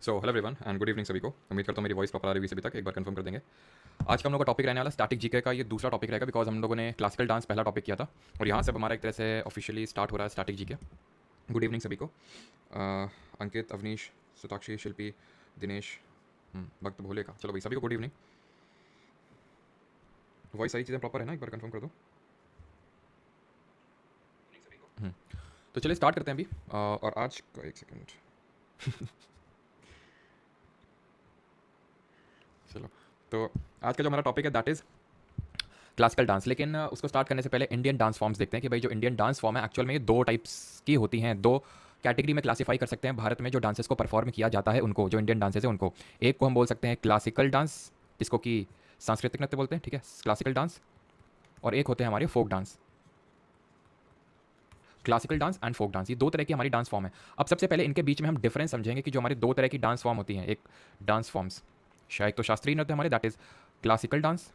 So hello everyone and good evening सभी को। उम्मीद करता हूँ मेरी वॉइस प्रॉपर आ रही है सभी तक। एक बार कंफर्म कर देंगे। आज का हम लोग का टॉपिक रहने वाला स्टैटिक जीके का। ये दूसरा टॉपिक रहेगा बिकॉज हम लोगों ने क्लासिकल डांस पहला टॉपिक किया था और यहाँ से अब हमारा एक तरह से ऑफिशियली स्टार्ट हो रहा है स्टैटिक जीके। गुड इवनिंग सभी को। अंकित, अवनीश, सुताक्षी, शिल्पी, दिनेश, भक्त भोले का। चलो भाई सभी को गुड इवनिंग। वॉइस सारी चीज़ें प्रॉपर है ना, एक बार कंफर्म कर दो। तो चलिए स्टार्ट करते हैं अभी। और आज का एक सेकेंड चलो, तो आज का जो हमारा टॉपिक है दैट इज़ क्लासिकल डांस। लेकिन उसको स्टार्ट करने से पहले इंडियन डांस फॉर्म्स देखते हैं कि भाई जो इंडियन डांस फॉर्म है एक्चुअल में ये दो टाइप्स की होती हैं। दो कैटेगरी में क्लासीफाई कर सकते हैं भारत में जो डांसेस को परफॉर्म किया जाता है उनको, जो इंडियन डांसेस है उनको। एक को हम बोल सकते हैं क्लासिकल डांस, जिसको कि सांस्कृतिक नृत्य बोलते हैं, ठीक है, क्लासिकल डांस। और एक होते हैं हमारे folk dance. Classical dance and folk dance, ये दो तरह की हमारी डांस फॉर्म है। अब सबसे पहले इनके बीच में हम डिफरेंस समझेंगे कि जो हमारी दो तरह की डांस फॉर्म होती हैं, एक डांस फॉर्म्स, शायद तो शास्त्रीय नृत्य हमारे दैट इज क्लासिकल डांस,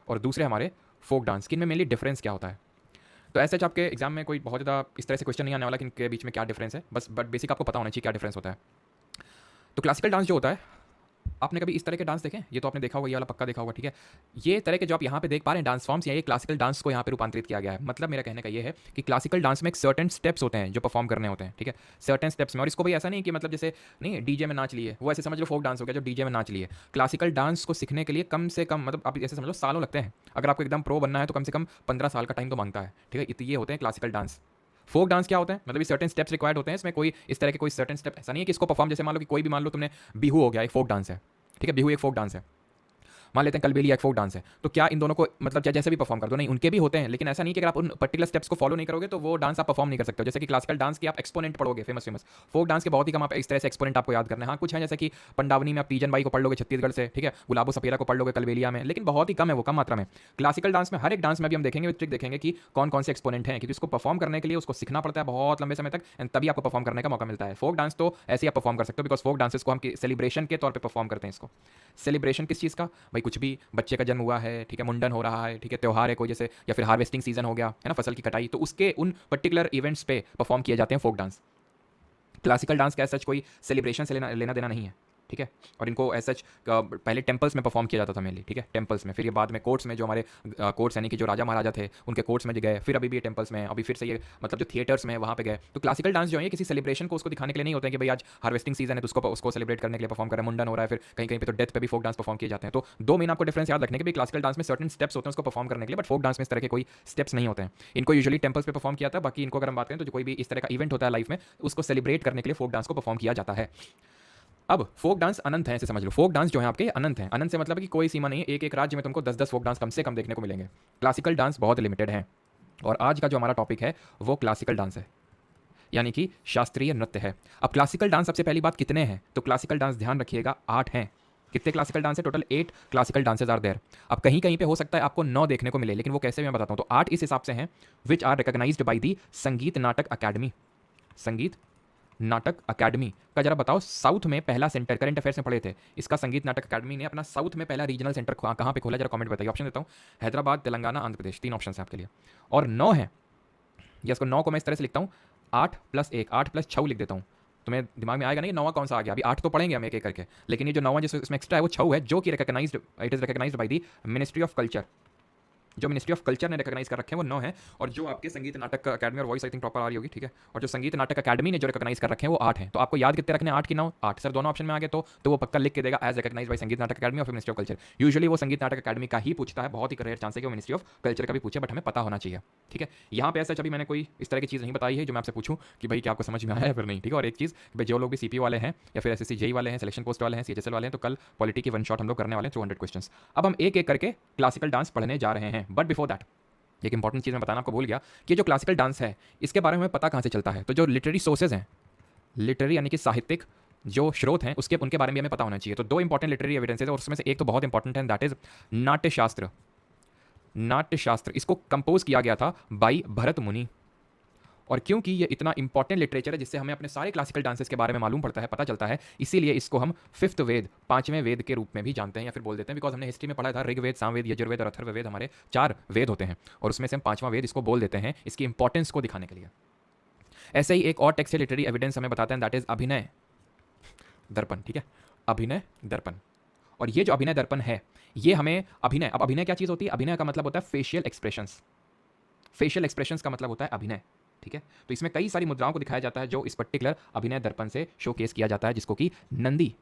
और दूसरे हमारे फोक डांस। कि इनमें मेनली डिफरेंस क्या होता है। तो ऐसे आपके एग्जाम में कोई बहुत ज़्यादा इस तरह से क्वेश्चन नहीं आने वाला कि इनके बीच में क्या डिफरेंस है, बस बट बेसिक आपको पता होना चाहिए क्या डिफरेंस होता है। तो क्लासिकल डांस जो होता है, आपने कभी इस तरह के डांस देखे? ये तो आपने देखा होगा, ये वाला पक्का देखा होगा, ठीक है। ये तरह के जो आप यहाँ पे देख पा रहे हैं डांस फॉर्म्स, या ये क्लासिकल डांस को यहाँ पे रूपांतरित किया गया है। मतलब मेरा कहने का ये है कि क्लासिकल डांस में एक सर्टेन स्टेप्स होते हैं जो परफॉर्म करने होते हैं, ठीक है, सर्टेन स्टेप्स में। और इसको भाई ऐसा नहीं कि मतलब जैसे नहीं डीजे में नाच लिए, वो ऐसे समझ लो फोक डांस हो गया जो डीजे में नाच लिए। क्लासिकल डांस को सीखने के लिए कम से कम, मतलब आप ऐसे समझ लो सालों लगते हैं। अगर आपको एकदम प्रो बनना है तो कम से कम 15 साल का टाइम तो मांगता है, ठीक है। ये होते हैं क्लासिकल डांस। फोक डांस क्या होता है, मतलब ये सर्टेन स्टेप्स रिक्वायर्ड होते हैं। इसमें कोई इस तरह के कोई सर्टेन स्टेप ऐसा नहीं है कि इसको परफॉर्म, जैसे मान लो कि कोई भी, मान लो तुमने बिहू हो गया, एक फोक डांस है, ठीक है, बिहू एक फोक डांस है। मान लेते हैं कलबेलिया एक फोक डांस है, तो क्या इन दोनों को मतलब जैसे भी परफॉर्म कर दो? नहीं, उनके भी होते हैं, लेकिन ऐसा नहीं कि अगर आप उन पर्टिकुलर स्टेप्स को फॉलो नहीं करोगे तो वो डांस आप परफॉर्म नहीं कर सकते हो। जैसे कि क्लासिकल डांस की आप एक्सपोनेंट पढ़ोगे, फेमस फेमस। फोक डांस के बहुत ही कम आप इस तरह से एक्सपोनेंट आपको याद करना है। हाँ कुछ है, जैसे कि पंडावनी में आप तीजन बाई को पढ़ लोगे छत्तीसगढ़ से, ठीक है, गुलाबो सपेरा को पढ़ लोगे कलबेलिया में, लेकिन बहुत ही कम है वो, कम मात्रा में। क्लासिकल डांस में हर एक डांस में भी हम देखेंगे, ट्रिक देखेंगे कि कौन कौन से एक्सपोनेंट हैं, क्योंकि उसको परफॉर्म करने के लिए उसको सीखना पड़ता है बहुत लंबे समय तक, एंड तभी आपको परफॉर्म करने का मौका मिलता है। फोक डांस तो ऐसे ही आप परफॉर्म कर सकते हो, बिकॉज फोक डांसेस को हम सेलिब्रेशन के तौर पर परफॉर्म करते हैं। इसको सेलिब्रेशन किस चीज़ का? भाई कुछ भी, बच्चे का जन्म हुआ है, ठीक है, मुंडन हो रहा है, ठीक है, त्यौहार है कोई जैसे, या फिर हार्वेस्टिंग सीजन हो गया है ना, फसल की कटाई, तो उसके उन पर्टिकुलर इवेंट्स पे परफॉर्म किए जाते हैं फोक डांस। क्लासिकल डांस का सच कोई सेलिब्रेशन से लेना देना नहीं है, ठीक है। और इनको एज सच पहले टेम्पल्स में परफॉर्म किया जाता था मेनली, ठीक है, टेम्पल्स में। फिर ये बाद में कोर्ट्स में, जो हमारे कोर्ट्स यानी कि जो राजा महाराजा थे उनके कोर्ट्स में गए, फिर अभी भी ये टेम्पल्स में, अभी फिर से ये मतलब जो थिएटर्स में वहाँ पे गए। तो क्लासिकल डांस जो है किसी सेलिब्रेशन को उसको दिखाने के लिए नहीं होते हैं कि भाई आज हार्वेस्टिंग सीजन है तो उसको सेलिब्रेट करने के लिए परफॉर्म कर रहे हैं, मुंडन हो रहा है, फिर कहीं कहीं पे तो डेथ पे भी फोक डांस परफॉर्म किए जाते हैं। तो दो मेन आपको डिफरेंस याद रखने के भी, क्लासिकल डांस में सर्टेन स्टेप्स होते हैं उसको परफॉर्म करने के लिए, बट फोक डांस में इस तरह के कोई स्टेप्स नहीं होते हैं। इनको यूजुअली टेम्पल्स पे परफॉर्म किया था। बाकी इनको अगर हम बात करें तो जो कोई भी इस तरह का इवेंट होता है लाइफ में, उसको सेलिब्रेट करने के लिए फोक डांस को परफॉर्म किया जाता है। अब फोक डांस अनंत है, ऐसे समझ लो। फोक डांस जो है आपके अनंत है। अनंत से मतलब है कि कोई सीमा नहीं है, एक एक राज्य में तुमको 10-10 फोक डांस कम से कम देखने को मिलेंगे। क्लासिकल डांस बहुत लिमिटेड है। और आज का जो हमारा टॉपिक है वो क्लासिकल डांस है, यानी कि शास्त्रीय नृत्य है। अब क्लासिकल डांस सबसे पहली बात कितने हैं, तो क्लासिकल डांस ध्यान रखिएगा 8 हैं। कितने क्लासिकल डांस है? Total 8 classical dances are there. अब कहीं कहीं पे हो सकता है आपको 9 देखने को मिले, लेकिन वो कैसे मैं बताता हूं। तो 8 इस हिसाब से हैं which are recognized by the Sangeet Natak academy. संगीत नाटक अकेडमी का जरा बताओ, साउथ में पहला सेंटर, करंट अफेयर्स में पढ़े थे इसका, संगीत नाटक अकेडमी ने अपना साउथ में पहला रीजनल सेंटर कहां पे खोला, जरा कमेंट बताइए। ऑप्शन देता हूं, हैदराबाद, तेलंगाना, आंध्र प्रदेश। 3 ऑप्शन है आपके लिए। और 9 है, या इसको 9 को मैं इस तरह से लिखता हूं, 8 + 1, 8 + 6 लिख देता हूं। तुम्हें दिमाग में आएगा नहीं नौवा कौन सा आ गया, अभी 8 तो पढ़ेंगे हम एक एक करके, लेकिन ये जो 9वां जिसमें इसमें एक्स्ट्रा है वो 6 है, जो कि recognized, it is recognized by the ministry of culture. जो मिनिस्ट्री ऑफ कल्चर ने रिकॉग्नाइज कर रखे हैं वो 9 है। और जो आपके संगीत नाटक अकेडमी, और वॉइस आई थिंक प्रॉपर आ रही होगी, ठीक है, और जो संगीत नाटक अकेडमी ने जो रिकॉग्नाइज कर रखे हैं वो 8 हैं। तो आपको याद कितने रखने हैं? 8 की 9, 8 सर दोनों ऑप्शन में आ गए तो वो पक्का लिख के देगा एज रिकॉग्नाइज बाय संगीत Natak academy of ministry of culture. Usually वो संगीत नाटक अकेडमी का ही पूछता है, बहुत ही रेयर चांस है कि वो मिनिस्ट्री ऑफ कल्चर का भी पूछे, बट हमें पता होना चाहिए, ठीक है। यहाँ पे ऐसा अभी मैंने कोई इस तरह की चीज़ नहीं बताई है जो मैं आपसे पूछूं कि भाई क्या आपको समझ में आया है फिर नहीं, ठीक है। और एक चीज़, भाई जो लोग भी सीपी वाले हैं या फिर एसएससी जेई वाले हैं, सिलेक्शन पोस्ट वाले हैं, सीएचएसएल वाले हैं, तो कल पॉलिटी की वन शॉट हम लोग करने वाले हैं 200 क्वेश्चंस। अब हम एक एक करके क्लासिकल डांस पढ़ने जा रहे हैं, बट बिफोर दैट एक इंपॉर्टेंट चीज़ मैं बताना आपको भूल गया कि जो क्लासिकल डांस है इसके बारे में हमें पता कहाँ से चलता है। तो जो लिटरेरी सोर्सेज हैं, लिटरेरी यानी कि साहित्यिक जो स्रोत हैं, उसके उनके बारे में हमें पता होना चाहिए। तो 2 इंपॉर्टेंट लिटरेरी एविडेंसेज है, और उसमें से एक तो बहुत इंपॉर्टेंट है, दैट इज नाट्यशास्त्र। नाट्यशास्त्र इसको कंपोज किया गया था बाई भरत मुनि। और क्योंकि ये इतना इंपॉर्टेंट लिटरेचर है जिससे हमें अपने सारे क्लासिकल डांसेस के बारे में मालूम पड़ता है, पता चलता है, इसीलिए इसको हम 5th वेद, 5वें वेद के रूप में भी जानते हैं या फिर बोल देते हैं। बिकॉज हमने हिस्ट्री में पढ़ा था ऋग्वेद, सामवेद, यजुर्वेद और अथर्ववेद हमारे 4 वेद होते हैं, और उसमें से हम 5वां वेद इसको बोल देते हैं इसकी इंपॉर्टेंस को दिखाने के लिए। ऐसे ही एक और टेक्स्ट लिटरेरी एविडेंस हमें बताते हैं, दैट इज अभिनय। दर्पण, ठीक है, अभिनय दर्पण। और ये जो अभिनय दर्पण है, ये हमें अभिनय, अब अभिनय क्या चीज़ होती है? अभिनय का मतलब होता है फेशियल एक्सप्रेशंस। फेशियल एक्सप्रेशंस का मतलब होता है अभिनय, ठीक है। तो इसमें कई सारी मुद्राओं को दिखाया जाता है जो इस पर्टिकुलर अभिनय दर्पण से शोकेस किया जाता है, जिसको कि नंदी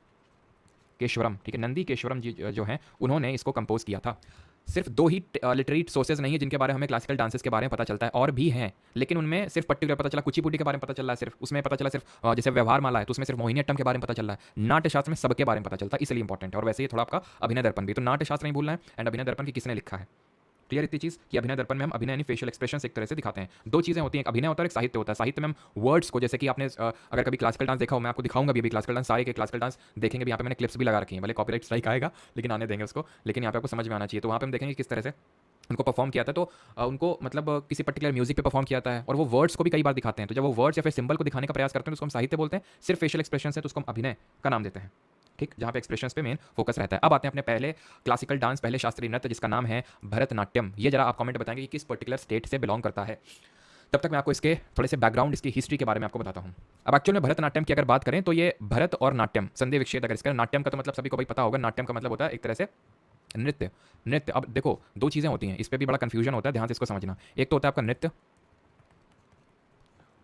केशवरम, ठीक है, नंदी केशवरम जी जो हैं उन्होंने इसको कंपोज किया था। सिर्फ दो ही लिटरेरी सोर्सेज नहीं है जिनके बारे में हमें क्लासिकल डांसेस के बारे में पता चलता है, और भी हैं, लेकिन उनमें सिर्फ पर्टिकुलर पता चला कुचिपुड़ी के बारे में पता चल रहा है, सिर्फ उसमें पता चला सिर्फ जैसे व्यवहार माला है तो उसमें सिर्फ मोहिनी अट्टम के बारे में पता चल रहा है। नाट्य शास्त्र में सबके बारे में पता चलता है, इसलिए इंपॉर्टेंट है। और वैसे ही थोड़ा आपका अभिनय दर्पण भी, तो नाट्य शास्त्र नहीं भूलना है, एंड अभिनय दर्पण की किसने लिखा है। क्लियर इतनी चीज़ कि अभिनय दर्पण में हम अभिनय यानी फेशियल एक्सप्रेशन एक तरह से दिखाते हैं। दो चीज़ें होती हैं, एक अभिनय होता है और एक साहित्य होता है। साहित्य में हम वर्ड्स को, जैसे कि आपने अगर कभी क्लासिकल डांस देखा हो, मैं आपको दिखाऊंगा भी क्लासिकल डांस, सारे के क्लासिकल डांस देखेंगे भी। यहाँ पे मैंने क्लिप्स भी लगा रखी हैं, भले कॉपीराइट स्ट्राइक आएगा लेकिन आने देंगे उसको, लेकिन यहाँ पे आपको समझ में आना चाहिए। तो वहाँ पे हम देखेंगे किस तरह से उनको परफॉर्म किया था, तो उनको मतलब किसी पर्टिकुलर म्यूजिक पे परफॉर्म किया जाता है, और वो वर्ड्स को भी कई बार दिखाते हैं। तो जब वो वर्ड्स या फिर सिंबल को दिखाने का प्रयास करते हैं तो उसको हम साहित्य बोलते हैं। सिर्फ फेशियल एक्सप्रेशन है तो उसको हम अभिनय का नाम देते हैं, ठीक, जहाँ पे एक्सप्रेशंस पे मेन फोकस रहता है। अब आते हैं अपने पहले क्लासिकल डांस, पहले शास्त्रीय नृत्य, जिसका नाम है भरतनाट्यम। ये जरा आप कमेंट में बताएंगे कि किस पर्टिकुलर स्टेट से बिलोंग करता है। तब तक मैं आपको इसके थोड़े से बैकग्राउंड, इसकी हिस्ट्री के बारे में आपको बताता हूँ। अब एक्चुअल में भरतनाट्यम की अगर बात करें तो ये भरत और नाट्यम, संधि विच्छेद अगर इसका, नाट्यम का तो मतलब सभी को भाई पता होगा, नाट्यम का मतलब होता है एक तरह से नृत्य। नृत्य, अब देखो दो चीज़ें होती हैं, इस पर भी बड़ा कंफ्यूजन होता है, ध्यान से इसको समझना। एक तो होता है आपका नृत्य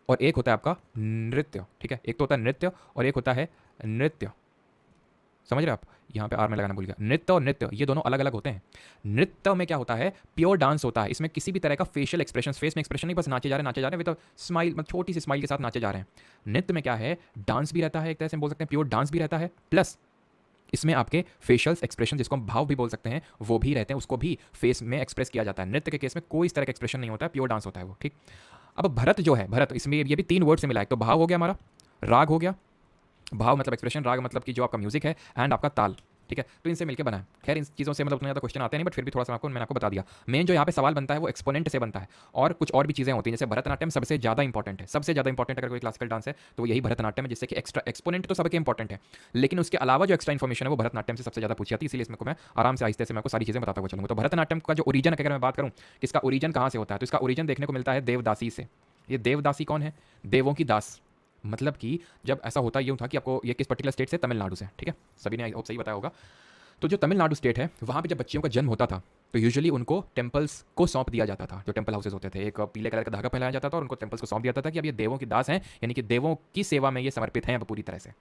और एक होता है आपका नृत्य, ठीक है। एक तो होता है नृत्य और एक होता है नृत्य, समझ रहे आप। यहाँ पे आर में लगाना भूल गया। नृत्य और नृत्य ये दोनों अलग अलग होते हैं। नृत्य में क्या होता है, प्योर डांस होता है, इसमें किसी भी तरह का फेशियल एक्सप्रेशन, फेस में एक्सप्रेशन नहीं, बस नाचे जा रहे हैं विद स्माइल, मतलब छोटी सी स्माइल के साथ नाचे जा रहे हैं। नृत्य में क्या है, डांस भी रहता है, एक तरह से बोल सकते हैं प्योर डांस भी रहता है, प्लस इसमें आपके फेशियल एक्सप्रेशन, जिसको हम भाव भी बोल सकते हैं, वो भी रहते हैं, उसको भी फेस में एक्सप्रेस किया जाता है। नृत्य के केस में कोई इस तरह का एक्सप्रेशन नहीं होता है, प्योर डांस होता है वो, ठीक। अब भरत जो है, भरत, इसमें ये भी तीन वर्ड से मिला है। तो भाव हो गया हमारा, राग हो गया, भाव मतलब एक्सप्रेशन, राग मतलब कि जो आपका म्यूजिक है, एंड आपका ताल, ठीक है। तो इनसे मिलकर बना है। खैर इन चीज़ों से मतलब उतना ज़्यादा क्वेश्चन आते नहीं, बट फिर भी थोड़ा सा मैंने आपको बता दिया। मेन जो यहाँ पे सवाल बनता है वो एक्सपोनेंट से बनता है, और कुछ और भी चीज़ें होती हैं, जैसे भरतनाट्यम सबसे ज़्यादा इंपॉर्टेंट है। सबसे ज़्यादा इंपॉर्टेंट अगर कोई क्लासिकल डांस है तो यही भरतनाट्यम है, जिससे कि एक्स्ट्रा एक्सपोनेंट तो सबके इंपॉर्टेंट है, लेकिन उसके अलावा जो एक्स्ट्रा इन्फॉर्मेशन है वो भरतनाट्यम से सबसे ज़्यादा पूछी जाती है। इसलिए इसमें मैं आराम से आहिस्ते से मैं आपको सारी चीज़ें बताता हुआ चलूँगा। तो भरतनाट्यम का जो ओरिजन, अगर मैं बात करूँ कि इसका ओरिजन कहाँ से होता है, तो इसका ओरिजन देखने को मिलता है देवदासी से। ये देवदासी कौन है, देवों की दास, मतलब कि जब ऐसा होता यूँ था कि आपको ये किस पर्टिकुलर स्टेट से, तमिलनाडु से, ठीक है, सभी ने सही बताया होगा। तो जो तमिलनाडु स्टेट है वहाँ पे जब बच्चियों का जन्म होता था तो यूजुअली उनको टेम्पल्स को सौंप दिया जाता था। जो टेम्पल हाउसेज होते थे, एक पीले कलर का धागा फैलाया जाता था और उनको टेम्पल्स को सौंप दिया जाता था कि अब ये देवों की दास हैं, यानी कि देवों की सेवा में ये समर्पित हैं अब पूरी तरह से।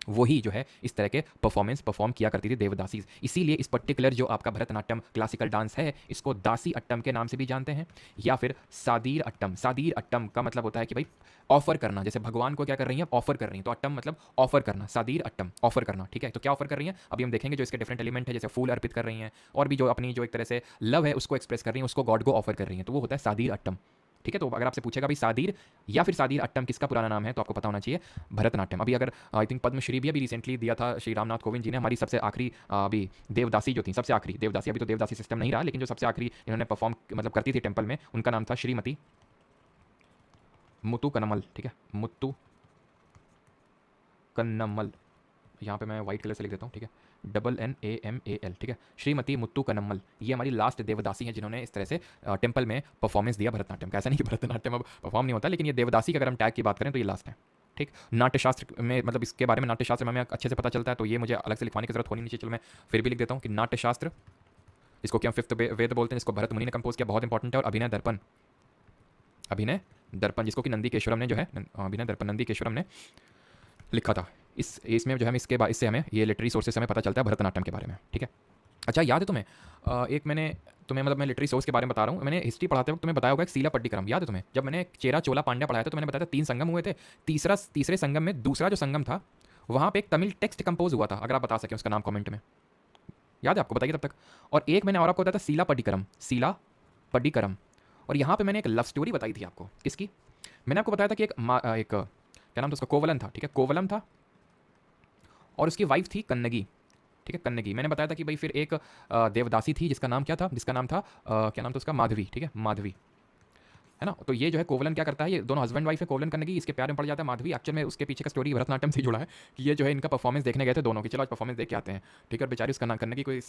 वही जो है इस तरह के परफॉर्म किया करती थी देवदासी। इसीलिए इस पर्टिकुलर जो आपका भरतनाट्यम क्लासिकल डांस है, इसको दासी अट्टम के नाम से भी जानते हैं, या फिर सादीर अट्टम। सादीर अट्टम का मतलब होता है कि भाई ऑफर करना, जैसे भगवान को क्या कर रही हैं, ऑफर कर रही हैं, तो अट्टम मतलब ऑफर करना, सादीर अट्टम ऑफर करना, ठीक है। तो क्या ऑफर कर रही हैं अभी हम देखेंगे। जो इसके डिफरेंट एलिमेंट है, जैसे फूल अर्पित कर रही हैं, और भी जो अपनी जो एक तरह से लव है उसको एक्सप्रेस कर रही हैं, उसको गॉड को ऑफर कर रही हैं, तो वो होता है सादीर अट्टम, ठीक है। तो अगर आपसे पूछेगा भाई सादीर या फिर सादीर अट्टम किसका पुराना नाम है, तो आपको पता होना चाहिए भरतनाट्यम। अभी अगर आई थिंक पद्मश्री भी अभी रिसेंटली दिया था श्री रामनाथ कोविंद जी ने, हमारी सबसे आखिरी अभी देवदासी जो थी, सबसे आखिरी देवदासी, अभी तो देवदासी सिस्टम नहीं रहा, लेकिन जो सबसे आखिरी इन्होंने परफॉर्म मतलब करती थी टेम्पल में, उनका नाम था श्रीमती मुत्तू कन्नमल, ठीक है, मुत्तू कन्नमल। यहाँ पे मैं व्हाइट कलर से लिख देता हूँ, ठीक है, NNAMAL, ठीक है, श्रीमती मुत्तू कन्नमल। ये हमारी लास्ट देवदासी हैं जिन्होंने इस तरह से टेम्पल में परफॉर्मेंस दिया भरतनाट्यम का। ऐसा नहीं कि भरतनाट्यम अब परफॉर्म नहीं होता, लेकिन ये देवदासी का अगर हम टैग की बात करें तो ये लास्ट है, ठीक। नाट्यशास्त्र में मतलब इसके बारे में नाट्यशास्त्र में हमें अच्छे से पता चलता है, तो ये मुझे अलग से लिखवाने की जरूरत होनी नहीं चाहिए। चलो मैं फिर भी लिख देता हूँ कि नाट्यशास्त्र, इसको क्या हम फिफ्थ वेद बोलते हैं, इसको भरत मुनि ने कंपोज किया, बहुत इंपॉर्टेंट है। और अभिनय दर्पण, अभिनय दर्पण जिसको कि नंदी केशवरम ने जो है, अभिनय दर्पण नंदी केशवरम ने लिखा था। इसमें जो है इससे हमें ये लिटरेरी सोर्सेस हमें पता चलता है भरतनाट्यम के बारे में, ठीक है। अच्छा याद है तुम्हें, एक मैंने तुम्हें मतलब मैं लिटरेरी सोर्स के बारे में बता रहा हूँ, मैंने हिस्ट्री पढ़ाते वक्त तुम्हें बताया होगा एक सीलापट्टिक्रम, याद है तुम्हें? जब मैंने चेरा चोला पांड्या पढ़ाया था तो मैंने बताया था 3 संगम हुए थे। तीसरे संगम में दूसरा जो संगम था वहाँ पे एक तमिल टेक्स्ट कंपोज हुआ था, अगर आप बता सकें उसका नाम कमेंट में, याद है आपको? बताइए तब तक। और एक मैंने और आपको बताया था सीलापट्टिक्रम। और यहाँ पे मैंने एक लव स्टोरी बताई थी आपको, किसकी? मैंने आपको बताया था कि एक क्या नाम था उसका, कोवलम था, ठीक है, कोवलम था, और उसकी वाइफ थी कन्नगी, ठीक है, कन्नगी। मैंने बताया था कि भाई फिर एक देवदासी थी जिसका नाम क्या था, क्या नाम था उसका, माधवी, ठीक है, माधवी। है ना। तो ये जो है कोवलन क्या करता है, ये दोनों हस्बैंड वाइफ है, कोवलन करने की, इसके प्यार में पड़ जाता है माधवी। एक्चुअल में उसके पीछे का स्टोरी भरतनाट्यम से जुड़ा है कि ये जो है इनका परफॉर्मेंस देखने गए थे दोनों की, चलो आज परफॉर्मेंस देख के आते हैं, ठीक है। बेचारी उसका करने की कोई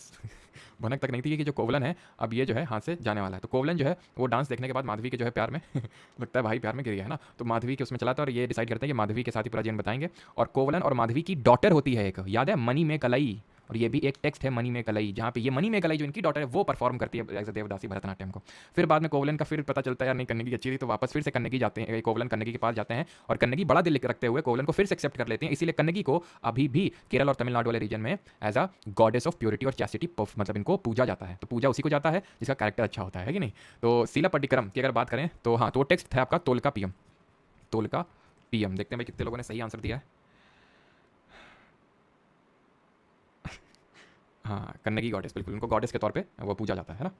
भनक तक नहीं थी कि जो कोवलन है अब ये जो है हाथ से जाने वाला है। तो कोवलन जो है वो डांस देखने के बाद माधवी के जो है प्यार में लगता है भाई प्यार में गिर गया, है ना। तो माधवी के उसमें चला था और ये डिसाइड करते हैं कि माधवी के साथ ही पूरा जीवन बताएंगे। और कोवलन और माधवी की डॉटर होती है एक, याद है, मनी में कलई। और ये भी एक टेक्स्ट है मनी में कलई, जहाँ पे ये मनी में कलई जो इनकी डॉटर है वो परफॉर्म करती है एज अ देवदासी भरतनाट्यम को। फिर बाद में कोवलन का फिर पता चलता है यार नहीं, कन्नगी अच्छी थी, तो वापस फिर से कन्नगी जाते हैं, कोवलन कन्नगी के पास जाते हैं और कन्नगी बड़ा दिल रखते हुए कोवलन को फिर से एक्सेप्ट कर लेते हैं। इसीलिए कन्नगी को अभी भी केरल और तमिलनाडु वाले रीजन में as a goddess of purity और चैसिटी मतलब इनको पूजा जाता है। तो पूजा उसी को जाता है जिसका कैरेक्टर अच्छा होता है कि नहीं। तो सीलापट्टिक्रम की अगर बात करें तो हाँ, तो टेक्स्ट था आपका तोलका पीएम। तोलका पीएम, देखते हैं भाई कितने लोगों ने सही आंसर दिया है। हाँ, कन्नगी गॉडेस, बिल्कुल उनको गॉडेस के तौर पे वो पूजा जाता है ना।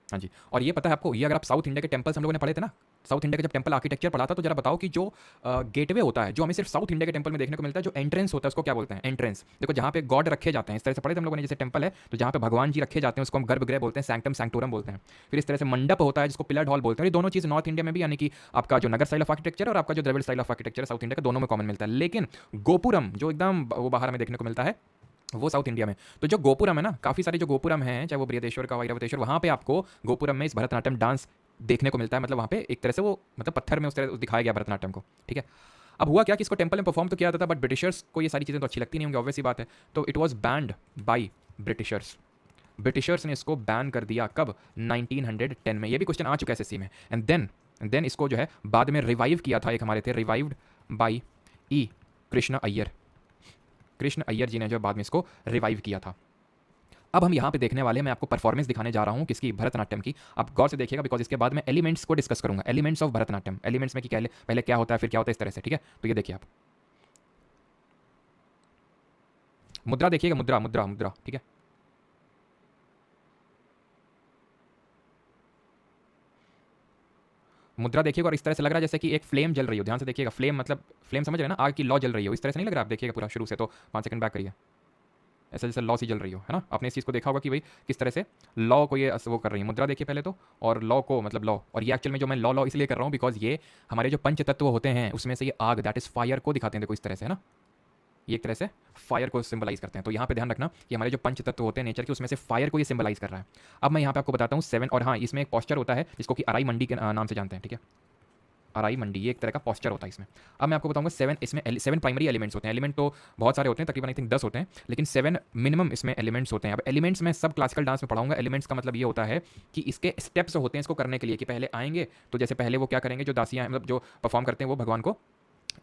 हाँ जी। और ये पता है आपको, ये अगर आप साउथ इंडिया के टेम्पल्स हम लोगों ने पढ़े थे ना, साउथ इंडिया का जब टेम्पल आर्किटेक्चर पढ़ा था, तो जरा बताओ कि जो गेटवे होता है जो हमें सिर्फ साउथ इंडिया के टेम्पल में देखने को मिलता है, जो एंट्रेंस होता है उसको क्या बोलते हैं? एंट्रेंस। देखो जहाँ पे गॉड रखे जाते हैं, इस तरह से पढ़े थे हम लोगों ने, जैसे टेम्पल है तो जहाँ पे भगवान जी रखे जाते हैं उसको हम गर्भगृह बोलते हैं, सैंक्टम सैंक्टोरम बोलते हैं। फिर इस तरह से मंडप होता है जिसको पिलर हॉल बोलते हैं। ये दोनों चीज़ नॉर्थ इंडिया में भी, यानी कि आपका जो नगर स्टाइल ऑफ आर्किटेक्चर और आपका जो Dravida style of architecture South India का दोनों में कॉमन मिलता है। लेकिन गोपुरम जो एकदम वो बाहर में देखने को मिलता है वो साउथ इंडिया में। तो जो गोपुरम है ना, काफ़ी सारे जो गोपुरम हैं, चाहे वो बृहदेश्वर का, वैरवतेश्वर, वहाँ पे आपको गोपुरम में इस भरतनाट्यम डांस देखने को मिलता है। मतलब वहाँ पे एक तरह से वो मतलब पत्थर में उस तरह दिखाया गया भरतनाट्यम को, ठीक है। अब हुआ क्या कि इसको टेम्पल में परफॉर्म तो किया जाता था, बट ब्रिटिशर्स को ये सारी चीज़ें तो अच्छी लगती नहीं होंगी, ऑब्वियस सी बात है। तो it was banned by Britishers. Britishers ने इसको बैन कर दिया कब? 1910 में। ये भी क्वेश्चन आ चुका है एसएससी में। एंड देन इसको जो है बाद में रिवाइव किया था, एक हमारे थे, revived by E Krishna Iyer. Krishna Iyer जी ने जो बाद में इसको रिवाइव किया था। अब हम यहाँ पे देखने वाले हैं, मैं आपको परफॉर्मेंस दिखाने जा रहा हूँ किसकी? भरतनाट्यम की। आप गौर से देखिएगा बिकॉज इसके बाद मैं एलिमेंट्स को डिस्कस करूंगा, एलिमेंट्स ऑफ भरतनाट्यम, एलिमेंट्स में कि पहले क्या होता है फिर क्या होता है, इस तरह से, ठीक है। तो ये देखिए आप मुद्रा देखिएगा, मुद्रा मुद्रा मुद्रा, ठीक है। मुद्रा देखिएगा और इस तरह से लग रहा है जैसे कि एक फ्लेम जल रही हो, ध्यान से देखिएगा। फ्लेम मतलब फ्लेम समझ रहे हैं ना, आग की लौ जल रही हो, इस तरह से नहीं लग रहा। आप देखिएगा पूरा शुरू से, तो 5 सेकंड बैक करिए, ऐसा जैसे लॉ सी जल रही हो, है ना। आपने इस चीज़ को देखा होगा कि भाई किस तरह से लॉ को ये वो कर रही है। मुद्रा देखिए पहले तो, और लॉ को मतलब लॉ, और ये एक्चुअल में जो मैं लॉ इसलिए कर रहा हूँ बिकॉज ये हमारे जो पंच तत्व होते हैं उसमें से ये आग, दैट इज फायर को दिखाते हैं, देखो इस तरह से, है ना। ये एक तरह से फायर को सिंबलाइज करते हैं। तो यहाँ पे ध्यान रखना कि हमारे जो पंच तत्व होते हैं नेचर के, उसमें से फायर को ये सिंबलाइज कर रहा है। अब मैं यहाँ पे आपको बताता हूँ 7, और हाँ इसमें एक पॉस्चर होता है जिसको कि अराई मंडी के नाम से जानते हैं, ठीक है। अराई मंडी, ये एक तरह का पॉस्चर होता है इसमें। अब मैं आपको बताऊंगा 7, इसमें 7 प्राइमरी एलिमेंट्स होते हैं। एलिमेंट तो बहुत सारे होते हैं, तकरीबन आई थिंक 10 होते हैं, लेकिन 7 मिनिमम इसमें एलिमेंट्स होते हैं। अब एलिमेंट्स में सब क्लासिकल डांस में पढ़ाऊंगा। एलिमेंट्स का मतलब ये होता है कि इसके स्टेप्स होते हैं इसको करने के लिए, कि पहले आएंगे तो जैसे पहले वो क्या करेंगे, जो दासियाँ मतलब जो परफॉर्म करते हैं वो भगवान को,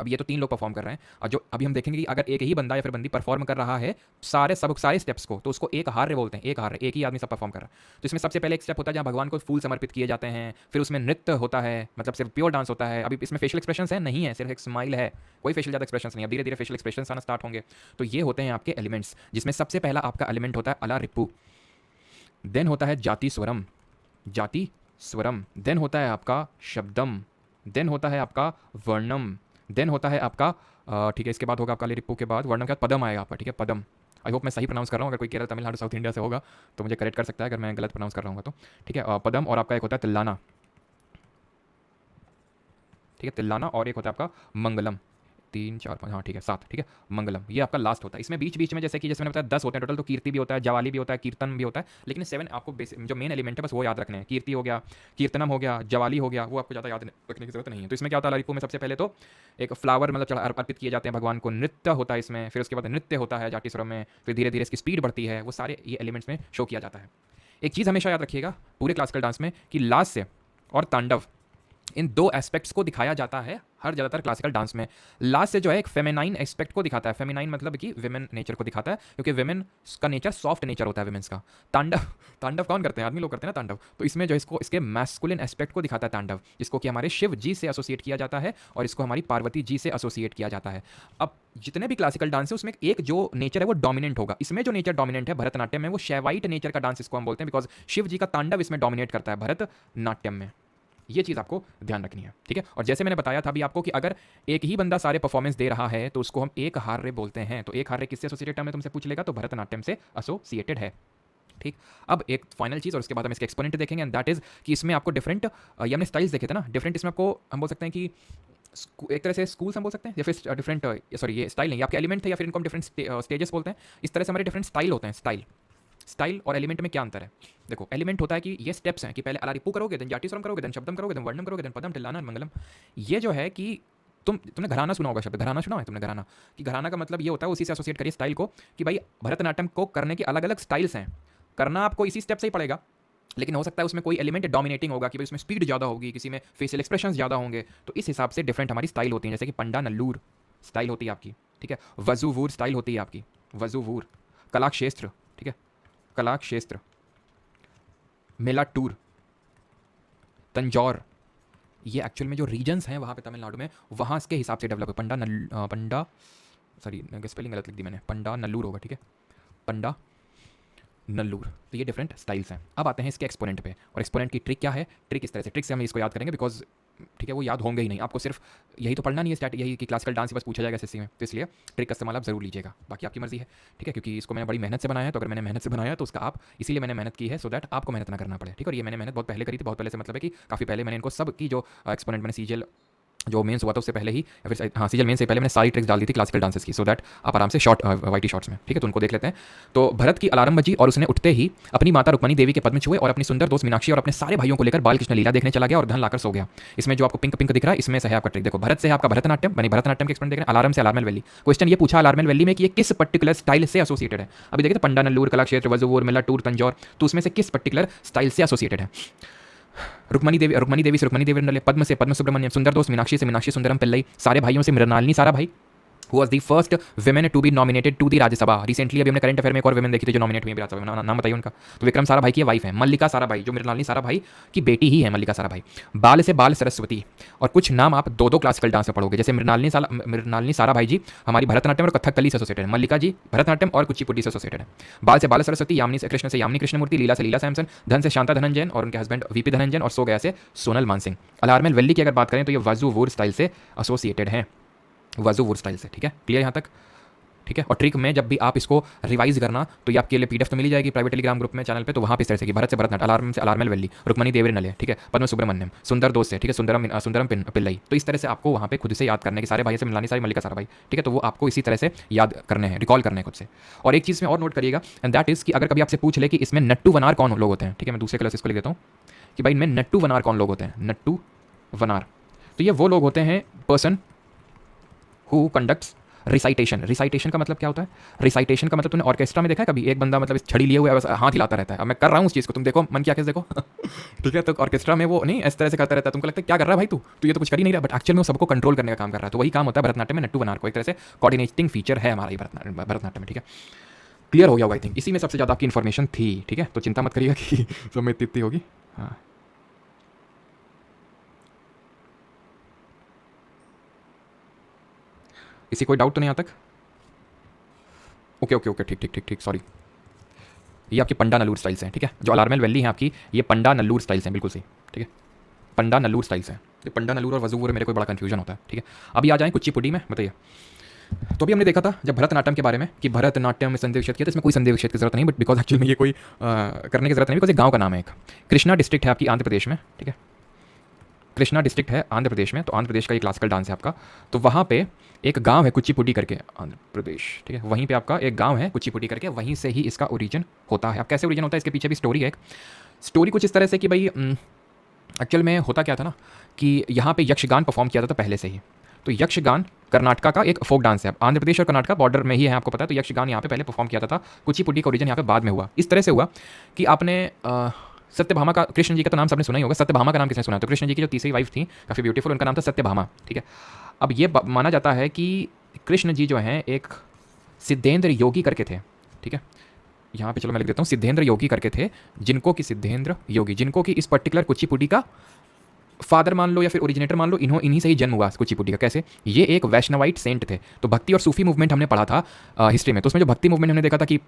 अब ये तो 3 लोग परफॉर्म कर रहे हैं, और जो अभी हम देखेंगे कि अगर एक ही बंदा या फिर बंदी परफॉर्म कर रहा है सारे स्टेप्स को, तो उसको एक हार्य बोलते हैं। एक हार्य, एक ही आदमी सब परफॉर्म कर रहा है। तो इसमें सबसे पहले एक स्टेप होता है जहाँ भगवान को फूल समर्पित किए जाते हैं। फिर उसमें नृत्य होता है, मतलब सिर्फ प्योर डांस होता है। अभी इसमें फेशियल एक्सप्रेशन है नहीं है, सिर्फ एक स्माइल है, कोई फेशियल ज़्यादा एक्सप्रेशन नहीं है। अब धीरे धीरे फेशियल एक्सप्रेशन आना स्टार्ट होंगे। तो ये होते हैं आपके एलिमेंट्स, जिसमें सबसे पहला आपका एलिमेंट होता है अला रिपू। देन होता है जाति स्वरम, जाति स्वरम। देन होता है आपका शब्दम। देन होता है आपका वर्णम। देन होता है आपका ठीक है, इसके बाद होगा आपका रिपू के बाद वर्णम के बाद पदम आएगा आपका, ठीक है, पदम। आई होप मैं सही प्रोनाउंस कर रहा हूँ। अगर कोई केरल, तमिलनाडु, साउथ इंडिया से होगा तो मुझे करेक्ट कर सकता है अगर मैं गलत प्रोनाउंस कर रहा हूँ तो, ठीक है। पदम, और आपका एक होता है तिल्लाना, ठीक है, तिल्लाना, और एक होता है आपका मंगलम। 3 4 5, हाँ ठीक है 7, ठीक है, मंगलम। ये आपका लास्ट होता है। इसमें बीच बीच में जैसे मैंने बताया 10 होते हैं टोटल, तो कीर्ति भी होता है, जवाली भी होता है, कीर्तन भी होता है, लेकिन 7 आपको जो मेन एलिमेंट है बस वो याद रखने हैं। कीर्ति हो गया, कीर्तनम हो गया, जवाली हो गया, वो आपको ज़्यादा याद रखने की जरूरत नहीं है। तो इसमें क्या होता है, ललिपू में सबसे पहले तो एक फ्लावर मतलब अर्पित किए जाते हैं भगवान को, नृत्य होता है इसमें, फिर उसके बाद नृत्य होता है जाटिस्वरम में, फिर धीरे धीरे इसकी स्पीड बढ़ती है, वो सारे ये एलिमेंट्स में शो किया जाता है। एक चीज़ हमेशा याद रखिएगा पूरे क्लासिकल डांस में कि लास्य और तांडव, इन 2 एस्पेक्ट्स को दिखाया जाता है हर ज़्यादातर क्लासिकल डांस में। लास्ट से जो है एक फेमिनाइन एस्पेक्ट को दिखाता है। फेमिनाइन मतलब कि विमेन नेचर को दिखाता है, क्योंकि विमेन का नेचर सॉफ्ट नेचर होता है विमेंस का। तांडव कौन करते हैं? आदमी लोग करते हैं ना तांडव। तो इसमें जो इसको इसके मैस्कुलिन एस्पेक्ट को दिखाता है तांडव, जिसको कि हमारे शिव जी से एसोसिएट किया जाता है, और इसको हमारी पार्वती जी से एसोसिएट किया जाता है। अब जितने भी क्लासिकल डांस है उसमें एक जो नेचर है वो डोमिनेंट होगा। इसमें जो नेचर डोमिनेंट है भरतनाट्यम में, वो शैवाइट नेचर का डांस इसको हम बोलते हैं, बिकॉज शिव जी का तांडव इसमें डोमिनेट करता है भरतनाट्यम में। ये चीज़ आपको ध्यान रखनी है, ठीक है। और जैसे मैंने बताया था अभी आपको कि अगर एक ही बंदा सारे परफॉर्मेंस दे रहा है तो उसको हम एक हार्य बोलते हैं। तो एक हार्य किससे एसोसिएटेड है, तुमसे पूछ लेगा, तो भरतनाट्यम से एसोसिएटेड है। ठीक। अब एक फाइनल चीज़ और उसके बाद हम इसके एक्सपोनेंट देखेंगे, एंड दैट इज कि इसमें आपको डिफरेंट, ये हमने स्टाइल्स देखे थे ना, डिफरेंट इसमें आपको हम बोल सकते हैं कि एक तरह से स्कूल्स हम बोल सकते हैं, या फिर डिफरेंट, सॉरी ये स्टाइल नहीं, आपके एलिमेंट थे, या फिर इनको हम डिफरेंट स्टेजेस बोलते हैं। इस तरह से हमारे डिफरेंट स्टाइल होते हैं। स्टाइल और एलिमेंट में क्या अंतर है? देखो, एलिमेंट होता है कि ये स्टेप्स हैं कि पहले अलारिपू करोगे, देन जाति स्वरम करोगे, देन शब्दम करोगे, देन वर्णम करोगे, देन पदम टिल्लाना मंगलम। ये जो है कि तुमने घराना सुना होगा, शब्द घराना सुना है तुमने? घराना, कि घराना का मतलब ये होता है, उसी से एसोसिएट करिए स्टाइल को, कि भाई भरतनाट्यम को करने की अलग अलग स्टाइल्स हैं। करना आपको इसी स्टेप से ही पड़ेगा, लेकिन हो सकता है उसमें कोई एलिमेंट डोमिनेटिंग होगा, कि भाई उसमें स्पीड ज़्यादा होगी, किसी में फेशियल एक्सप्रेशन ज़्यादा होंगे, तो इस हिसाब से डिफरेंट हमारी स्टाइल होती है। जैसे कि पंडा नल्लूर स्टाइल होती है आपकी, ठीक है। वजूवूर स्टाइल होती है आपकी, वजूवूर। कलाक्षेत्र, ठीक है, कलाक्षेत्र। मेलाटूर, तंजौर, ये एक्चुअल में जो रीजन्स हैं वहाँ पे तमिलनाडु में, वहाँ के हिसाब से डेवलप है। पंडा, सॉरी स्पेलिंग गलत लिख दी मैंने, पंडा नल्लूर होगा, ठीक है, पंडा नल्लूर। तो ये डिफरेंट स्टाइल्स हैं। अब आते हैं इसके एक्सपोनेंट पे, और एक्सपोनेंट की ट्रिक क्या है? ट्रिक इस तरह से, ट्रिक से हम इसको याद करेंगे, बिकॉज ठीक है वो याद होंगे ही नहीं, आपको सिर्फ यही तो पढ़ना नहीं है स्टार्ट, यही कि क्लासिकल डांस ही बस पूछा जाएगा एसएससी में, तो इसलिए ट्रिक का इस्तेमाल आप जरूर लीजिएगा, बाकी आपकी मर्जी है, ठीक है। क्योंकि इसको मैंने बड़ी मेहनत से बनाया है, तो अगर मैंने मेहनत से बनाया तो उसका आप, इसीलिए मैंने मेहनत की है, सो दैट आपको मेहनत ना करना पड़े, ठीक है। और ये मैंने मेहनत बहुत पहले करी थी, बहुत पहले से मतलब है कि काफ़ी पहले मैंने इनको सब की जो एक्सपोनेंट मैंने सीजीएल जो मेंस हुआ था उससे पहले ही, या फिर हाँ सीजल मेन से पहले मैंने सारी ट्रिक्स डाल दी थी क्लासिकल डांसेस की, सो दैट आप आराम से शॉर्ट वाइटी शॉर्ट्स में, ठीक है। तो उनको देख लेते हैं। तो भरत की अलार्म बजी और उसने उठते ही अपनी माता रुक्मणी देवी के पद में छुए और अपनी सुंदर दोस्त मीनाक्षी और अपने सारे भाइयों को लेकर बालकृष्ण लीला देखने चला गया और धन लाकर सो गया। इसमें जो आपको पिंक पिंक दिख रहा है, इसमें से है आपका ट्रिक। देखो, भरत से है आपका भरतनाट्यम, यानी भरतनाट्यम के एक्सपेरिमेंट देख रहे हैं। अलार्म से अलार्मल वैली। क्वेश्चन ये पूछा अलार्मल वैली में कि ये किस पर्टिकुलर स्टाइल से एसोसिएटेड है। अभी देखिए, पंडा नल्लूर, कलाक्षेत्र, वजुवूर, मेलाटूर, तंजौर, तो उसमें से किस पर्टिकुलर स्टाइल से एसोसिएटेड है? रुक्मणी देवी से रुक्मणी देवी नले, पद्म से पद्म सुब्रमण्यम, सुंदर दोस्त मीनाक्षी से मीनाक्षी सुंदरम पिल्लई, सारे भाइयों से मृणालिनी सारा भाई, who was the first women to be nominated to the Rajya Sabha. Recently अभी हमने करंट अफेयर में एक और विमेन देखी थी जो नॉमिनेट हुई है राज्यसभा में, नाम बताइए उनका। तो विक्रम सारा भाई की वाइफ है मल्लिका सारा भाई, जो मृणालिनी सारा भाई की बेटी ही है मल्लिका सारा भाई। बाल से बाल सरस्वती, और कुछ नाम आप दो क्लासिकल डांस में पढ़ोगे, जैसे मृणालिनी सारा भाई जी हमारी भरतनाट्यम और कथकली से एसोसिएटेड है, मल्लिका जी भरतनाट्यम और कुचिपुड़ी से एसोसिएटेड है। बाल से बाल सरस्वती, यामिनी से कृष्ण कृष्णमूर्ति, लीला से लीला सैमसन, धन से शांता धनंजयन और उनके हस्बैंड वीपी धनंजयन, और सो गया से सोनल मानसिंह। अलार्मल वैली की अगर बात करें तो ये वजुवूर स्टाइल से एसोसिएटेड है, वजुवूर स्टाइल से, ठीक है। क्लियर यहाँ तक? ठीक है। और ट्रिक में जब भी आप इसको रिवाइज करना तो ये आपके लिए पीडीएफ तो मिल जाएगी प्राइवेट टेलीग्राम ग्रुप में चैनल पे, तो वहाँ पे इस तरह से कि भरत से भरतनाट्यम, अलार्म से अलार्मल वैली, रुक्मणी देवी नले, ठीक है, पद्म सुब्रमण्यम, सुंदर दोस्त से, ठीक है, सुंदरम पिल्लई। तो इस तरह से आपको वहाँ पे खुद से याद करने के, सारे भाई से मिलानी सारी मल्लिका सारा भाई, ठीक है। तो वो आपको इसी तरह से याद करने हैं, रिकॉल करने हैं खुद से। और एक चीज़ में और नोट करिएगा, एंड दैट इज़ कि अगर कभी आपसे पूछ ले कि इसमें नट्टू वनार कौन लोग होते हैं, ठीक है, मैं दूसरे कलर से इसको लिख देता हूँ कि भाई इनमें नट्टू वनार कौन लोग होते हैं, नट्टू वनार, तो ये वो लोग होते हैं person who conducts recitation. Recitation का मतलब क्या होता है? रिसाइटेशन का मतलब तूने ऑर्केस्ट्रा में देखा है कभी? एक बंदा मतलब इस छड़ी लिए हुए बस हाथ हिलाता रहता है। अब मैं कर रहा हूँ उस चीज़ को, तुम देखो मन क्या कैसे देखो ठीक है। तो ऑर्केस्ट्रा में वो नहीं इस तरह से करता रहता है, तुमको लगता है क्या कर रहा है भाई तू, तो ये तो कुछ कर ही नहीं रहा, बट एक्चुअल में वो सबको कंट्रोल करने का काम कर रहा है। तो वही काम होता है भरतनाट्यम में, नट्टू वनार को एक तरह से कोऑर्डिनेटिंग फीचर है हमारा ये भरतनाट्यम में, ठीक है। क्लियर हो गया होगा आई थिंक, इसी में सबसे ज़्यादा आपकी इन्फॉर्मेशन थी, ठीक है। तो चिंता मत करिएगा कि सब में इतनी होगी। हाँ, इसी कोई डाउट तो नहीं यहाँ तक? ओके ओके ओके, ठीक ठीक ठीक ठीक, सॉरी। ये आपकी पंडा नल्लूर स्टाइल्स हैं, ठीक है। जो अलार्मल वैली है आपकी, ये पंडा नल्लूर स्टाइल्स हैं, बिल्कुल सही, ठीक है। पंडा नल्लूर स्टाइल्स हैं। ये पंडा नल्लूर और वजुवूर मेरे को बड़ा कंफ्यूजन होता है, ठीक है। अभी आ जाएं कुचिपुड़ी में, बताइए। तो अभी हमने देखा था जब भरतनाट्यम के बारे में कि भरतनाट्यम में संदेह विच्छेद किया, तो इसमें कोई संदेह विच्छेद की जरूरत नहीं, बट बिकॉज एक्चुअली में ये कोई करने की जरूरत नहीं, बिकॉज एक गाँव का नाम है, एक कृष्णा डिस्ट्रिक्ट है आपकी आंध्र प्रदेश में, ठीक है। कृष्णा डिस्ट्रिक्ट है आंध्र प्रदेश में, तो आंध्र प्रदेश का ये क्लासिकल डांस है आपका। तो वहाँ पे एक गांव है कुचिपुडी करके, आंध्र प्रदेश, ठीक है, वहीं पे आपका एक गांव है कुचिपुडी करके, वहीं से ही इसका ओरिजिन होता है। अब कैसे ओरिजिन होता है इसके पीछे भी स्टोरी है। एक स्टोरी कुछ इस तरह से कि भाई एक्चुअल में होता क्या था ना कि यहाँ पे यक्षगान परफॉर्म किया था पहले से ही। तो यक्षगान कर्नाटका का एक फोक डांस है, आंध्र प्रदेश और कर्नाटका बॉर्डर में ही है, आपको पता है। तो यक्षगान यहाँ पे पहले परफॉर्म किया था, कुचिपुडी का ओरिजिन यहाँ पे बाद में हुआ। इस तरह से हुआ कि आपने सत्यभामा का, कृष्ण जी का तो नाम सबने सुना ही होगा, सत्यभामा का नाम किसने सुना है? तो कृष्ण जी की जो तीसरी वाइफ थी, काफ़ी ब्यूटीफुल, उनका नाम था सत्यभामा, ठीक है। अब ये माना जाता है कि कृष्ण जी जो हैं एक सिद्धेंद्र योगी करके थे, ठीक है। यहाँ पे चलो मैं लिख देता हूँ, सिद्धेंद्र योगी करके थे, जिनको कि सिद्धेंद्र योगी, जिनको कि इस पर्टिकुलर कुचिपुडी का फादर मान लो या फिर ओरिजिनेटर मान लो, इन्हीं से ही जन्म हुआ कुचिपुडी का। कैसे? ये एक वैष्णवाइट सेंट थे। तो भक्ति और सूफी मूवमेंट हमने पढ़ा था हिस्ट्री में, तो उसमें जो भक्ति मूवमेंट हमने देखा था कि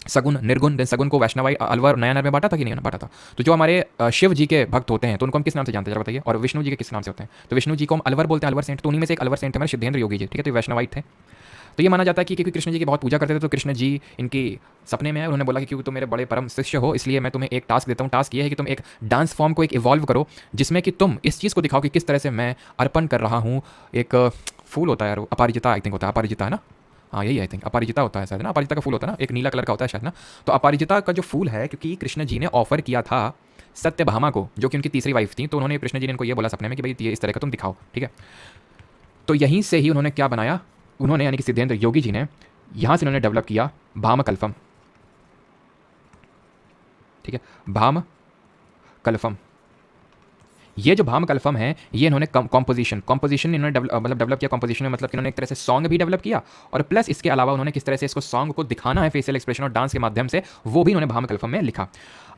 सगुन निर्गुण, देन सगुन को वैष्णवाई अलवर नया में बांटा था कि नहीं बांटा था। तो जो हमारे शिव जी के भक्त होते हैं तो उनको हम किस नाम से जानते हैं जरा बताइए, और विष्णु जी के किस नाम से होते हैं? तो विष्णु जी को हम अलवर बोलते हैं, अलवर सेंट, तो उन्हीं में से एक अलवर सेंट हमारे सिद्धेंद्र योगी जी, ठीक है। तो वैष्णवाइट थे। तो ये माना जाता है कि क्योंकि कृष्ण जी की बहुत पूजा करते थे, तो कृष्ण जी इनकी सपने में आए, उन्होंने बोला कि क्योंकि तुम मेरे बड़े परम शिष्य हो, इसलिए मैं तुम्हें एक टास्क देता हूँ। टास्क ये है कि तुम एक डांस फॉर्म को एक इवॉल्व करो, जिसमें कि तुम इस चीज़ को दिखाओ कि किस तरह से मैं अर्पण कर रहा हूँ। एक फूल होता है यार, अपराजिता आई थिंक होता है, अपराजिता है ना, हाँ यही आई थिंक अपराजिता होता है शायद ना, अपराजिता का फूल होता है ना, एक नीला कलर का होता है शायद ना। तो अपराजिता का जो फूल है, क्योंकि कृष्ण जी ने ऑफर किया था सत्यभामा को, जो कि उनकी तीसरी वाइफ थी, तो उन्होंने कृष्ण जी ने इनको ये बोला सपने में कि भाई ये इस तरह का तुम दिखाओ, ठीक है। तो यहीं से ही उन्होंने क्या बनाया, उन्होंने यानी कि सिद्धेंद्र योगी जी ने यहाँ से उन्होंने डेवलप किया भामकल्पम, ठीक है, भामकल्पम। ये जो भामकल्पम है, ये इन्होंने कॉम्पोजिशन इन्होंने मतलब डेवलप किया। कॉम्पोजिशन में मतलब कि इन्होंने एक तरह से सॉन्ग भी डेवलप किया, और प्लस इसके अलावा उन्होंने किस तरह से इसको सॉन्ग को दिखाना है फेशियल एक्सप्रेशन और डांस के माध्यम से, वो भी इन्होंने भामकल्पम में लिखा।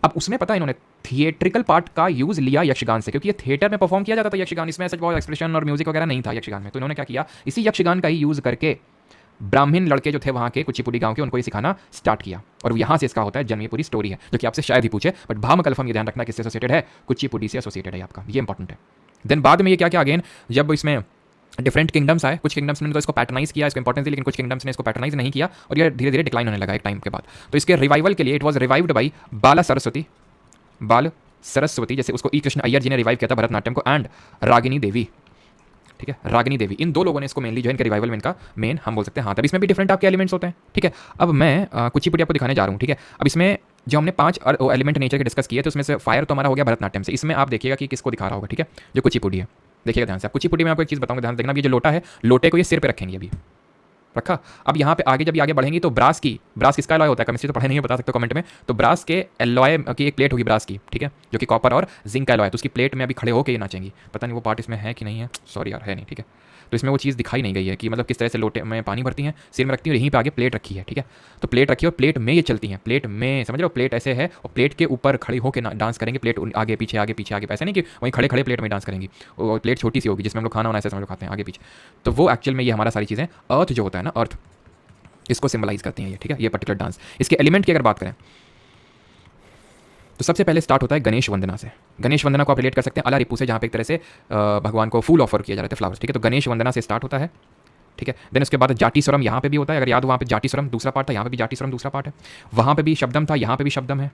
अब उसमें पता है इन्होंने थिएट्रिकल पार्ट का यूज लिया यक्षगान से, क्योंकि ये थिएटर में परफॉर्म किया जाता था यक्षगान, इसमें ऐसा बहुत एक्सप्रेशन और म्यूजिक वगैरह नहीं था यक्षगान में। तो इन्होंने क्या किया, इसी यक्षगान का ही यूज करके ब्राह्मण लड़के जो थे वहाँ के कुचिपुड़ी गांव के, उनको ये सिखाना स्टार्ट किया, और यहाँ से इसका होता है जन्म। ये पूरी स्टोरी है जो कि आपसे शायद ही पूछे, बट भामकल्पम ये ध्यान रखना किससे एसोसिएटेड है, कुचिपुड़ी से एसोसिएटेड है आपका, ये इंपॉर्टेंट है। देन बाद में ये क्या क्या अगेन, जब इसमें डिफरेंट किंगडम्स आए, कुछ किंगडम्स ने तो इसको पैटर्नाइज किया, इसको इंपॉर्टेंस दी, लेकिन कुछ किंगडम्स ने इसको पैटर्नाइज नहीं किया, और ये धीरे धीरे डिक्लाइन होने लगा एक टाइम के बाद। तो इसके रिवाइवल के लिए इट वॉज रिवाइव्ड बाई बाल सरस्वती, जैसे उसको ई कृष्ण अय्यर जी ने रिवाइव किया था भरतनाट्यम को, एंड रागिनी देवी, ठीक है, रागिनी देवी, इन दो लोगों ने इसको मेनली जो है इनके रिवाइवल में इनका मेन हम बोल सकते हैं हाथ। अब इसमें भी डिफरेंट आपके एलिमेंट्स होते हैं, ठीक है। अब मैं कुचिपुड़ी आपको दिखाने जा रहा हूँ, ठीक है। अब इसमें जो हमने 5 एलिमेंट नेचर के डिस्कस किए, तो उसमें से फायर तो हमारा हो गया भरतनाट्यम से। इसमें आप देखिएगा कि किसको दिखा रहा होगा, ठीक है, जो कुचिपुड़ी है। देखिएगा ध्यान से, आप कुचिपुड़ी में आपको एक चीज़ बताऊंगा, ध्यान देखना। ये जो लोटा है, लोटे को ये सिर पे रखेंगे, अभी रखा। अब यहाँ पे आगे जब आगे बढ़ेंगी तो ब्रास किसका एलॉय होता है, केमिस्ट्री तो पढ़े नहीं है, बता सकते हो कमेंट में। तो ब्रास के एलॉय की एक प्लेट होगी ब्रास की, ठीक है, जो कि कॉपर और जिंक का एलॉय है। तो उसकी प्लेट में अभी खड़े होकर ये नाचेंगी, पता नहीं वो पार्ट इसमें है कि नहीं है, सॉरी यार है नहीं, ठीक है। तो इसमें वो चीज़ दिखाई नहीं गई है कि मतलब किस तरह से लोटे में पानी भरती हैं, सिर में रखती हैं, और यहीं पे आगे प्लेट रखी है, ठीक है। तो प्लेट रखी है और प्लेट में ये चलती हैं, प्लेट में, समझ रहे हो, प्लेट ऐसे है और प्लेट के ऊपर खड़ी होकर डांस करेंगे। प्लेट आगे पीछे आगे पीछे आगे, ऐसे नहीं कि वहीं खड़े खड़े प्लेट में डांस करेंगी, और प्लेट छोटी सी होगी जिसमें हम लोग खाना वाना ऐसे समझ लो खाते हैं आगे पीछे। तो वो एक्चुअल में ये हमारा सारी चीज़ें अर्थ जो होता है ना, अर्थ इसको सिंबलाइज करती हैं ये, ठीक है, ये पर्टिकुलर डांस। इसके एलिमेंट की अगर बात करें तो सबसे पहले स्टार्ट होता है गणेश वंदना से। गणेश वंदना को आप रिलेट कर सकते हैं अला रिपू से, जहाँ पे एक तरह से भगवान को फूल ऑफर किया जा रहा है, फ्लावर्स, ठीक है। तो गणेश वंदना से स्टार्ट होता है, ठीक है। देन उसके बाद जाटी स्वरम यहाँ पे भी होता है, अगर याद हो वहाँ पे जाटी स्वरम दूसरा पार्ट था, यहाँ पे भी जाटी स्वरम दूसरा पार्ट है। वहाँ पे भी शब्दम था, यहाँ पे भी शब्दम है,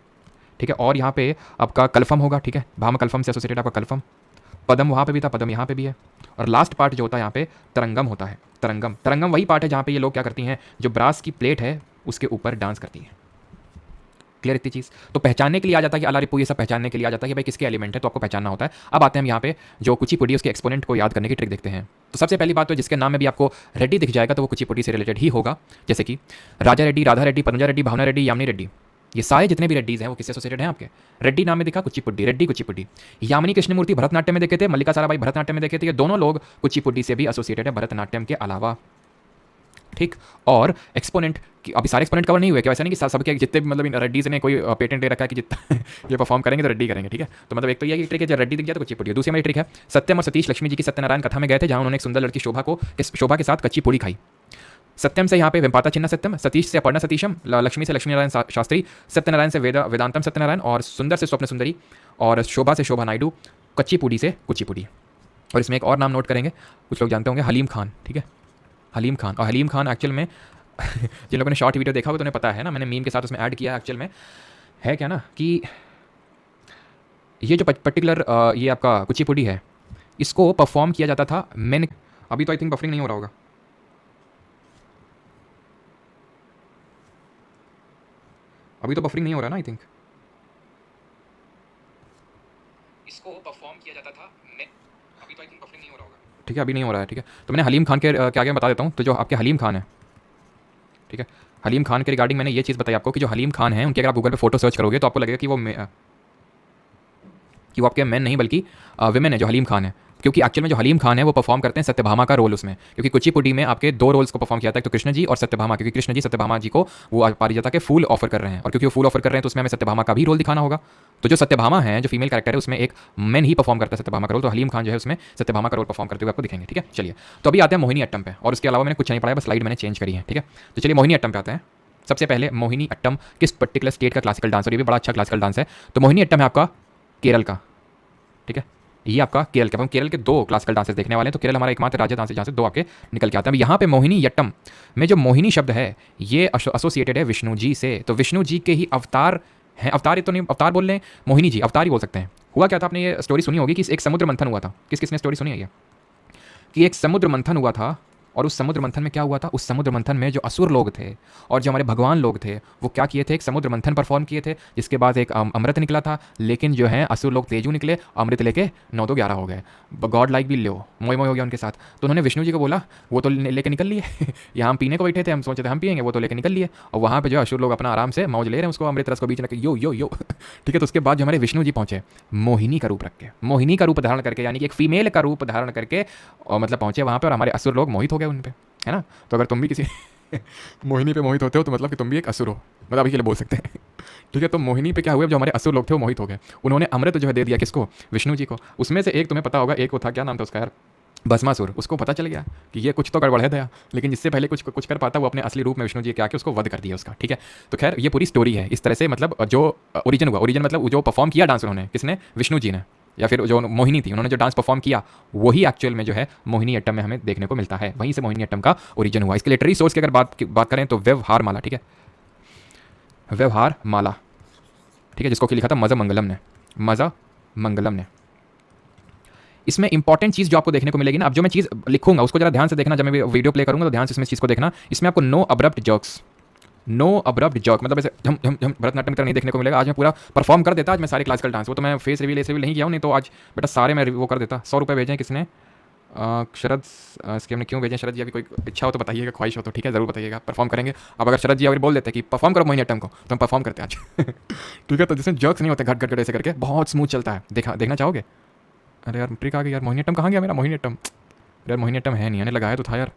ठीक है। और यहाँ पे आपका कल्फम होगा, ठीक है, भामकल्पम से एसोसिएटेड आपका कल्फम। पदम वहाँ पे भी था, पदम यहाँ पे भी है। और लास्ट पार्ट जो होता है यहाँ पे तरंगम होता है। तरंगम वही पार्ट है जहाँ पे ये लोग क्या करती हैं, जो ब्रास की प्लेट है उसके ऊपर डांस करती है। क्लियर इतनी चीज़ तो पहचानने के लिए आ जाता है कि अला रिपू, ये सब पहचानने के लिए आ जाता है कि भाई किसके एलिमेंट है, तो आपको पहचानना होता है। अब आते हैं हम यहाँ पे जो कुचिपुड़ी उसके एक्सपोनेंट को याद करने की ट्रिक देखते हैं। तो सबसे पहली बात तो जिसके नाम में भी आपको रेड्डी दिख जाएगा तो वो कुचिपुड़ी से रिलेटेड ही होगा, जैसे कि राजा रेड्डी, राधा रेड्डी, पनुजा रेड्डी, भावना रेड्डी, यामिनी रेड्डी। ये सारे जितने भी रेड्डीज हैं वो किससे एसोसिएटेड हैं आपके, रेड्डी नाम में दिखा कुचिपुड़ी, रेड्डी कुचिपुड़ी। यामिनी कृष्णमूर्ति भरतनाट्यम में देखे थे, मल्लिका साराभाई भरतनाट्यम में देखे थे, ये दोनों लोग कुचिपुड़ी से भी एसोसिएटेड है भरतनाट्यम के अलावा, ठीक। और एक्सपोनेंट की अभी सारे एक्सपोनेंट कवर नहीं हुए, क्या ऐसा नहीं कि सबके जितने भी मतलब रेड्डीज ने कोई पेटेंट दे रखा है कि जितना ये परफॉर्म करेंगे तो रेड्डी करेंगे, ठीक है। तो मतलब एक तो ये ट्रिक है, जब रेड्डी दिख गया तो कुचिपुड़ी। दूसरी हमारी ट्रिक है सत्यम और सतीश लक्ष्मी जी की सत्यनारायण कथा में गए थे, जहाँ उन्होंने एक सुंदर लड़की शोभा के साथ कच्ची पूड़ी खाई। सत्यम से यहाँ पे वेम्पाता चिन्ह सत्यम, सतीश से अपर्णा सतीशम, लक्ष्मी से लक्ष्मी नारायण शास्त्री, सत्यनारायण से वेदांतम सत्यनारायण, और सुंदर से स्वप्न सुंदरी, और शोभा से शोभा नायडू, कच्ची पूड़ी से कुचिपुड़ी। और इसमें एक और नाम नोट करेंगे, कुछ लोग जानते होंगे, हलीम खान, ठीक है, हलीम खान। और हलीम खान एक्चुअल में जिन लोगों ने शॉर्ट वीडियो देखा होगा तो उन्हें पता है ना, मैंने मीम के साथ उसमें ऐड किया। एक्चुअल में है क्या ना कि ये जो पर्टिकुलर ये आपका कुचिपुड़ी है, इसको परफॉर्म किया जाता था मैंने, अभी तो आई थिंक बफरिंग नहीं हो रहा होगा, अभी तो बफरिंग नहीं हो रहा ना, आई थिंक इसको परफॉर्म किया जाता था मैं, अभी तो आई थिंक बफरिंग नहीं हो रहा होगा, ठीक है, अभी नहीं हो रहा है, ठीक है। तो मैंने हलीम खान के क्या आगे बता देता हूँ। तो जो आपके हलीम खान है, ठीक है, हलीम खान के रिगार्डिंग मैंने ये चीज़ बताई आपको कि जो हलीम खान है उनकी अगर आप गूगल पे फोटो सर्च करोगे तो आपको लगेगा कि वो आपके मैन नहीं बल्कि विमेन है जो हलीम खान है, क्योंकि एक्चुअल में जो हलीम खान है वो परफॉर्म करते हैं सत्यभामा का रोल उसमें, क्योंकि कुचिपुड़ी में आपके 2 रोल्स को परफॉर्म किया था, एक तो कृष्ण जी और सत्यभामा, क्योंकि कृष्ण जी सत्यभामा जी को वो पारिजाता के फूल ऑफर कर रहे हैं, और क्योंकि वो फूल ऑफर कर रहे हैं तो उसमें हमें सत्यभामा का भी रोल दिखाना होगा। तो जो सत्यभामा है, जो फीमेल कैरेक्टर है, उसमें एक मैन ही परफॉर्म करता है सत्यभामा का रोल, तो हलीम खान जो है उसमें सत्यभामा का रोल परफॉर्म करते हुए आपको दिखेंगे, ठीक है। चलिए, तो अभी आते हैं मोहिनी अट्टम पे, और उसके अलावा मैंने कुछ नहीं पढ़ाया, बस स्लाइड मैंने चेंज करी है, ठीक है। तो चलिए मोहिनी अट्टम पे आते हैं। सबसे पहले मोहिनी अट्टम किस पर्टिकुलर स्टेट का क्लासिकल डांस, और ये भी बड़ा अच्छा क्लासिकल डांस है। तो मोहिनी अट्टम है आपका केरल का, ठीक है, ये आपका केरल का, हम केरल के दो क्लासिकल डांसेस देखने वाले हैं। तो केरल हमारा एकमात्र राज्य जहाँ से दो आपके निकल के आते हैं। यहाँ पे मोहिनी यट्टम में जो मोहिनी शब्द है ये एसोसिएटेड है विष्णु जी से। तो विष्णु जी के ही अवतार हैं, अवतार तो नहीं, अवतार बोल रहे हैं, मोहिनी जी अवतार ही बोल सकते हैं। हुआ क्या था, आपने ये स्टोरी सुनी होगी कि एक समुद्र मंथन हुआ था। किस किसने स्टोरी सुनी है ये, कि एक समुद्र मंथन हुआ था, और उस समुद्र मंथन में क्या हुआ था, उस समुद्र मंथन में जो असुर लोग थे और जो हमारे भगवान लोग थे वो क्या किए थे, एक समुद्र मंथन परफॉर्म किए थे, जिसके बाद एक अमृत निकला था। लेकिन जो है असुर लोग तेजू निकले, अमृत लेके 9-2-11 हो गए, गॉड लाइक भी लो मोय मोय हो गया उनके साथ। तो उन्होंने विष्णु जी को बोला, वो तो लेके निकल लिए यहाँ हम पीने को बैठे थे, हम सोचे थे हम पियेंगे, वो तो लेके निकल लिए, और वहाँ पे जो असुर लोग अपना आराम से मौज ले रहे हैं उसको अमृत रस को बीच में यो यो यो ठीक है। तो उसके बाद जो हमारे विष्णु जी पहुँचे मोहिनी का रूप रख के, मोहिनी का रूप धारण करके, यानी कि एक फीमेल का रूप धारण करके, और मतलब पहुँचे वहाँ पर, और हमारे असुर लोग मोहित हो गए उन पर, है ना। तो अगर तुम भी किसी मोहिनी पे मोहित होते हो तो मतलब कि तुम भी एक असुर हो, मतलब अभी के लिए बोल सकते हैं ठीक है। तो मोहिनी पे क्या हुआ, जो हमारे असुर लोग थे वो मोहित हो गए, उन्होंने अमृत जो है दे दिया किसको, विष्णु जी को। उसमें से एक तुम्हें पता होगा, एक वो था, क्या नाम था उसका यार, भस्मासुर। उसको पता चल गया कि ये कुछ तो गड़बड़ है दया, लेकिन जिससे पहले कुछ कर पाता वो अपने असली रूप में विष्णु जी के आके उसको वध कर दिया उसका, ठीक है। तो खैर ये पूरी स्टोरी है इस तरह से, मतलब जो ओरिजिन हुआ, ओरिजिन मतलब जो परफॉर्म किया डांस उन्होंने, किसने, विष्णु जी ने, या फिर जो मोहिनी थी उन्होंने जो डांस परफॉर्म किया वही एक्चुअल में जो है मोहिनी अट्टम में हमें देखने को मिलता है। वहीं से मोहिनी अट्टम का ओरिजिन हुआ। इसके लिटरेरी सोर्स की अगर बात करें तो व्यवहार माला, ठीक है, व्यवहार माला, ठीक है, जिसको कि लिखा था मजा मंगलम ने, मजा मंगलम ने। इसमें इंपॉर्टेंट चीज़ जो आपको देखने को मिलेगी ना, अब जो मैं चीज़ लिखूंगा उसको जरा ध्यान से देखना, जब मैं वीडियो प्ले करूंगा तो ध्यान से इसमें चीज़ को देखना। इसमें आपको no abrupt jerks, no abrupt jerk, मतलब ऐसे हम भरतनाट्यम की तरह नहीं देखने को मिलेगा। आज मैं पूरा परफॉर्म कर देता, आज मैं सारे क्लासिकल डांस, वो तो मैं फेस रिवील ऐसे रिवील नहीं किया हूँ, नहीं तो आज बेटा सारे मैं वो कर देता। 100 रुपये भेजें किसने, शरद, इसके हमने क्यों भेजें, शरद जी अभी कोई इच्छा हो तो बताइएगा, ख्वाहिश हो तो ठीक है, ज़रूर बताइएगा, परफॉर्म करेंगे। अब अगर शरद जी अगर बोल देते कि परफॉर्म करो मोहिनी अट्टम को, तो हम परफॉर्म करते आज ठीक है। तो जिसमें जर्क्स नहीं होते, घट घट घट ऐसे करके बहुत स्मूथ चलता है, देखना चाहोगे। अरे यार ट्रिक आ गई यार, मोहिनी अट्टम कहाँ गया मेरा, मोहिनी अट्टम यार, मोहिनी अट्टम है नहीं, मैंने लगाया तो था यार,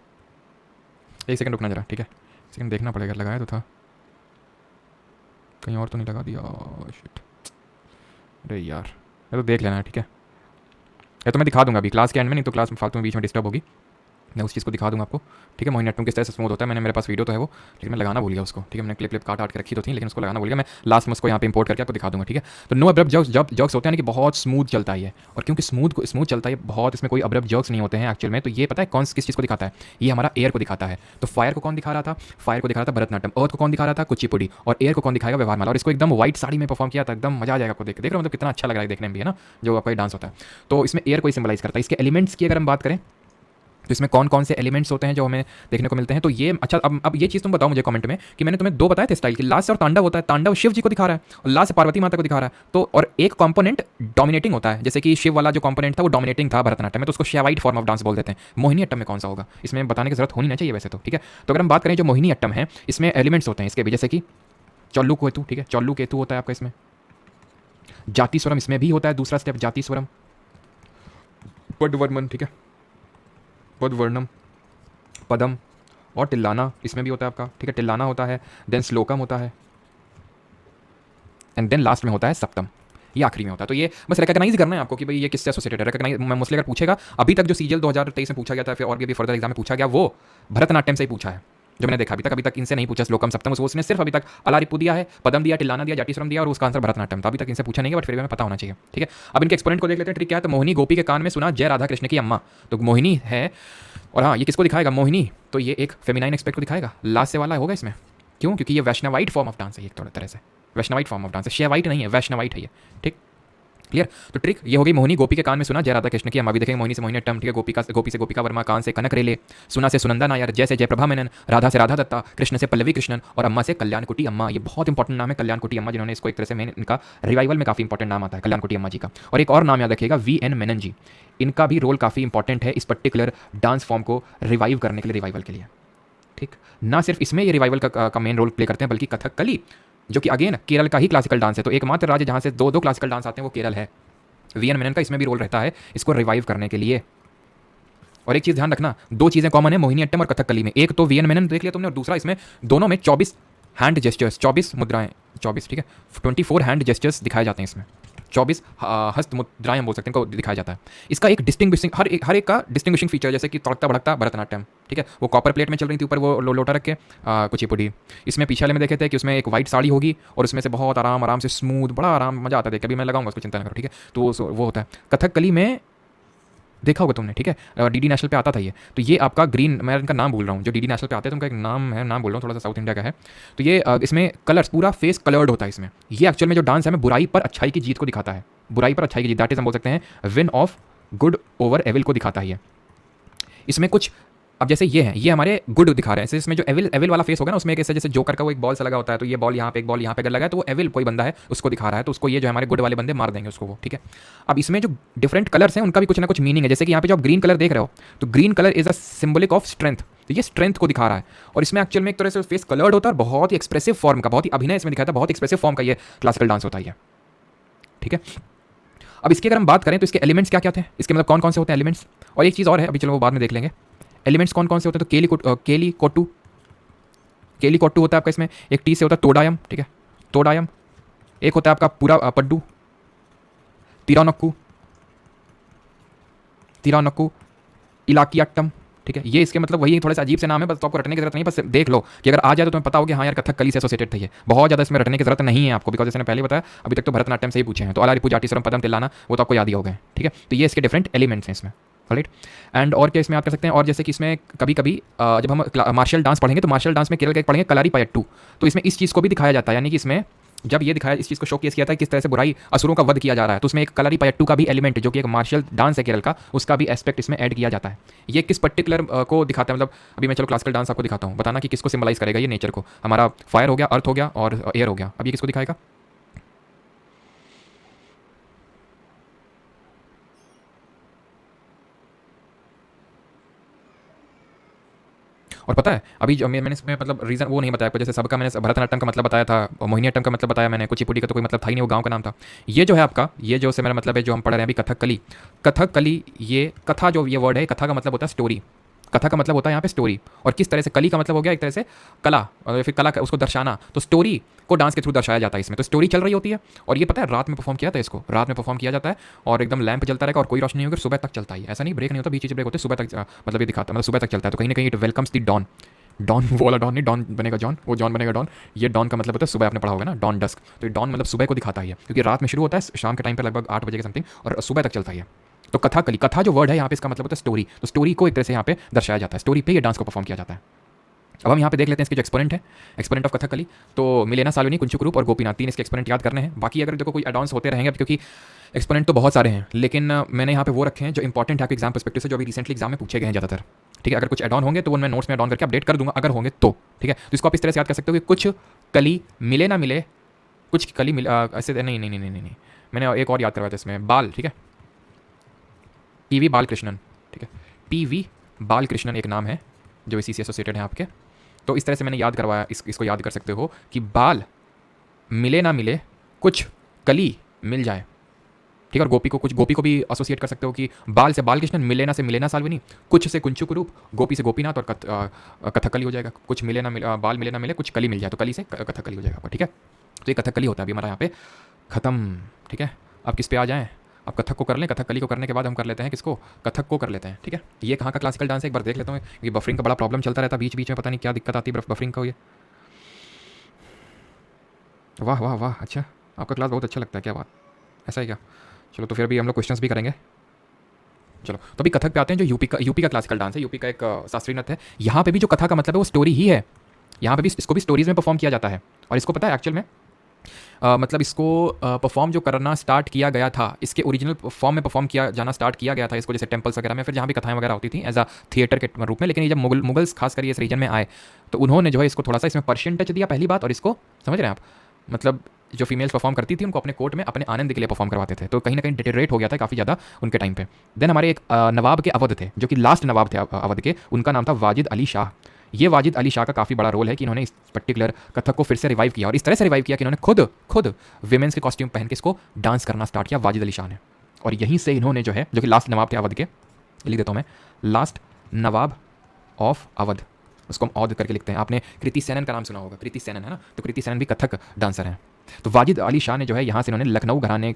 एक सेकंड रुकना जरा, ठीक है, सेकंड देखना पड़ेगा, लगाया तो था, कहीं और तो नहीं लगा दिया, शिट, अरे यार ये तो देख लेना, ठीक है। ये तो मैं दिखा दूंगा अभी क्लास के एंड में, नहीं तो क्लास में फालतू में बीच में डिस्टर्ब होगी, मैं उस चीज़ को दिखा दूंगा आपको, ठीक है। मोहिनी अट्टम किस तरह से स्मूथ होता है, मैंने मेरे पास वीडियो तो है वो, लेकिन मैं लगाना भूल गया उसको, ठीक है। मैंने क्लिप काट के रखी तो थी, लेकिन उसको लगाना भूल गया, मैं लास्ट में उसको यहाँ पे इंपोर्ट करके आपको दिखा दूंगा, ठीक है। तो नो अब्रप्ट जर्क्स होते हैं, कि बहुत स्मूथ चलता है ये, और क्योंकि स्मूथ चलता है बहुत, इसमें कोई अब्रप्ट जर्क्स नहीं होते हैं एक्चुअल में। तो ये पता है कौन किस चीज़ को दिखाता है, ये हमारा एयर को दिखाता है। तो फायर को कौन दिखा रहा था, फायर को दिखा रहा था भरतनाट्यम, अर्थ को कौन दिखा रहा था, कुचिपुड़ी, और एयर को कौन दिखाएगा, व्यवहार माला। और इसको एकदम व्हाइट साड़ी में परफॉर्म किया था, एकदम मजा आ जाएगा आपको देख रहे हो, मतलब कितना अच्छा लग रहा है देखने में भी, है ना, जो आपका डांस होता है। तो इसमें एयर को ही सिंबलाइज करता है। इसके एलिमेंट्स की अगर हम बात करें तो इसमें कौन कौन से एलिमेंट्स होते हैं जो हमें देखने को मिलते हैं। तो ये अच्छा, अब ये चीज़ तुम बताओ मुझे कमेंट में, कि मैंने तुम्हें 2 बताए थे स्टाइल की, लास्ट से और तांडव होता है, तांडव शिव जी को दिखा रहा है और लास्ट से पार्वती माता को दिखा रहा है। तो और एक कंपोनेंट डोमिनेटिंग होता है, जैसे कि शिव वाला जो कंपोनेंट था वो डोमिनेटिंग था भरतनाट्यम में, तो उसको शैवाइट फॉर्म ऑफ डांस बोल देते हैं। मोहिनी अट्टम में कौन सा होगा, इसमें बताने की जरूरत होनी ना चाहिए वैसे तो, ठीक है। तो अगर हम बात करें जो मोहिनी अट्टम है, इसमें एलिमेंट्स होते हैं इसके भी, जैसे कि चल्लू केतु, ठीक है, चल्लू केतु होता है आपका इसमें, जाति स्वरम इसमें भी होता है, दूसरा स्टेप जाति स्वरम, पदवर्मन, ठीक है, पदवर्णम, पदम, और टिल्लाना इसमें भी होता है आपका, ठीक है, टिल्लाना होता है, देन श्लोकम होता है, एंड देन लास्ट में होता है सप्तम, ये आखिरी में होता है। तो ये बस रिकॉग्नाइज करना है आपको कि भाई ये किससे एसोसिएटेड है, रिकॉग्नाइज। मैं मोस्टली अगर पूछेगा, अभी तक जो सीजीएल 2023 में पूछा गया था, फिर और भी फर्दर एग्जाम में पूछा गया, वो भरतनाट्यम से ही पूछा है, जो मैंने देखा अभी तक इनसे नहीं पूछा श्लोकम सप्तम, उसने सिर्फ अभी तक अलारिपु दिया है, पदम दिया, टिल्लाना दिया, जाटिस्वरम दिया, और उसका आंसर भरतनाट्यम था। अभी तक इनसे पूछा नहीं है, बट फिर भी हमें पता होना चाहिए, ठीक है। अब इनके एक्सपोनेंट को देख लेते हैं, ट्रिक क्या है। तो मोहिनी गोपी के कान में सुना जय राधा कृष्ण की अम्मा, तो मोहिनी है, और हाँ ये किसको दिखाएगा, मोहिनी, तो ये एक फेमिनाइन एस्पेक्ट को दिखाएगा, लास्ट से वाला होगा इसमें, क्यों, क्योंकि ये वैष्णवाइट फॉर्म ऑफ डांस है, एक तरह से वैष्णवाइट फॉर्म ऑफ डांस है, शैवाइट नहीं है, वैष्णवाइट है ये, ठीक, क्लियर। तो ट्रिक ये होगी, मोहिनी गोपी के कान में सुना जय राधा कृष्ण की अम्मा, भी देखेंगे मोहिनी से मोहिनी अट्टम, ठीक है, गोपी से गोपिका वर्मा, कान से कनक रेले, सुना से सुनंदा नायर, जय से जयप्रभा मेनन, राधा से राधा दत्ता, कृष्ण से पल्लवी कृष्णन, और अम्मा से कल्याणकुटी अम्मा। ये बहुत इंपॉर्टेंट नाम है कल्याणकुटी अम्मा, जिन्होंने इसको एक तरह से मेन इनका रिवाइवल में काफी इंपॉर्टेंट नाम आता है कल्याणकुटी अम्मा जी का। और एक और नाम याद रखिएगा, VN मेनन जी, इनका भी रोल काफी इंपॉर्टेंट है इस पर्टिकुलर डांस फॉर्म को रिवाइव करने के लिए, रिवाइवल के लिए, ठीक। ना सिर्फ इसमें ये रिवाइवल का मेन रोल प्ले करते हैं, बल्कि कथकली, जो कि अगेन केरल का ही क्लासिकल डांस है। तो एकमात्र राज्य जहाँ से दो क्लासिकल डांस आते हैं वो केरल है। VN मेनन का इसमें भी रोल रहता है इसको रिवाइव करने के लिए। और एक चीज़ ध्यान रखना, 2 चीज़ें कॉमन है मोहिनी अट्टम और कथकली में, एक तो VN मेनन देख लिया तुमने, और दूसरा इसमें दोनों में 24 हैंड जेस्चर्स, 24 मुद्राएं, 24, ठीक है, 24 हैंड जेस्चर्स दिखाए जाते हैं इसमें, 24 हस्त मुद्राएं हम बोल सकते हैं को दिखाया जाता है। इसका एक डिस्टिंग्विशिंग हर एक का डिस्टिंग्विशिंग फीचर, जैसे कि तड़कता भड़कता भरतनाट्यम, ठीक है, वो कॉपर प्लेट में चल रही थी, ऊपर वो लोटा रख के कुचिपुड़ी। इसमें पीछे वाले में देखे थे कि उसमें एक वाइट साड़ी होगी और उसमें से बहुत आराम से स्मूथ, बड़ा आराम, मजा आता है। कभी मैं लगाऊंगा, उसको चिंता न करो, ठीक है। तो वो होता है कथकली में, देखा होगा तुमने, ठीक है, डीडी नेशनल पे आता था ये। तो ये आपका ग्रीन, मैं इनका नाम भूल रहा हूँ, जो डीडी नेशनल पे आते हैं, तो उनका एक नाम है, नाम बोल रहा हूँ, थोड़ा सा साउथ इंडिया का है। तो ये इसमें कलर्स, पूरा फेस कलर्ड होता है इसमें। ये एक्चुअल में जो डांस है, हमें बुराई पर अच्छाई की जीत को दिखाता है, बुराई पर अच्छाई की जीत, दैट इज हम बोल सकते हैं win of good over evil को दिखाता है ये। इसमें कुछ, अब जैसे ये है, ये हमारे गुड दिखा रहे हैं, इसमें जो एविल एविल वाला फेस होगा ना, उसमें एक ऐसे जैसे जोकर का वो एक बॉल सा लगा होता है, तो ये बॉल यहाँ पे, एक बॉल यहाँ पे अगर लगा है, तो वो एविल कोई बंदा है उसको दिखा रहा है, तो उसको ये जो हमारे गुड वाले बंदे मार देंगे उसको वो, ठीक है। अब इसमें जो डिफरेंट कलर्स हैं, उनका भी कुछ ना कुछ मीनिंग है। जैसे कि यहाँ पे जो आप ग्रीन कलर देख रहे हो, तो green colour is a symbolic of strength, तो ये स्ट्रेंथ को दिखा रहा है। और इसमें एक्चुअल में एक तरह से फेस कलर्ड होता है, बहुत ही एक्सप्रेसिव फॉर्म का, बहुत ही अभिनय इसमें दिखाता है, बहुत एक्सप्रेसिव फॉर्म का ये क्लासिकल डांस होता है, ठीक है। अब इसकी अगर हम बात करें तो इसके एलिमेंट्स क्या क्या थे, इसके मतलब कौन कौन से होते हैं एलिमेंट्स। और एक चीज़ और है, अभी चलो वो बाद में देख लेंगे। एलिमेंट्स कौन कौन से होते हैं, तो केली कोट्टू होता है आपका इसमें। एक टी से होता है तोडायम, ठीक है, तोडायम। एक होता है आपका पूरा पड्डू, तिरानक्कू, इलाकियाट्टम, ठीक है। ये इसके मतलब वही थोड़े से अजीब से नाम है, बस तो आपको रटने की जरूरत नहीं, बस देख लो कि अगर आ जाए तो तुम्हें पता हो कि हाँ यार कथकली से एसोसिएटेड थे ये। बहुत ज़्यादा इसमें रटने की जरूरत नहीं है आपको, बिकॉज जैसे मैंने पहले बताया, अभी तक तो भरतनाट्यम से ही पूछे हैं, तो अलारिपू जाटीस्वरम पदम तिल्लाना वो तो आपको याद ही हो गए, ठीक है। तो ये इसके डिफरेंट एलिमेंट्स हैं इसमें, राइट। एंड और क्या इसमें आप कर सकते हैं, और जैसे कि इसमें कभी कभी जब हम मार्शल डांस पढ़ेंगे, तो मार्शल डांस में केरल का एक पढ़ेंगे कलारी पयट्टू, तो इसमें इस चीज़ को भी दिखाया जाता है, यानी कि इसमें जब ये दिखाया, इस चीज़ को शोकेस किया था किस तरह से बुराई असुरों का वध किया जा रहा है, तो उसमें एक कलारी पयट्टू का भी एलिमेंट, जो कि एक मार्शल डांस है केरल का, उसका भी एस्पेक्ट इसमें ऐड किया जाता है। ये किस पर्टिकुलर को दिखाता है, मतलब अभी मैं चलो क्लासिकल डांस आपको दिखाता हूँ, बताना कि किसको सिंबलाइज करेगा ये, नेचर को। हमारा फायर हो गया, अर्थ हो गया और एयर हो गया, अब ये किसको दिखाएगा। और पता है अभी जो मैंने इसमें मतलब रीज़न वो नहीं बताया आपको, जैसे सबका मैंने भरतनाट्यम का मतलब बताया था, मोहिनीअट्टम का मतलब बताया मैंने, कुचिपुड़ी का तो कोई मतलब था ही नहीं, वो गांव का नाम था। ये जो है आपका, ये जो से मेरा मतलब है जो हम पढ़ रहे हैं अभी, कथकली, ये कथा जो ये वर्ड है, कथा का मतलब होता है स्टोरी, कथा का मतलब होता है यहाँ पे स्टोरी। और किस तरह से कली का मतलब हो गया एक तरह से कला, और फिर कला उसको दर्शाना, तो स्टोरी को डांस के थ्रू दर्शाया जाता है इसमें। तो स्टोरी चल रही होती है, और ये पता है रात में परफॉर्म किया था, इसको रात में परफॉर्म किया जाता है, और एकदम लैंप जलता रहेगा और कोई रोशनी नहीं होगी, सुबह तक चलता है, ऐसा नहीं ब्रेक नहीं होता, बीच बीच ब्रेक होते, सुबह तक मतलब ये दिखाता है, मतलब सुबह तक चलता है। तो कहीं ना कहीं it welcomes the dawn, dawn वो वाला डॉन नहीं, डॉन बनेगा जॉन, वो जॉन बनेगा डॉन। ये डॉन का मतलब होता है सुबह, आपने पढ़ा होगा ना, डॉन डस्क, तो ये डॉन मतलब सुबह को दिखाता है, क्योंकि रात में शुरू होता है, शाम के टाइम पर लगभग 8 बजे के समथिंग, और सुबह तक चलता है। तो कथाकली, कथा जो वर्ड है यहाँ पे, इसका मतलब होता है स्टोरी, तो स्टोरी को एक तरह से यहाँ पे दर्शाया जाता है, स्टोरी पे ये डांस को परफॉर्म किया जाता है। अब हम यहाँ पे देख लेते हैं इसके जो एक्सपोनेंट है, एक्सपोनेंट ऑफ कथकली, तो मिलेना, सालुनी, कुंचुक और गोपीनाथ, 3 इसके एक्सपोनेंट याद करने हैं। बाकी अगर देखो कोई एडॉन्स होते रहेंगे, क्योंकि एक्सपोनेंट तो बहुत सारे हैं, लेकिन मैंने यहाँ पे वो रखे हैं जो इंपॉर्टेंट है आपके एग्जाम पर्सपेक्टिव से, जो अभी रिसेंटली एग्जाम में पूछे गए हैं ज़्यादातर, ठीक है। अगर कुछ एडॉन होंगे तो वो मैं नोट्स में एडॉन करके अपडेट कर दूंगा, अगर होंगे तो, ठीक है। तो इसको आप इस तरह से याद कर सकते हो कि कुछ कली मिले ना मिले, कुछ कली मिले, ऐसे नहीं, मैंने एक और याद करवाया था इसमें, बाल, ठीक है, पीवी बालकृष्णन, ठीक है, पीवी बालकृष्णन एक नाम है जो इसी से एसोसिएटेड है आपके। तो इस तरह से मैंने याद करवाया, इसको याद कर सकते हो कि बाल मिले ना मिले, कुछ कली मिल जाए, ठीक है। और गोपी को भी एसोसिएट कर सकते हो कि बाल से बालकृष्णन, मिलेना से मिलेना साल्विनी, कुछ से कुंचुक रूप, गोपी से गोपीनाथ, और कथकली हो जाएगा, कुछ मिले ना मिले, बाल मिले ना मिले, कुछ कली मिल जाए, तो कली से कथकली हो जाएगा आपका, ठीक है। तो ये कथकली होता है अभी हमारा यहाँ पे खत्म, ठीक है। अब किस पे आ जाएँ, अब कथक को कर लें, कथकली को करने के बाद हम कर लेते हैं किसको, कथक को कर लेते हैं, ठीक है। ये कहाँ का क्लासिकल डांस है एक बार देख लेता हूँ, क्योंकि बफरिंग का बड़ा प्रॉब्लम चलता रहता है बीच बीच में, पता नहीं क्या दिक्कत आती है बफरिंग का। ये वाह वाह वाह, अच्छा आपका क्लास बहुत अच्छा लगता है, क्या बात, ऐसा है क्या। चलो तो फिर भी हम लोग क्वेश्चंस भी करेंगे। चलो तो अभी कथक पे आते हैं, जो यूपी का क्लासिकल डांस है, यूपी का एक शास्त्रीय नृत्य है। यहाँ पे भी जो कथा का मतलब है वो स्टोरी ही है, यहाँ पे भी इसको भी स्टोरीज में परफॉर्म किया जाता है। और इसको पता है एक्चुअल में मतलब इसको परफॉर्म जो करना स्टार्ट किया गया था, इसके ओरिजिनल फॉर्म में परफॉर्म किया जाना स्टार्ट किया गया था इसको, जैसे टेम्पल्स वगैरह में, फिर जहाँ भी कथाएं वगैरह होती थी एज अ थिएटर के रूप में। लेकिन ये जब मुगल्स खास कर इस रीजन में आए, तो उन्होंने जो है इसको थोड़ा सा इसमें पर्शियन टच दिया पहली बात, और इसको समझ रहे हैं आप, मतलब जो फीमेल्स परफॉर्म करती थी उनको अपने कोर्ट में अपने आनंद के लिए परफॉर्म करवाते थे, तो कहीं ना कहीं डिटेरेट हो गया था काफ़ी ज़्यादा उनके टाइम पे। देन हमारे एक नवाब के अवध थे, जो कि लास्ट नवाब थे अवध के, उनका नाम था वाजिद अली शाह। ये वाजिद अली शाह का काफ़ी बड़ा रोल है कि इन्होंने इस पर्टिकुलर कथक को फिर से रिवाइव किया, और इस तरह से रिवाइव किया कि इन्होंने खुद विमेंस के कॉस्ट्यूम पहन के इसको डांस करना स्टार्ट किया वाजिद अली शाह ने। और यहीं से इन्होंने जो है, जो कि लास्ट नवाब थे अवध के, लिख देता हूँ मैं, लास्ट नवाब ऑफ अवध, उसको हम औध करके लिखते हैं। आपने कृति सेनन का नाम सुना होगा, कृति सेनन है ना, तो कृति सेनन भी कथक डांसर हैं। तो वाजिद अली शाह ने जो है यहाँ से इन्होंने लखनऊ घराने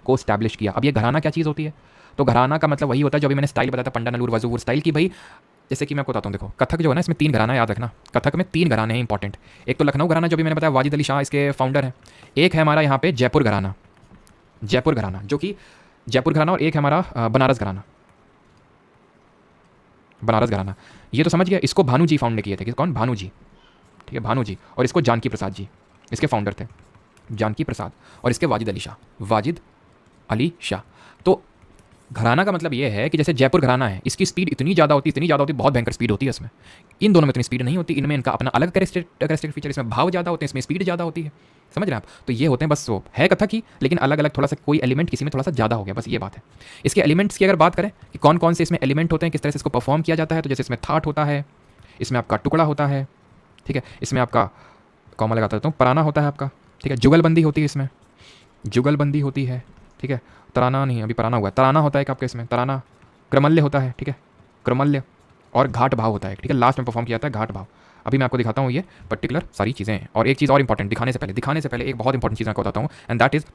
को स्टैब्लिश किया। अब ये घराना क्या चीज़ होती है? तो घराना का मतलब वही होता है जो अभी मैंने स्टाइल बताया था, पंडा नलूर वजूर स्टाइल की भाई। जैसे कि मैं आपको बताता हूँ, देखो कथक जो है ना, इसमें 3 घराना याद रखना। कथक में 3 घराने हैं इंपॉर्टेंट। एक तो लखनऊ घराना जो भी मैंने बताया, वाजिद अली शाह इसके फाउंडर हैं। एक है हमारा यहाँ पे जयपुर घराना, जयपुर घराना जो कि जयपुर घराना, और एक है हमारा बनारस घराना, बनारस घराना। ये तो समझ गया, इसको भानु जी फाउंड किए थे। कौन? भानु जी, ठीक है, भानु जी। और इसको जानकी प्रसाद जी इसके फाउंडर थे, जानकी प्रसाद। और इसके वाजिद अली शाह, वाजिद अली शाह। तो घराना का मतलब ये है कि जैसे जयपुर घराना है, इसकी स्पीड इतनी ज़्यादा होती, इतनी ज़्यादा होती, बहुत भयंकर स्पीड होती है इसमें। इन दोनों में इतनी स्पीड नहीं होती, इनमें इनका अपना अलग कैरेक्टरिस्टिक फीचर, इसमें भाव ज़्यादा होते हैं, इसमें स्पीड ज़्यादा होती है। समझ रहे हैं आप? तो ये होते हैं बस, वो है कथक ही, लेकिन अलग अलग थोड़ा सा कोई एलिमेंट किसी में थोड़ा सा ज़्यादा हो गया, बस ये बात है। इसके एलिमेंट्स की अगर बात करें कि कौन कौन से इसमें एलिमेंट होते हैं, किस तरह से इसको परफॉर्म किया जाता है, तो जैसे इसमें थाट होता है, इसमें आपका टुकड़ा होता है, ठीक है, इसमें आपका कॉमा लगाता रहता हूँ, पराना होता है आपका, ठीक है, जुगलबंदी होती है इसमें, जुगलबंदी होती है, ठीक है, तराना नहीं, अभी पराना हुआ है, तराना होता है आपके इसमें, तराना, क्रमल्य होता है, ठीक है, क्रमल्य, और घाट भाव होता है, ठीक है, लास्ट में परफॉर्म किया जाता है घाट भाव। अभी मैं आपको दिखाता हूँ ये पर्टिकुलर सारी चीज़ें हैं। और एक चीज़ और इंपॉर्टेंट, दिखाने से पहले एक बहुत इंपॉर्टेंट चीज़ मैं आपको बताता हूँ, एंड दैट इज़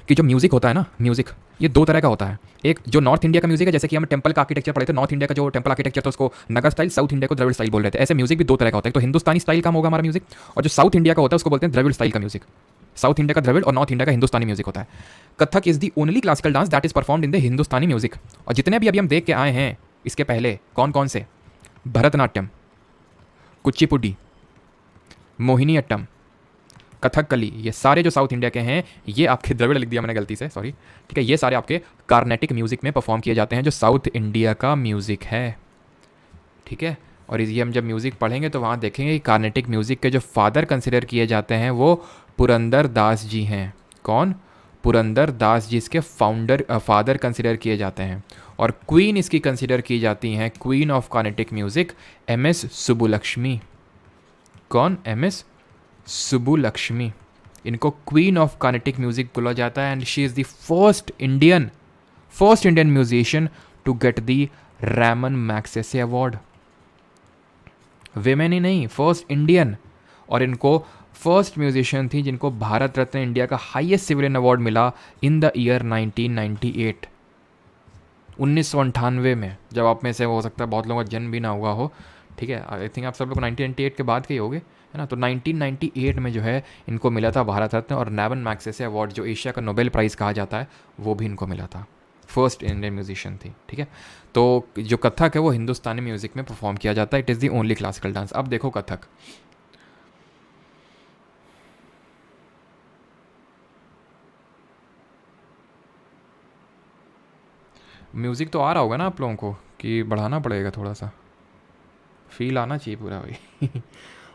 कि जो म्यूजिक होता है ना, म्यूजिक ये 2 तरह का होता है। एक जो नॉर्थ इंडिया का म्यूजिक है, जैसे कि हम टेंपल का आर्किटेक्चर पढ़े थे, नॉर्थ इंडिया का जो टेंपल आर्किटेक्चर था उसको नगर स्टाइल, साउथ इंडिया को द्रविड़ स्टाइल बोल रहे थे। ऐसे म्यूजिक भी 2 तरह का होता है, तो हिंदुस्तानी स्टाइल का होगा हमारा म्यूजिक, और जो साउथ इंडिया का होता है उसको बोलते हैं द्रविड़ स्टाइल का म्यूजिक। साउथ इंडिया का द्रविड़ और नॉर्थ इंडिया का हिंदुस्तानी म्यूजिक होता है। Kathak is the only classical dance that is performed in the Hindustani music. और जितने भी अभी हम देख के आए हैं इसके पहले, कौन कौन से, भरतनाट्यम, कुचिपुडी, मोहिनी अट्टम, कथकली, ये सारे जो साउथ इंडिया के हैं, ये आपके द्रविड़ लिख दिया मैंने गलती से, सॉरी, ठीक है, ये सारे आपके कार्नेटिक म्यूजिक में परफॉर्म किए जाते हैं, जो साउथ इंडिया का म्यूजिक है, ठीक है। और ये हम जब म्यूज़िक पढ़ेंगे तो वहाँ देखेंगे कि कार्नेटिक म्यूज़िक के जो फादर कंसिडर किए जाते हैं वो पुरंदर दास जी हैं। कौन? पुरंदर दास जी इसके फादर कंसिडर किए जाते हैं। और क्वीन इसकी कंसिडर की जाती हैं, queen of Carnatic music, MS. Subbulakshmi. कौन? एम.एस. सुब्बुलक्ष्मी। इनको क्वीन ऑफ कार्नेटिक म्यूज़िक बोला जाता है, and she is the first Indian musician to get the Ramon Magsaysay award. Women ही नहीं, फर्स्ट इंडियन। और इनको फर्स्ट म्यूजिशियन थी जिनको भारत रत्न, इंडिया का हाईएस्ट सिविलियन अवार्ड मिला इन द ईयर 1998, 1998 में। जब आप में से हो सकता है बहुत लोगों का जन्म भी ना हुआ हो, ठीक है, आई थिंक आप सब लोग 1998 के बाद के ही होगे, है ना। तो 1998 में जो है इनको मिला था भारत रत्न, और रैमन मैग्सेसे अवार्ड जो एशिया का नोबेल प्राइज़ कहा जाता है वो भी इनको मिला था। फर्स्ट इंडियन म्यूजिशियन थी, ठीक है। तो जो कथक है वो हिंदुस्तानी म्यूजिक में परफॉर्म किया जाता है, it is the only classical dance. अब देखो कथक, म्यूज़िक तो आ रहा होगा ना आप लोगों को, कि बढ़ाना पड़ेगा थोड़ा सा, फील आना चाहिए पूरा भाई।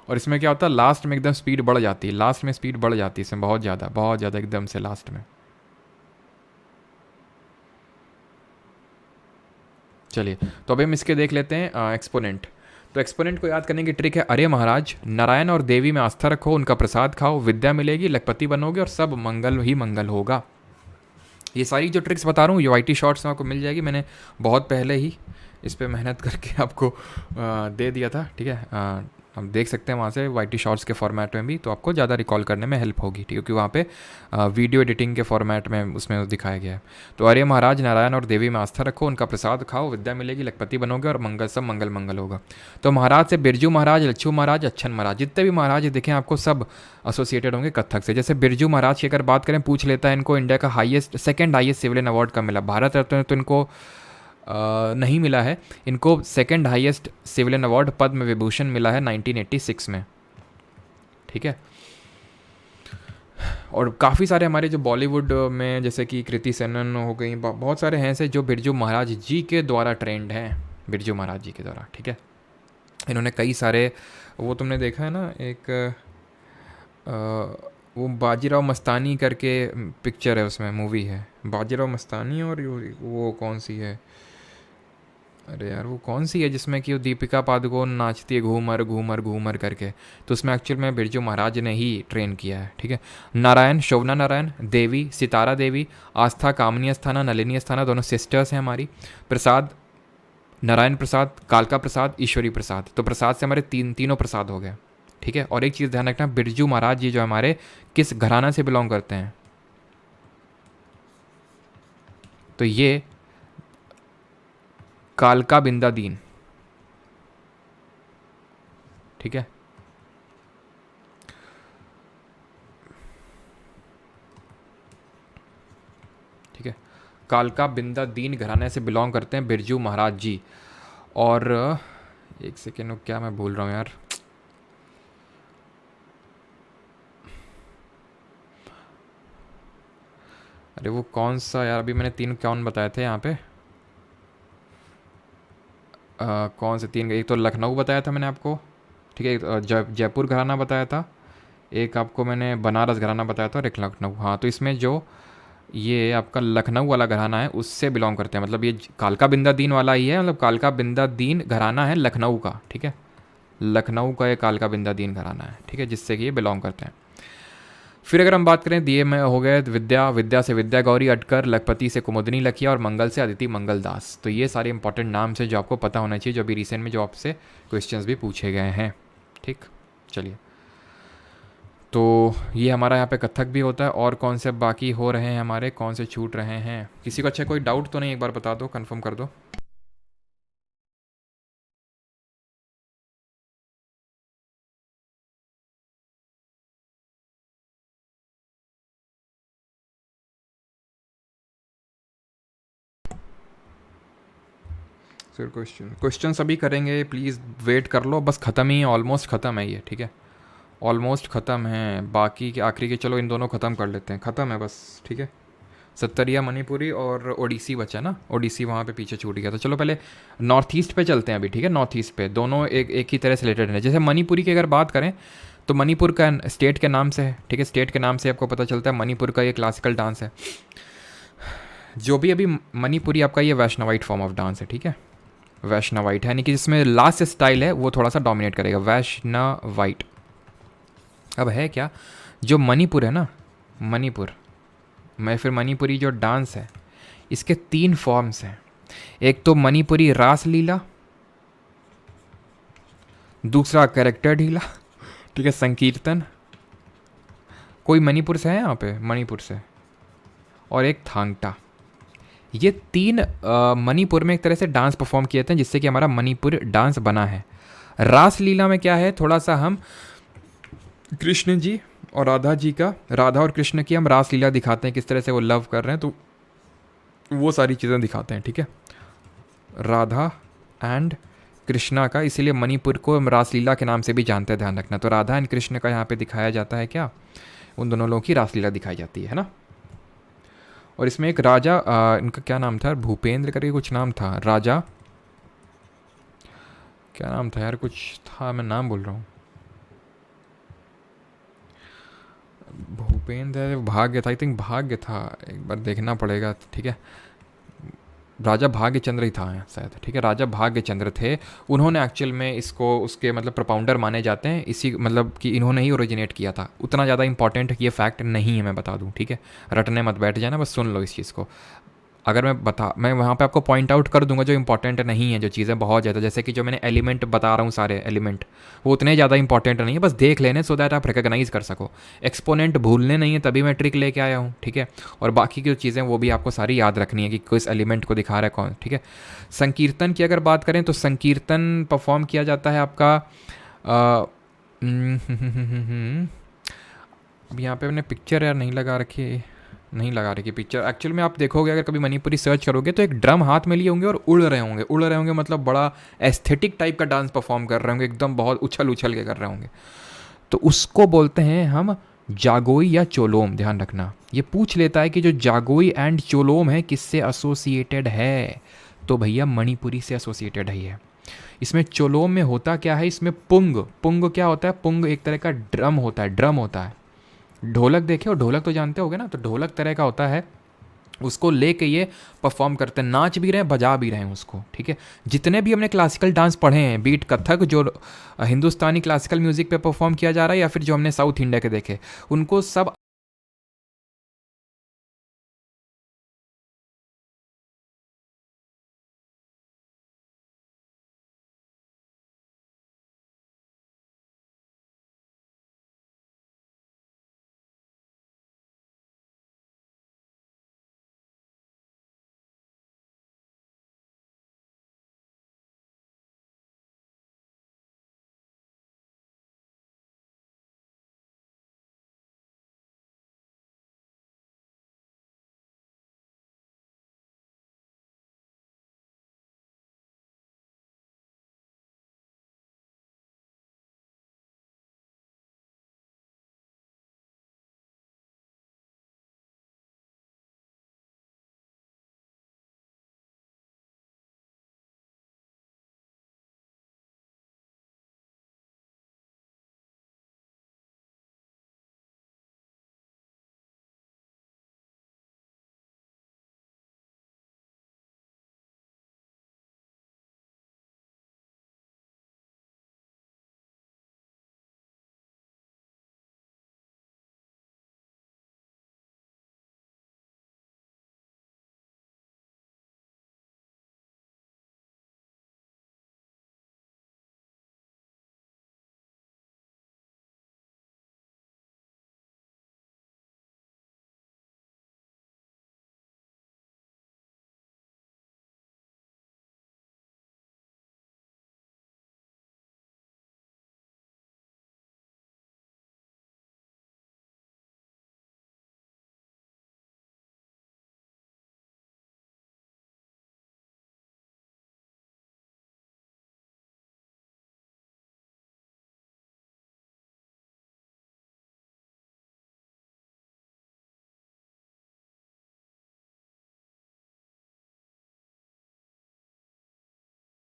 और इसमें क्या होता है, लास्ट में एकदम स्पीड बढ़ जाती है, लास्ट में स्पीड बढ़ जाती है इसमें बहुत ज़्यादा एकदम से लास्ट में। चलिए, तो अभी हम इसके देख लेते हैं एक्सपोनेंट। तो एक्सपोनेंट को याद करने की ट्रिक है, अरे महाराज नारायण और देवी में आस्था रखो, उनका प्रसाद खाओ, विद्या मिलेगी, लखपति बनोगे और सब मंगल ही मंगल होगा। ये सारी जो ट्रिक्स बता रहा हूँ यूआईटी शॉर्ट्स में आपको मिल जाएगी, मैंने बहुत पहले ही इस पर मेहनत करके आपको दे दिया था, ठीक है। हम देख सकते हैं वहाँ से वाईटी शॉर्ट्स के फॉर्मेट में भी, तो आपको ज़्यादा रिकॉल करने में हेल्प होगी, ठीक है, क्योंकि वहाँ पे वीडियो एडिटिंग के फॉर्मेट में उसमें दिखाया गया है। तो अरे महाराज नारायण और देवी में आस्था रखो, उनका प्रसाद खाओ, विद्या मिलेगी, लखपति बनोगे और मंगल सब मंगल मंगल होगा। तो महाराज से बिरजू महाराज, लच्छू महाराज, अच्छन महाराज, जितने भी महाराज देखें आपको सब एसोसिएटेड होंगे कथक से। जैसे बिरजू महाराज की अगर बात करें, पूछ लेता है इनको इंडिया का सेकेंड हाईएस्ट सिविलियन अवार्ड कब मिला। भारत रत्न तो इनको नहीं मिला है, इनको second highest civilian award Padma Vibhushan मिला है 1986 में, ठीक है। और काफ़ी सारे हमारे जो बॉलीवुड में, जैसे कि कृति सेनन हो गई, बहुत सारे हैं ऐसे जो बिरजू महाराज जी के द्वारा ट्रेंड हैं, बिरजू महाराज जी के द्वारा, ठीक है। इन्होंने कई सारे, वो तुमने देखा है ना एक वो बाजीराव मस्तानी करके पिक्चर है, उसमें मूवी है बाजीराव मस्तानी, और वो कौन सी है, अरे यार वो कौन सी है जिसमें कि वो दीपिका पादुकोण नाचती है घूमर घूमर घूमर करके, तो उसमें एक्चुअल में बिरजू महाराज ने ही ट्रेन किया है, ठीक है। नारायण, शोभना नारायण, देवी सितारा देवी, आस्था कामनी अस्थाना, नलिनी अस्थाना, दोनों सिस्टर्स हैं हमारी। प्रसाद, नारायण प्रसाद, कालका प्रसाद, ईश्वरी प्रसाद। तो प्रसाद से हमारे तीनों प्रसाद हो गए, ठीक है। और एक चीज़ ध्यान रखना, बिरजू महाराज जी जो हमारे किस घराना से बिलोंग करते हैं, तो ये कालका बिंदा दीन, ठीक है। ठीक है, कालका बिंदा दीन घराने से बिलोंग करते हैं बिरजू महाराज जी। और एक सेकेंड, क्या मैं बोल रहा हूँ यार, अरे वो कौन सा यार, अभी मैंने तीन कौन बताए थे यहाँ पे, कौन से तीन, एक तो लखनऊ बताया था मैंने आपको, ठीक है, एक जयपुर घराना बताया था, एक आपको मैंने बनारस घराना बताया था, और एक लखनऊ। हाँ, तो इसमें जो ये आपका लखनऊ वाला घराना है उससे बिलोंग करते हैं, मतलब ये कालका बिंदा दीन वाला ही है, मतलब कालका बिंदा दीन घराना है लखनऊ का, ठीक है। लखनऊ का ये कालका बिंदा दीन घराना है, ठीक है, जिससे कि ये बिलोंग करते हैं। फिर अगर हम बात करें दिए में हो गए विद्या, विद्या से विद्या गौरी अटकर, लखपति से कुमुदनी लखिया, और मंगल से अदिति मंगल दास। तो ये सारे इंपॉर्टेंट नाम से जो आपको पता होना चाहिए, जो अभी रिसेंट में जो आपसे क्वेश्चंस भी पूछे गए हैं, ठीक। चलिए, तो ये हमारा यहाँ पे कथक भी होता है, और कौन से बाकी हो रहे हैं हमारे, कौन से छूट रहे हैं, किसी को अच्छा कोई डाउट तो नहीं, एक बार बता दो, कंफर्म कर दो। फिर क्वेश्चन अभी करेंगे, प्लीज़ वेट कर लो, बस ख़त्म ही है, ऑलमोस्ट ख़त्म है ये, ठीक है, ऑलमोस्ट ख़त्म है, बाकी के आखिरी के चलो इन दोनों ख़त्म कर लेते हैं, ख़त्म है बस, ठीक है। सत्तरिया मणिपुरी और ओडिसी बचा ना, ओडिसी वहाँ पे पीछे छूट गया, तो चलो पहले नॉर्थ ईस्ट पे चलते हैं अभी, ठीक है। नॉर्थ ईस्ट पे दोनों एक ही तरह से रिलेटेड हैं। जैसे मणिपुरी की अगर बात करें तो मणिपुर का स्टेट के नाम से है, ठीक है, स्टेट के नाम से आपको पता चलता है मणिपुर का ये क्लासिकल डांस है। जो भी अभी मणिपुरी आपका ये वैष्णवाइट फॉर्म ऑफ डांस है, ठीक है, वैष्णवाइट है, यानी कि जिसमें लास्ट स्टाइल है वो थोड़ा सा डोमिनेट करेगा, वैष्णवाइट। अब है क्या, जो मणिपुर है ना, मणिपुर मैं फिर मणिपुरी जो डांस है इसके तीन फॉर्म्स हैं। एक तो मणिपुरी रास लीला, दूसरा कैरेक्टर ढीला, ठीक है, संकीर्तन। कोई मणिपुर से है यहाँ पे, मणिपुर से, और एक थांगटा। ये तीन मणिपुर में एक तरह से डांस परफॉर्म किए थे, जिससे कि हमारा मणिपुर डांस बना है। रास लीला में क्या है, थोड़ा सा हम कृष्ण जी और राधा जी का, राधा और कृष्ण की हम रास लीला दिखाते हैं, किस तरह से वो लव कर रहे हैं, तो वो सारी चीज़ें दिखाते हैं, ठीक है, राधा एंड कृष्णा का, इसीलिए मणिपुर को हम रासलीला के नाम से भी जानते हैं, ध्यान रखना। तो राधा एंड कृष्ण का यहाँ पे दिखाया जाता है, क्या उन दोनों लोगों की रासलीला दिखाई जाती है ना। और इसमें एक राजा, इनका क्या नाम था, भूपेंद्र करके कुछ नाम था, राजा क्या नाम था यार, कुछ था, मैं नाम बोल रहा हूँ, भूपेंद्र भाग्य था, आई थिंक भाग्य था, एक बार देखना पड़ेगा, ठीक है, राजा भाग्यचंद्र ही था शायद, ठीक है, राजा भाग्यचंद्र थे। उन्होंने एक्चुअल में इसको उसके मतलब प्रोपाउंडर माने जाते हैं, इसी मतलब कि इन्होंने ही ओरिजिनेट किया था। उतना ज़्यादा इंपॉर्टेंट ये फैक्ट नहीं है, मैं बता दूं, ठीक है, रटने मत बैठ जाना, बस सुन लो इस चीज़ को। अगर मैं वहाँ पे आपको पॉइंट आउट कर दूंगा जो इंपॉर्टेंट नहीं है, जो चीज़ें बहुत ज़्यादा, जैसे कि जो मैंने एलिमेंट बता रहा हूँ, सारे एलिमेंट वो उतने ज़्यादा इंपॉर्टेंट नहीं है, बस देख लेने सो दैट आप रिकॉग्नाइज कर सको। एक्सपोनेंट भूलने नहीं है, तभी मैं ट्रिक लेके आया हूँ, ठीक है। और बाकी की जो चीज़ें वो भी आपको सारी याद रखनी है कि किस एलिमेंट को दिखा रहा है कौन, ठीक है। संकीर्तन की अगर बात करें तो संकीर्तन परफॉर्म किया जाता है आपका अब यहाँ पे मैंने पिक्चर यार नहीं लगा रखी है, नहीं लगा रखी पिक्चर। एक्चुअल में आप देखोगे, अगर कभी मणिपुरी सर्च करोगे तो एक ड्रम हाथ में लिए होंगे और उड़ रहे होंगे, मतलब बड़ा एस्थेटिक टाइप का डांस परफॉर्म कर रहे होंगे, एकदम बहुत उछल उछल के कर रहे होंगे। तो उसको बोलते हैं हम जागोई या चोलोम, ध्यान रखना। ये पूछ लेता है कि जो जागोई एंड चोलोम है किससे एसोसिएटेड है, तो भैया मणिपुरी से एसोसिएटेड है ये। इसमें चोलोम में होता क्या है, इसमें पुंग, पुंग क्या होता है, पुंग एक तरह का ड्रम होता है, ड्रम होता है। ढोलक देखे हो, ढोलक तो जानते होगे ना, तो ढोलक तरह का होता है, उसको लेके ये परफॉर्म करते हैं, नाच भी रहे हैं बजा भी रहे हैं उसको, ठीक है। जितने भी हमने क्लासिकल डांस पढ़े हैं, बीट कथक जो हिंदुस्तानी क्लासिकल म्यूजिक पे परफॉर्म किया जा रहा है, या फिर जो हमने साउथ इंडिया के देखे, उनको सब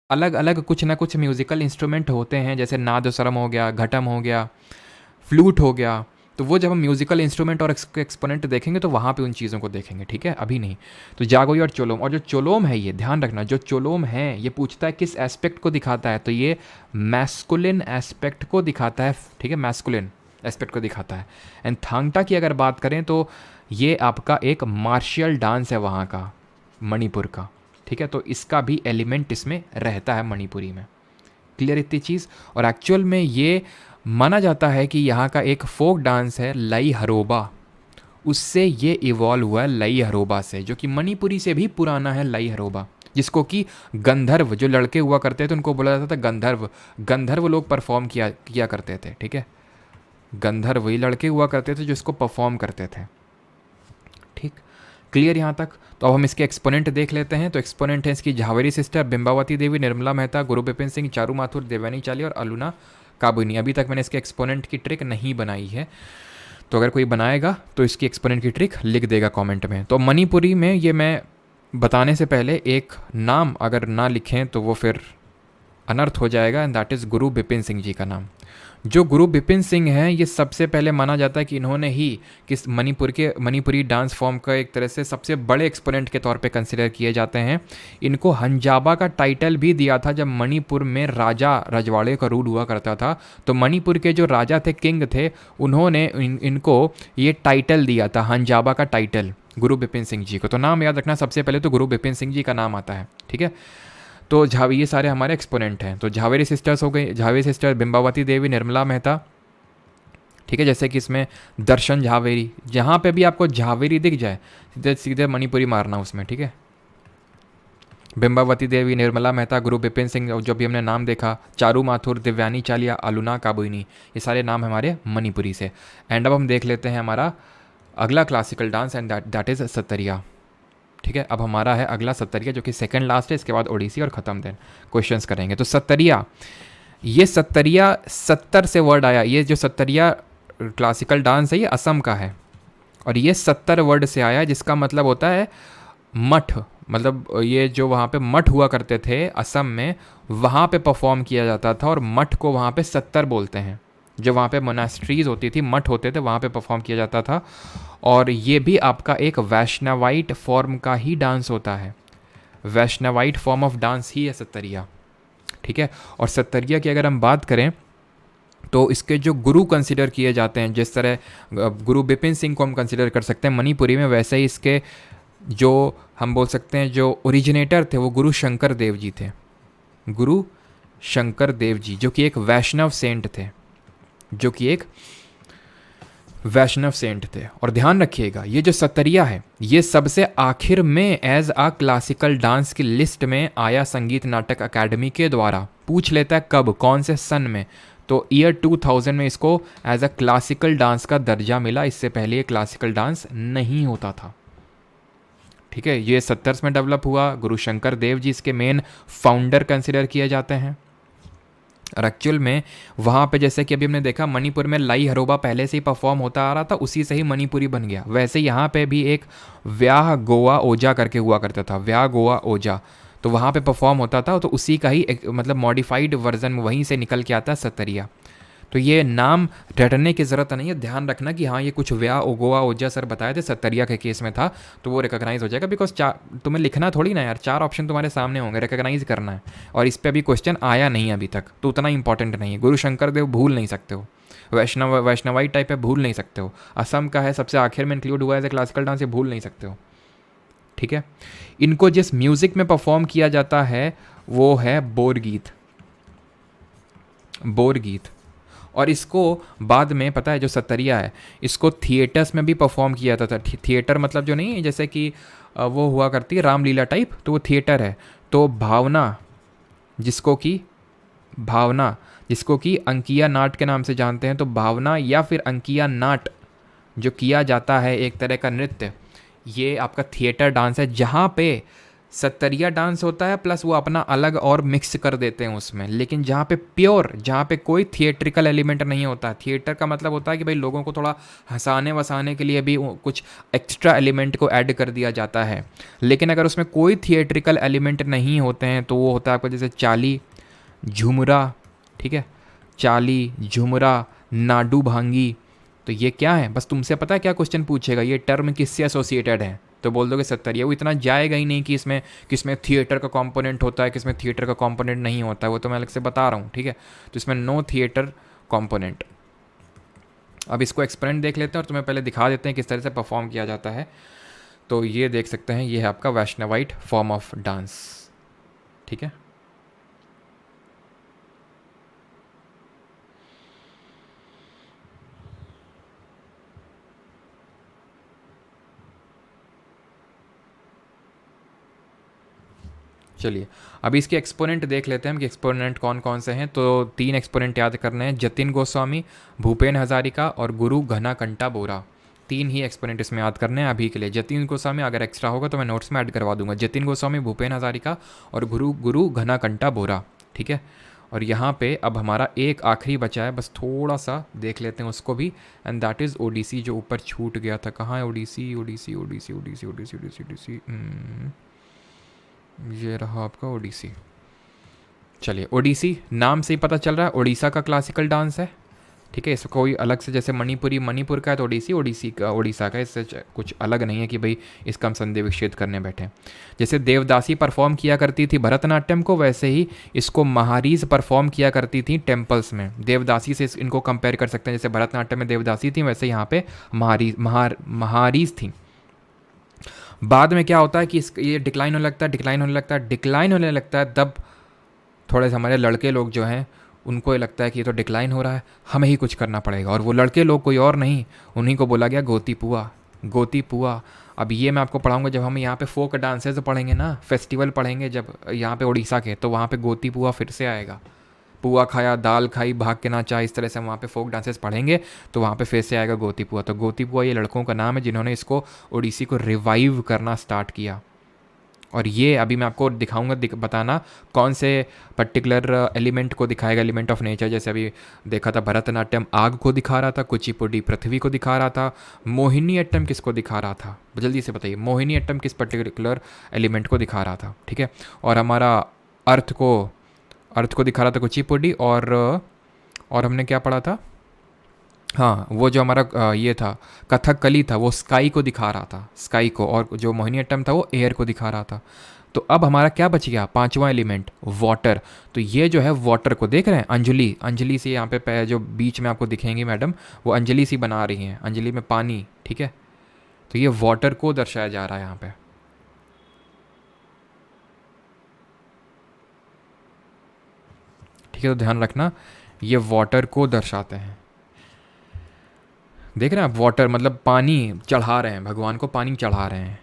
अलग अलग कुछ ना कुछ म्यूज़िकल इंस्ट्रूमेंट होते हैं, जैसे नादस्वरम हो गया, घटम हो गया, फ्लूट हो गया। तो वो जब हम म्यूज़िकल इंस्ट्रूमेंट और एक्सपोनेंट देखेंगे तो वहाँ पे उन चीज़ों को देखेंगे, ठीक है, अभी नहीं। तो जागोई और चोलोम, और जो चोलोम है ये ध्यान रखना, जो चोलोम है ये पूछता है किस एस्पेक्ट को दिखाता है, तो ये मैस्कुलिन एस्पेक्ट को दिखाता है, ठीक है, मैस्कुलिन एस्पेक्ट को दिखाता है। एंड थांगटा की अगर बात करें तो ये आपका एक मार्शियल डांस है वहाँ का, मणिपुर का, ठीक है। तो इसका भी एलिमेंट इसमें रहता है मणिपुरी में। क्लियर इतनी चीज़। और एक्चुअल में ये माना जाता है कि यहाँ का एक फोक डांस है लाई हरोबा, उससे ये इवॉल्व हुआ है लाई हरोबा से, जो कि मणिपुरी से भी पुराना है लाई हरोबा, जिसको कि गंधर्व, जो लड़के हुआ करते थे उनको बोला जाता था गंधर्व, गंधर्व लोग परफॉर्म किया करते थे, ठीक है। गंधर्व वही लड़के हुआ करते थे जो इसको परफॉर्म करते थे, ठीक। क्लियर यहाँ तक। तो अब हम इसके एक्सपोनेंट देख लेते हैं। तो एक्सपोनेंट है इसकी झावेरी सिस्टर, बिंबावती देवी, निर्मला मेहता, गुरु बिपिन सिंह, चारू माथुर, देवयानी चाली और अलुना काबुनी। अभी तक मैंने इसके एक्सपोनेंट की ट्रिक नहीं बनाई है, तो अगर कोई बनाएगा तो इसकी एक्सपोनेंट की ट्रिक लिख देगा कमेंट में। तो मणिपुरी में ये मैं बताने से पहले एक नाम अगर ना लिखें तो वो फिर अनर्थ हो जाएगा, एंड दैट इज़ गुरु बिपिन सिंह जी का नाम। जो गुरु बिपिन सिंह हैं ये सबसे पहले माना जाता है कि इन्होंने ही किस मणिपुरी डांस फॉर्म का एक तरह से सबसे बड़े एक्सपोनेंट के तौर पे कंसिडर किए जाते हैं। इनको हंजाबा का टाइटल भी दिया था जब मणिपुर में राजा रजवाड़े का रूल हुआ करता था। तो मणिपुर के जो राजा थे, किंग थे, उन्होंने इनको ये टाइटल दिया था, हंजाबा का टाइटल, गुरु बिपिन सिंह जी को। तो नाम याद रखना, सबसे पहले तो गुरु बिपिन सिंह जी का नाम आता है, ठीक है। तो ये सारे हमारे एक्सपोनेंट हैं। तो झावेरी सिस्टर्स हो गई, झावेरी सिस्टर, बिंबावती देवी, निर्मला मेहता, ठीक है। जैसे कि इसमें दर्शन झावेरी, जहाँ पे भी आपको झावेरी दिख जाए सीधे सीधे मणिपुरी मारना उसमें, ठीक है। बिंबावती देवी, निर्मला मेहता, गुरु बिपिन सिंह, जो भी हमने नाम देखा, चारू माथुर, दिव्यानी चालिया, अलुना काबुइनी, ये सारे नाम हमारे मणिपुरी से। एंड अब हम देख लेते हैं हमारा अगला classical dance, and that is Sattriya, ठीक है। अब हमारा है अगला सत्तरिया, जो कि सेकंड लास्ट है, इसके बाद ओडिसी और ख़त्म देन क्वेश्चंस करेंगे। तो सत्तरिया, ये सत्तरिया 70 से वर्ड आया। ये जो सत्तरिया क्लासिकल डांस है ये असम का है, और ये 70 वर्ड से आया, जिसका मतलब होता है मठ। मतलब ये जो वहाँ पे मठ हुआ करते थे असम में, वहाँ पे परफॉर्म किया जाता था, और मठ को वहाँ पे 70 बोलते हैं। जो वहाँ पे मोनास्ट्रीज होती थी, मठ होते थे, वहाँ पे परफॉर्म किया जाता था। और ये भी आपका एक वैष्णवाइट फॉर्म का ही डांस होता है, वैष्णवाइट फॉर्म ऑफ डांस ही है सत्तरिया, ठीक है। और सत्तरिया की अगर हम बात करें तो इसके जो गुरु कंसिडर किए जाते हैं, जिस तरह गुरु बिपिन सिंह को हम कंसिडर कर सकते हैं मणिपुरी में, वैसे ही इसके जो हम बोल सकते हैं जो ओरिजिनेटर थे वो गुरु शंकर देव जी थे, गुरु शंकर देव जी, जो कि एक वैष्णव सेंट थे, जो कि एक वैष्णव सेंट थे। और ध्यान रखिएगा, ये जो सत्तरिया है ये सबसे आखिर में एज अ क्लासिकल डांस की लिस्ट में आया संगीत नाटक अकेडमी के द्वारा। पूछ लेता है कब, कौन से सन में, तो ईयर 2000 में इसको एज अ क्लासिकल डांस का दर्जा मिला। इससे पहले ये क्लासिकल डांस नहीं होता था, ठीक है। ये 70s में डेवलप हुआ। गुरु शंकर देव जी इसके मेन फाउंडर कंसिडर किए जाते हैं। और एक्चुअल में वहाँ पे जैसे कि अभी हमने देखा मणिपुर में लाई हरोबा पहले से ही परफॉर्म होता आ रहा था, उसी से ही मणिपुरी बन गया। वैसे यहाँ पे भी एक व्याह गोवा ओजा करके हुआ करता था, व्याह गोवा ओजा, तो वहाँ पे परफॉर्म होता था। तो उसी का ही मतलब मॉडिफाइड वर्जन वहीं से निकल के आता है सत्तरिया। तो ये नाम रटने की ज़रूरत नहीं है, ध्यान रखना कि हाँ ये कुछ व्याह गोवा ओजा सर बताए थे, सत्तरिया के केस में था, तो वो रिकॉग्नाइज हो जाएगा। बिकॉज तुम्हें लिखना थोड़ी ना यार, 4 ऑप्शन तुम्हारे सामने होंगे, रिकॉग्नाइज करना है। और इस पर अभी क्वेश्चन आया नहीं अभी तक, तो उतना इंपॉर्टेंट नहीं है। गुरु शंकर देव भूल नहीं सकते हो, वैष्णवाई टाइप है भूल नहीं सकते हो, असम का है सबसे आखिर में इंक्लूड हुआ है क्लासिकल डांस, ये भूल नहीं सकते हो, ठीक है। इनको जिस म्यूज़िक में परफॉर्म किया जाता है वो है बोर गीत, बोर गीत। और इसको बाद में पता है जो सत्तरिया है इसको थिएटर्स में भी परफॉर्म किया जाता था। थिएटर मतलब जो नहीं है जैसे कि वो हुआ करती है रामलीला टाइप, तो वो थिएटर है। तो भावना, जिसको कि अंकिया नाट के नाम से जानते हैं, तो भावना या फिर अंकिया नाट जो किया जाता है एक तरह का नृत्य, ये आपका थिएटर डांस है, जहाँ पे सत्तरिया डांस होता है प्लस वो अपना अलग और मिक्स कर देते हैं उसमें। लेकिन जहाँ पे प्योर, जहाँ पे कोई थिएट्रिकल एलिमेंट नहीं होता, थिएटर का मतलब होता है कि भाई लोगों को थोड़ा हंसाने वसाने के लिए भी कुछ एक्स्ट्रा एलिमेंट को ऐड कर दिया जाता है। लेकिन अगर उसमें कोई थिएट्रिकल एलिमेंट नहीं होते हैं तो वो होता है आपका जैसे चाली, झुमरा, ठीक है, चाली, झुमरा, नाडू भांगी। तो ये क्या है, बस तुमसे पता है क्या क्वेश्चन पूछेगा, ये टर्म किससे एसोसिएटेड है, तो बोल दोगे सत्तरिया। वो इतना जाएगा ही नहीं कि इसमें किसमें थिएटर का कंपोनेंट होता है, किसमें थिएटर का कंपोनेंट नहीं होता है, वो तो मैं अलग से बता रहा हूँ, ठीक है। तो इसमें नो थिएटर कंपोनेंट। अब इसको एक्सपेरिमेंट देख लेते हैं और तुम्हें पहले दिखा देते हैं किस तरह से परफॉर्म किया जाता है। तो ये देख सकते हैं, ये है आपका वैष्णवाइट फॉर्म ऑफ डांस, ठीक है। चलिए अभी इसके एक्सपोनेंट देख लेते हैं हम कि एक्सपोनेंट कौन कौन से हैं। तो 3 एक्सपोनेंट याद करने हैं, जतिन गोस्वामी, भूपेन हजारिका और गुरु घनाकंटा बोरा। 3 ही एक्सपोनेंट इसमें याद करने हैं अभी के लिए। जतिन गोस्वामी अगर एक्स्ट्रा होगा तो मैं नोट्स में ऐड करवा दूंगा। जतिन गोस्वामी, भूपेन हजारिका और गुरु घनाकंटा बोरा, ठीक है। और यहाँ पे अब हमारा एक आखिरी बचा है, बस थोड़ा सा देख लेते हैं उसको भी, एंड दैट इज़ ओडिसी, जो ऊपर छूट गया था। कहाँ है ओडिसी, ओडिसी ओडिसी ओडिसी ओडिसी ओडिसी ओडिसी, ये रहा आपका ओडिसी। चलिए ओडिसी नाम से ही पता चल रहा है उड़ीसा का क्लासिकल डांस है, ठीक है। इसको कोई अलग से, जैसे मणिपुरी मणिपुर का है तो ओडिसी ओडिसी का उड़ीसा का, इससे कुछ अलग नहीं है कि भाई इसका हम संधि विच्छेद करने बैठे। जैसे देवदासी परफॉर्म किया करती थी भरतनाट्यम को, वैसे ही इसको महारीज परफॉर्म किया करती थी टेम्पल्स में। देवदासी से इनको कंपेयर कर सकते हैं, जैसे भरतनाट्यम में देवदासी थी वैसे यहाँ पे महारीज थी। बाद में क्या होता है कि ये डिक्लाइन होने लगता है, डिक्लाइन होने लगता है, डिक्लाइन होने लगता है। तब थोड़े से हमारे लड़के लोग जो हैं उनको ये लगता है कि ये तो डिक्लाइन हो रहा है, हमें ही कुछ करना पड़ेगा। और वो लड़के लोग कोई और नहीं, उन्हीं को बोला गया गोती पुआ, गोती पुआ। अब ये मैं आपको पढ़ाऊंगा जब हम यहाँ पे फोक डांसेस पढ़ेंगे ना, फेस्टिवल पढ़ेंगे जब यहाँ पे उड़ीसा के, तो वहाँ पे गोती पुआ फिर से आएगा। पुआ खाया, दाल खाई, भाग के नाचा, इस तरह से हम वहाँ पे फोक डांसेस पढ़ेंगे तो वहाँ पे फिर से आएगा गोती पुआ। तो गोती पुआ ये लड़कों का नाम है जिन्होंने इसको ओडिसी को रिवाइव करना स्टार्ट किया। और ये अभी मैं आपको दिखाऊंगा, बताना कौन से पर्टिकुलर एलिमेंट को दिखाएगा, एलिमेंट ऑफ नेचर। जैसे अभी देखा था भरतनाट्यम आग को दिखा रहा था, कुचिपुड़ी पृथ्वी को दिखा रहा था, मोहिनी अट्टम किसको दिखा रहा था, जल्दी से बताइए मोहिनी अट्टम किस पर्टिकुलर एलिमेंट को दिखा रहा था, ठीक है। और हमारा अर्थ को दिखा रहा था कुचिपुड़ी, और हमने क्या पढ़ा था, हाँ वो जो हमारा ये था कथकली था वो स्काई को दिखा रहा था, स्काई को। और जो मोहिनीअट्टम था वो एयर को दिखा रहा था। तो अब हमारा क्या बच गया, 5वां एलिमेंट वाटर। तो ये जो है वाटर को देख रहे हैं, अंजलि, अंजलि से यहाँ पे जो बीच में आपको दिखेंगी मैडम, वो अंजलि सी बना रही हैं, अंजलि में पानी, ठीक है। तो ये वाटर को दर्शाया जा रहा है यहाँ पे, ठीक है। तो ध्यान रखना ये वाटर को दर्शाते हैं, देख रहे हैं आप, वाटर मतलब पानी चढ़ा रहे हैं, भगवान को पानी चढ़ा रहे हैं,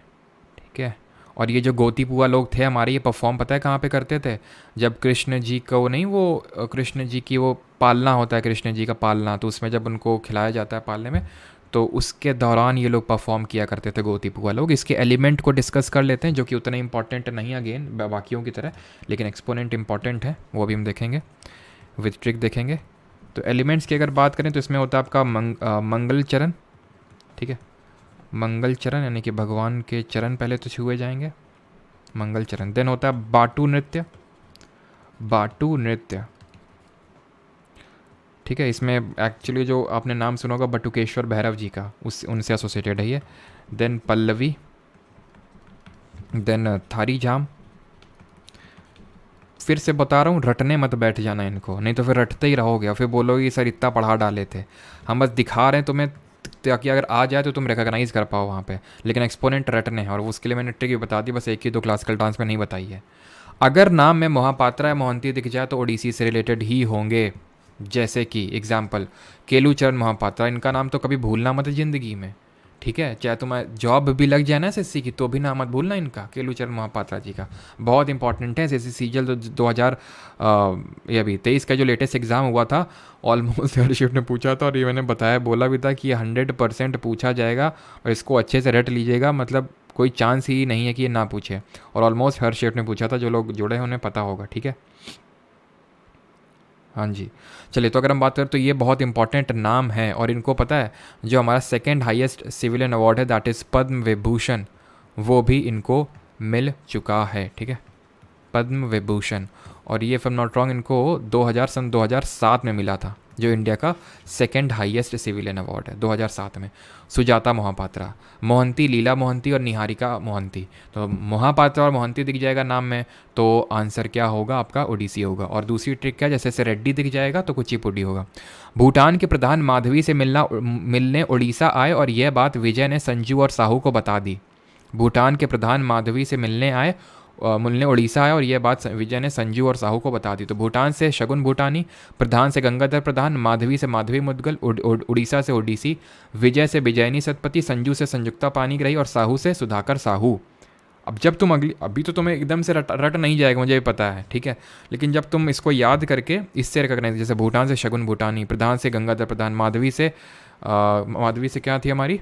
ठीक है। और ये जो गोती पुआ लोग थे हमारे, ये परफॉर्म पता है कहाँ पे करते थे, जब कृष्ण जी को नहीं, वो कृष्ण जी की वो पालना होता है, कृष्ण जी का पालना, तो उसमें जब उनको खिलाया जाता है पालने में, तो उसके दौरान ये लोग परफॉर्म किया करते थे गोती पुआ लोग। इसके एलिमेंट को डिस्कस कर लेते हैं जो कि उतना इंपॉर्टेंट नहीं अगेन बाकियों की तरह, लेकिन एक्सपोनेंट इंपॉर्टेंट है, वो भी हम देखेंगे, विथ ट्रिक देखेंगे। तो एलिमेंट्स की अगर बात करें तो इसमें होता है आपका मंगल चरण, ठीक है। मंगल चरण यानी कि भगवान के चरण पहले तो छुए जाएंगे, मंगल चरण। देन होता है बाटू नृत्य, बाटू नृत्य, ठीक है। इसमें एक्चुअली जो आपने नाम सुना होगा बटुकेश्वर भैरव जी का, उस उनसे एसोसिएटेड है ये। देन पल्लवी, देन थारी झाम। फिर से बता रहा हूँ, रटने मत बैठ जाना इनको, नहीं तो फिर रटते ही रहोगे और फिर बोलोगे सर इतना पढ़ा डाले थे, हम बस दिखा रहे हैं तुम्हें ताकि अगर आ जाए तो तुम रिकॉग्नाइज़ कर पाओ वहाँ पे। लेकिन एक्सपोनेंट रटने हैं और उसके लिए मैंने ट्रिक भी बता दी, बस एक ही दो क्लासिकल डांस में नहीं बताई है। अगर नाम में मोहापात्रा या मोहंती दिख जाए तो ओडिसी से रिलेटेड ही होंगे। जैसे कि एग्जाम्पल केलूचरण मोहापात्रा, इनका नाम तो कभी भूलना मत ज़िंदगी में, ठीक है। चाहे तुम्हें जॉब भी लग जाए ना एसएससी की तो भी नाम मत भूलना इनका, केलूचरण मोहापात्रा जी का, बहुत इंपॉर्टेंट है। एसएससी सीजीएल 2023 का जो लेटेस्ट एग्ज़ाम हुआ था, ऑलमोस्ट हर शिफ्ट ने पूछा था और ये मैंने बताया, बोला भी था कि 100% पूछा जाएगा और इसको अच्छे से रट लीजिएगा, मतलब कोई चांस ही नहीं है कि ये ना पूछे। और ऑलमोस्ट हर शेट ने पूछा था, जो लोग जुड़े हैं उन्हें पता होगा, ठीक है। हाँ जी। चलिए, तो अगर हम बात करें तो ये बहुत इंपॉर्टेंट नाम है, और इनको पता है जो हमारा सेकेंड हाईएस्ट सिविलियन अवार्ड है दैट इज़ पद्म विभूषण, वो भी इनको मिल चुका है, ठीक है, पद्म विभूषण। और ये, if I am not wrong, इनको 2007 में मिला था, जो इंडिया का सेकंड हाईएस्ट सिविलियन अवार्ड है, 2007 में। सुजाता मोहापात्रा, मोहंती, लीला मोहंती और निहारिका मोहंती। तो मोहापात्रा और मोहंती दिख जाएगा नाम में, तो आंसर क्या होगा आपका, ओडिसी होगा। और दूसरी ट्रिक क्या, जैसे से रेड्डी दिख जाएगा तो कुचिपुडी होगा। भूटान के प्रधान माधवी से मिलने उड़ीसा आए और यह बात विजय ने संजू और साहू को बता दी। भूटान के प्रधान माधवी से मिलने उड़ीसा आए और यह बात विजय ने संजू और साहू को बता दी। तो भूटान से शगुन भूटानी, प्रधान से गंगाधर प्रधान, माधवी से माधवी मुदगल, उड़ीसा से ओडिसी, विजय से विजयनी सतपति, संजू से संयुक्ता पानीग्राही और साहू से सुधाकर साहू। अब जब तुम अभी तो तुम्हें एकदम से रट नहीं जाएगा, मुझे भी पता है, ठीक है, लेकिन जब तुम इसको याद करके इससे रिकॉग्नाइज, जैसे भूटान से शगुन भूटानी, प्रधान से गंगाधर प्रधान, माधवी से क्या थी हमारी,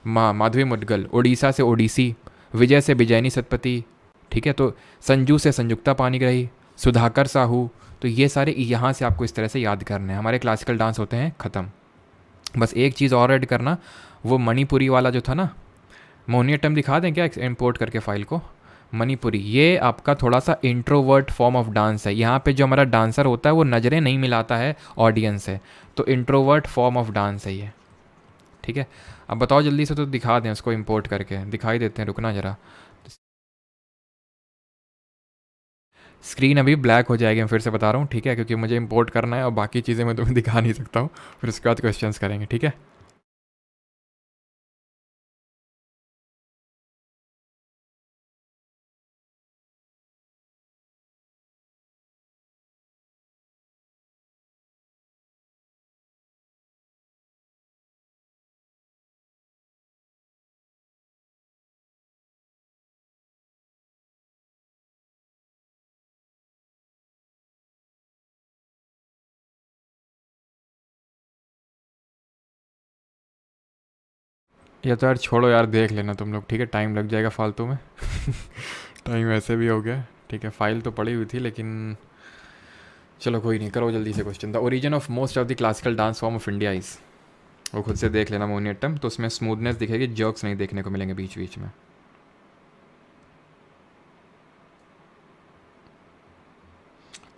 माधवी मुदगल, उड़ीसा से ओडिसी, विजय से विजयनी सतपति, ठीक है, तो संजू से संयुक्ता पानीग्राही, सुधाकर साहू। तो ये सारे यहाँ से आपको इस तरह से याद करने हैं। हमारे क्लासिकल डांस होते हैं ख़त्म। बस एक चीज़ और ऐड करना, वो मणिपुरी वाला जो था ना, मोहिनीअट्टम दिखा दें क्या इंपोर्ट करके फाइल को। मणिपुरी, ये आपका थोड़ा सा इंट्रोवर्ट फॉर्म ऑफ डांस है। यहाँ पे जो हमारा डांसर होता है वो नज़रें नहीं मिलाता है ऑडियंस से, तो इंट्रोवर्ट फॉर्म ऑफ डांस है ये, ठीक है। अब बताओ जल्दी से, तो दिखा दें उसको इंपोर्ट करके, दिखाई देते हैं, रुकना ज़रा। स्क्रीन अभी ब्लैक हो जाएगी, मैं फिर से बता रहा हूँ, ठीक है, क्योंकि मुझे इंपोर्ट करना है और बाकी चीज़ें मैं तुम्हें दिखा नहीं सकता हूँ। फिर उसके बाद क्वेश्चंस करेंगे, ठीक है। या तो यार छोड़ो यार, देख लेना तुम लोग, ठीक है, टाइम लग जाएगा फालतू में। टाइम वैसे भी हो गया, ठीक है, फाइल तो पड़ी हुई थी, लेकिन चलो कोई नहीं, करो जल्दी से question. The origin of most of the classical dance form of India is, वो खुद से देख लेना मोहिनीअट्टम, तो उसमें स्मूथनेस दिखेगी, जर्क्स नहीं देखने को मिलेंगे बीच बीच में।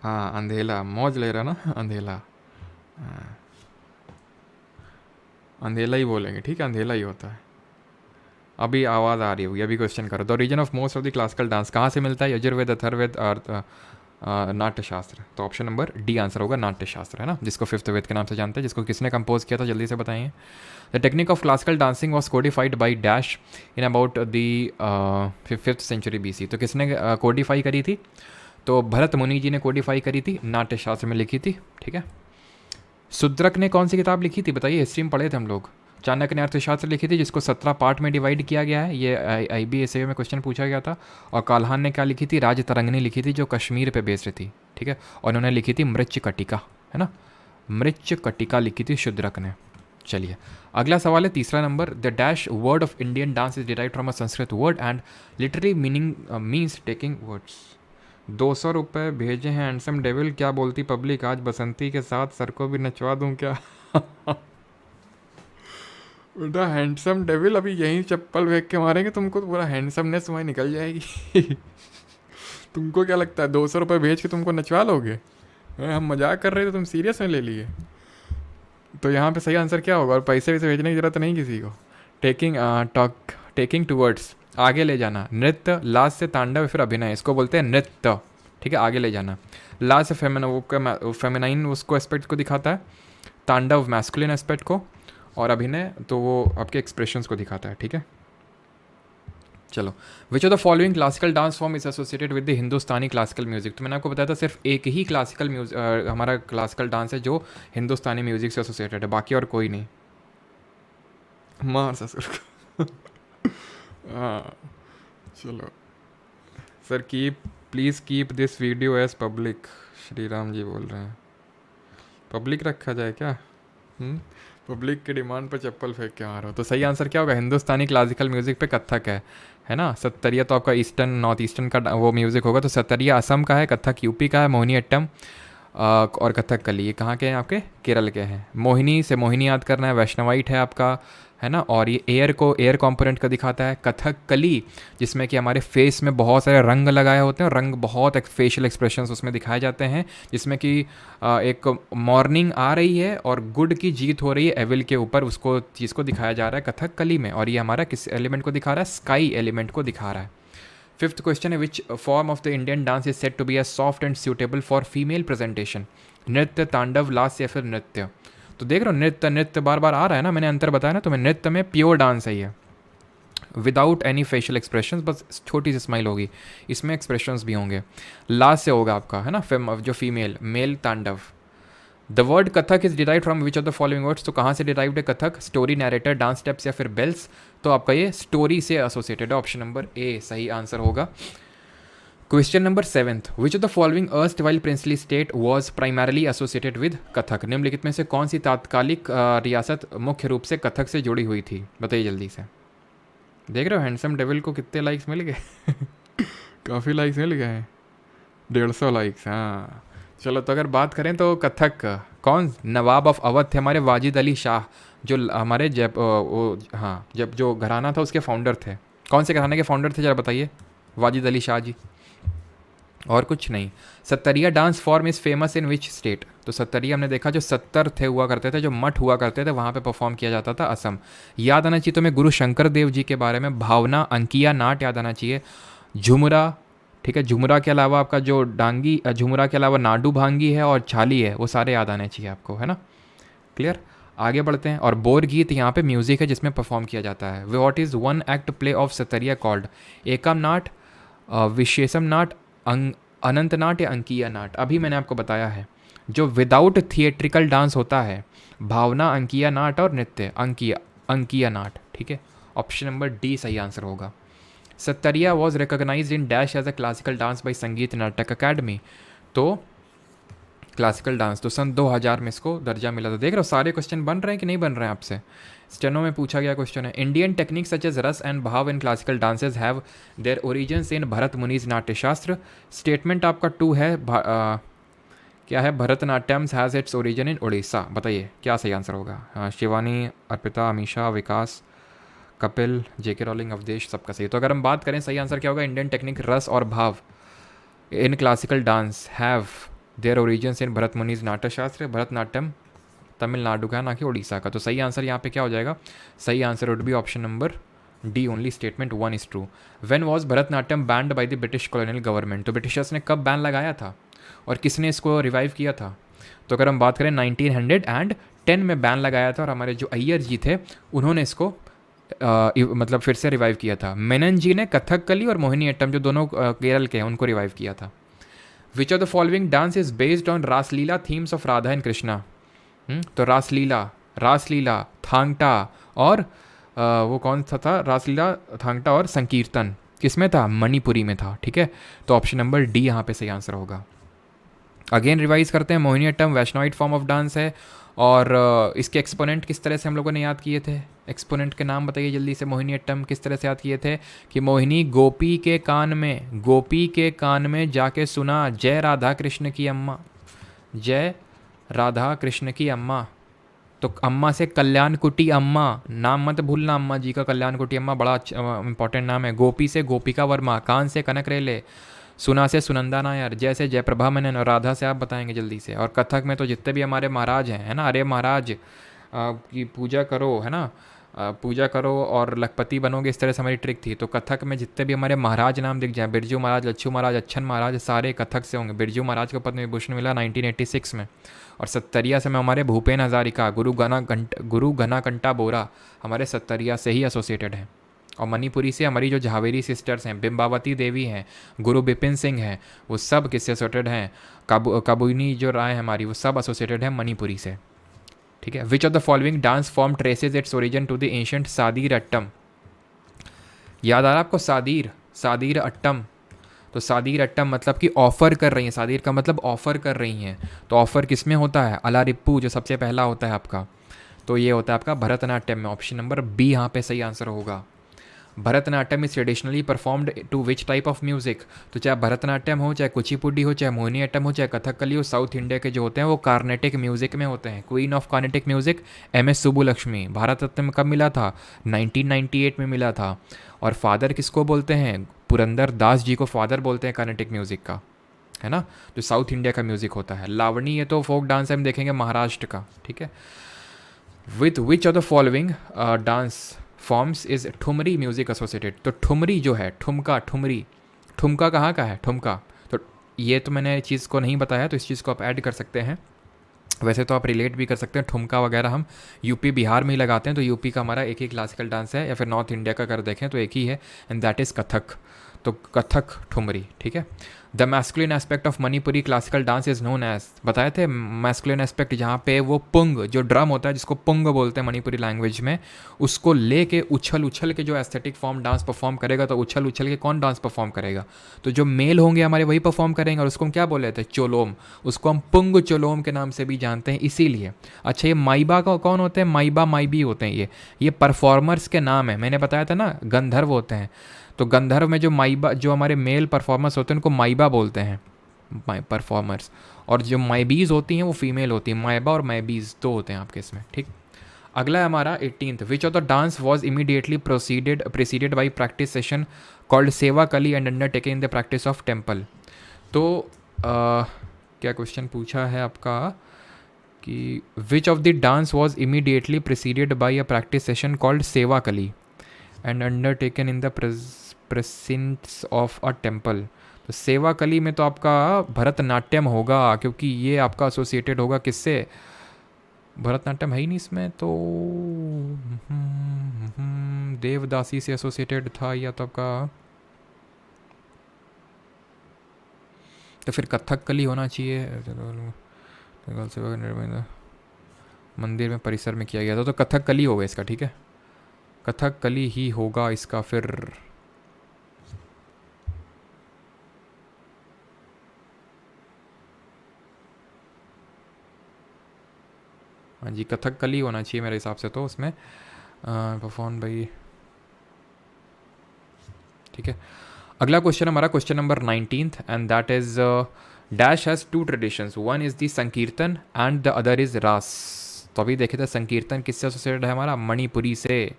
हाँ, अंधेला, मौज ले रहा ना, अंधेला। हाँ, अंधेला ही बोलेंगे, ठीक है, अंधेला ही होता है। अभी आवाज़ आ रही होगी, अभी क्वेश्चन करो। The origin of most of the classical dance कहाँ से मिलता है, यजुर्वेद, अथर्ववेद और नाट्यशास्त्र। तो ऑप्शन नंबर डी आंसर होगा, नाट्यशास्त्र, है ना, जिसको फिफ्थ वेद के नाम से जानते हैं, जिसको किसने कंपोज किया था, जल्दी से बताइए। The technique of classical dancing was codified by dash in about the 5th century BC। तो किसने कोडिफाई करी थी, तो भरत मुनि जी ने कोडिफाई करी थी, नाट्यशास्त्र में लिखी थी, ठीक है। शूद्रक ने कौन सी किताब लिखी थी, बताइए, हिस्ट्री में पढ़े थे हम लोग। चाणक्य ने अर्थशास्त्र लिखी थी, जिसको 17 पार्ट में डिवाइड किया गया है, ये IBSA में क्वेश्चन पूछा गया था। और काल्हान ने क्या लिखी थी, राज तरंगिणी लिखी थी, जो कश्मीर पे बेस्ड थी, ठीक है। और उन्होंने लिखी थी मृच्छ कटिका, है ना, मृच्छ कटिका लिखी थी शूद्रक ने। चलिए, अगला सवाल है तीसरा number. The dash word of Indian dance is derive from a Sanskrit word and literally meaning means taking words. 200 रुपये भेजे हैं हैंडसम डेविल, क्या बोलती पब्लिक, आज बसंती के साथ सर को भी नचवा दूं क्या। बेटा हैंडसम डेविल, अभी यहीं चप्पल फेंक के मारेंगे तुमको, तो पूरा हैंडसमनेस वहीं निकल जाएगी। तुमको क्या लगता है 200 रुपये भेज के तुमको नचवा लोगे। हम मजाक कर रहे थे, तुम सीरियस में ले लिए। तो यहाँ पे सही आंसर क्या होगा, और पैसे वैसे भेजने की जरूरत नहीं किसी को। टेकिंग टूवर्ड्स, आगे ले जाना। नृत्य, लास्ट से तांडव, फिर अभिनय, इसको बोलते हैं नृत्य, ठीक है, आगे ले जाना। लास्ट से फेमिनाइन उसको एस्पेक्ट को दिखाता है, तांडव मैस्कुलिन एस्पेक्ट को, और अभिनय तो वो आपके एक्सप्रेशंस को दिखाता है, ठीक है। चलो, विच of the following classical dance form is associated with the Hindustani classical music. तो मैंने आपको बताया था सिर्फ एक ही क्लासिकल म्यूजिक हमारा क्लासिकल डांस है जो हिंदुस्तानी म्यूजिक से एसोसिएटेड है, बाकी और कोई नहीं। मार ससुर। हाँ, चलो sir, please keep this video as public. Shri Ram ji बोल रहे हैं, पब्लिक रखा जाए क्या। पब्लिक की डिमांड पर चप्पल फेंक के मारो। तो सही आंसर क्या होगा? हिंदुस्तानी क्लासिकल म्यूजिक पे कथक है ना। सत्तरिया तो आपका ईस्टर्न नॉर्थ ईस्टर्न का वो म्यूजिक होगा, तो सत्तरिया असम का है, कथक यूपी का है, मोहिनी अट्टम और कथकली ये कहाँ के हैं? आपके केरल के हैं। मोहिनी से मोहिनी याद करना है, वैष्णवाइट है आपका, है ना। और ये एयर कंपोनेंट का दिखाता है। कथकली जिसमें कि हमारे फेस में बहुत सारे रंग लगाए होते हैं और रंग बहुत फेशियल एक्सप्रेशंस उसमें दिखाए जाते हैं, जिसमें कि एक मॉर्निंग आ रही है और गुड की जीत हो रही है एविल के ऊपर, उसको चीज़ को दिखाया जा रहा है कथकली में। और ये हमारा किस एलिमेंट को दिखा रहा है? स्काई एलिमेंट को दिखा रहा है। फिफ्थ क्वेश्चन है, which form of the Indian dance is set to be as soft and suitable for female presentation? Nritya, tandava, लास्य या फिर नृत्य? तो देख रहे हो नृत्य नृत्य बार बार आ रहा है ना, मैंने अंतर बताया ना तुम्हें। नृत्य में प्योर डांस है ये, विदाउट एनी फेशियल एक्सप्रेशंस, बस छोटी सी स्माइल होगी। इसमें एक्सप्रेशंस भी होंगे। लास्य होगा आपका, है ना, जो फीमेल, मेल तांडव। The word Kathak is derive from which of the following words? तो कहाँ से डिराइव्ड है Kathak? Story, narrator, dance steps या फिर बेल्स? तो आपका ये स्टोरी से एसोसिएटेड है, ऑप्शन नंबर ए सही आंसर होगा। Question number 7th, which of the following erst while princely state was primarily associated with Kathak? निम्नलिखित में से कौन सी तात्कालिक रियासत मुख्य रूप से कथक से जुड़ी हुई थी? बताइए जल्दी से। देख रहे हो हैंडसम डेविल को कितने लाइक्स मिल गए? काफ़ी लाइक्स मिल गए हैं, 150 लाइक्स। हाँ चलो, तो अगर बात करें तो कथक कौन नवाब ऑफ अवध थे? हमारे वाजिद अली शाह, जो हमारे जब जो घराना था उसके फाउंडर थे। कौन से घराने के फाउंडर थे जरा बताइए? वाजिद अली शाह जी, और कुछ नहीं। Sattriya dance form is famous in which state? तो सत्तरिया हमने देखा जो 70 थे हुआ करते थे, जो मठ हुआ करते थे, वहाँ पे परफॉर्म किया जाता था, असम। याद आना चाहिए तुम्हें गुरु शंकर देव जी के बारे में, भावना, अंकिया नाट याद आना चाहिए, झुमरा, ठीक है। झुमरा के अलावा आपका जो डांगी, झुमरा के अलावा नाडू भांगी है और छाली है, वो सारे याद आने चाहिए आपको, है ना। क्लियर, आगे बढ़ते हैं। और बोर गीत यहाँ पे म्यूजिक है जिसमें परफॉर्म किया जाता है। What is one act play of Sattriya called? एकम नाट, विशेषम नाट, अनंत नाट या अंकिया नाट? अभी मैंने आपको बताया है जो विदाउट थिएट्रिकल डांस होता है, भावना, अंकिया नाट और नृत्य, अंकिया नाट, ठीक है। ऑप्शन नंबर डी सही आंसर होगा। Sattriya was recognised in dash as a classical dance by Sangeet Natak academy? तो क्लासिकल डांस तो सन 2000 में इसको दर्जा मिला था। देख रहे हो सारे क्वेश्चन बन रहे हैं कि नहीं बन रहे हैं आपसे? स्टेनो में पूछा गया क्वेश्चन है। Indian techniques such as ras and bhav in classical dances have their origins in Bharat Muni's Natyashastra? Statement आपका 2 है। क्या है? Bharatanatyam's has its origin in Orissa. बताइए क्या सही आंसर होगा? शिवानी, अर्पिता, अमीशा, विकास, कपिल, जेके रॉलिंग, अवधेश, सबका सही। तो अगर हम बात करें सही आंसर क्या होगा? इंडियन टेक्निक रस और bhav in classical dance have their origins in Bharat Muni's Natyashastra. Bharatanatyam Tamil Nadu का, ना कि उड़ीसा का। तो सही आंसर यहाँ पे क्या हो जाएगा? सही answer would be option number D only, statement 1 is true. When was Bharatanatyam band by the British colonial government? तो ब्रिटिशर्स ने कब बैन लगाया था और किसने इसको रिवाइव किया था? तो अगर हम बात करें 1910 में बैन लगाया था और हमारे जो अय्यर जी थे उन्होंने इसको मतलब फिर से रिवाइव किया था। मेनन जी ने कथकली और मोहिनी अट्टम जो दोनों केरल के हैं उनको रिवाइव किया था। विच of the following dance is based on Raslila themes of Radha and Krishna? तो रासलीला, थांगटा और वो कौन सा था? रासलीला, थांगटा और संकीर्तन किसमें था? मणिपुरी में था, ठीक है। तो ऑप्शन नंबर डी यहाँ पे सही आंसर होगा। अगेन रिवाइज करते हैं। Mohini Attam Vaishnavite form of dance है और इसके एक्सपोनेंट किस तरह से हम लोगों ने याद किए थे? एक्सपोनेंट के नाम बताइए जल्दी से। मोहिनी अट्टम किस तरह से याद किए थे? कि मोहिनी गोपी के कान में जाके सुना, जय राधा कृष्ण की अम्मा, जय राधा कृष्ण की अम्मा। तो अम्मा से कल्याण कुटी अम्मा, नाम मत भूलना अम्मा जी का, कल्याण कुटी अम्मा बड़ा इंपॉर्टेंट नाम है। गोपी से गोपिका वर्मा, कान से कनक रेले, सुना से सुनंदा नायर, जय से जयप्रभा मेनन और राधा से आप बताएंगे जल्दी से। और कथक में तो जितने भी हमारे महाराज हैं, है ना, अरे महाराज की पूजा करो, है ना, पूजा करो और लखपति बनोगे, इस तरह से हमारी ट्रिक थी। तो कथक में जितने भी हमारे महाराज नाम दिख जाए, बिरजू महाराज, लच्छू महाराज, अच्छन महाराज, सारे कथक से होंगे। बिरजू महाराज को पद्म विभूषण मिला 1986 में। और सत्तरिया से में हमारे भूपेन हजारिका, गुरु घनाकंटा बोरा हमारे सत्तरिया से ही एसोसिएटेड हैं। और मणिपुरी से हमारी जो झावेरी सिस्टर्स हैं, बिम्बावती देवी हैं, गुरु बिपिन सिंह हैं, वो सब किससे एसोसिएटेड हैं? काबुनी जो राय है हमारी, वो सब एसोसिएटेड हैं मणिपुरी से, ठीक है। Which of the following dance form traces its origin to the ancient Sadir Attam? याद आ रहा आपको? सादीर अट्टम। तो सादीर अट्टम मतलब कि ऑफर कर रही हैं, सादीर का मतलब ऑफर कर रही हैं। तो ऑफर किस में होता है? अलारिप्पू जो सबसे पहला होता है आपका। तो ये होता है आपका भरतनाट्यम में, ऑप्शन नंबर बी यहाँ पे सही आंसर होगा। Bharatanatyam is traditionally performed to which type of music? तो चाहे भरतनाट्यम हो, चाहे कुचिपुडी हो, चाहे मोहिनीअट्टम हो, चाहे कथकली हो, साउथ इंडिया के जो होते हैं वो कार्नेटिक म्यूजिक में होते हैं। Queen of Carnatic music MS. Subbulakshmi. Bharat Ratna कब मिला था? 1998 में मिला था। और फादर किसको बोलते हैं? पुरंदर दास जी को फादर बोलते हैं कार्नेटिक म्यूजिक का, है ना, जो साउथ इंडिया का म्यूजिक होता है। लावणी ये तो फोक डांस हम देखेंगे महाराष्ट्र का, ठीक है। With which of the following dance forms is thumri music associated? तो ठुमरी जो है, ठुमका, ठुमरी, ठुमका कहाँ का है? ठुमका। तो ये तो मैंने चीज़ को नहीं बताया, तो इस चीज़ को आप ऐड कर सकते हैं। वैसे तो आप रिलेट भी कर सकते हैं, ठुमका वगैरह हम यूपी बिहार में ही लगाते हैं, तो यूपी का हमारा एक ही क्लासिकल डांस है, या फिर नॉर्थ इंडिया का अगर देखें तो एक ही है, एंड दैट इज़ कथक। तो कथक ठुमरी, ठीक है। The masculine aspect of Manipuri classical dance is known as, बताए थे मैस्कुलिन एस्पेक्ट, जहाँ पे वो पुंग, जो ड्रम होता है जिसको पुंग बोलते हैं मणिपुरी लैंग्वेज में, उसको लेके उछल उछल के जो एस्थेटिक फॉर्म डांस परफॉर्म करेगा, तो उछल उछल के कौन डांस परफॉर्म करेगा? तो जो मेल होंगे हमारे वही परफॉर्म करेंगे, और उसको हम क्या बोले थे? चोलोम। उसको हम पुंग चोलोम के नाम से भी जानते हैं, इसीलिए। अच्छा, ये माइबा का कौन होते हैं? माइबा माइबी होते हैं ये परफॉर्मर्स के नाम है। मैंने बताया था ना, गंधर्व होते हैं, तो गंधर्व में जो माइबा, जो हमारे मेल परफॉर्मर्स होते हैं उनको माइबा बोलते हैं, परफॉर्मर्स। और जो माइबीज़ होती हैं वो फीमेल होती हैं। माइबा और माइबीज़ दो होते हैं आपके इसमें, ठीक। अगला है हमारा 18th, which of the dance was immediately proceeded by practice session called Seva Kali and undertaking in the practice of temple? तो क्या क्वेश्चन पूछा है आपका कि which of the dance was immediately preceded by a practice session called Seva Kali and undertaken in the precincts of a temple? तो सेवा कली में तो आपका भरतनाट्यम होगा, क्योंकि ये आपका एसोसिएटेड होगा किससे? भरतनाट्यम है ही नहीं इसमें, तो देवदासी से एसोसिएटेड था, या तो आपका, तो फिर कथक कली होना चाहिए। मंदिर में परिसर में किया गया था, तो कथक कली होगा इसका, ठीक है, कथक कली ही होगा इसका फिर। हाँ जी, कथक कली होना चाहिए मेरे हिसाब से, तो उसमें परफॉर्म भाई, ठीक है। अगला क्वेश्चन हमारा question number 19th, and that is dash has two traditions, one is the Sankirtana and the other is रास। तो अभी देखे थे संकीर्तन किससे एसोसिएटेड है हमारा? मणिपुरी से।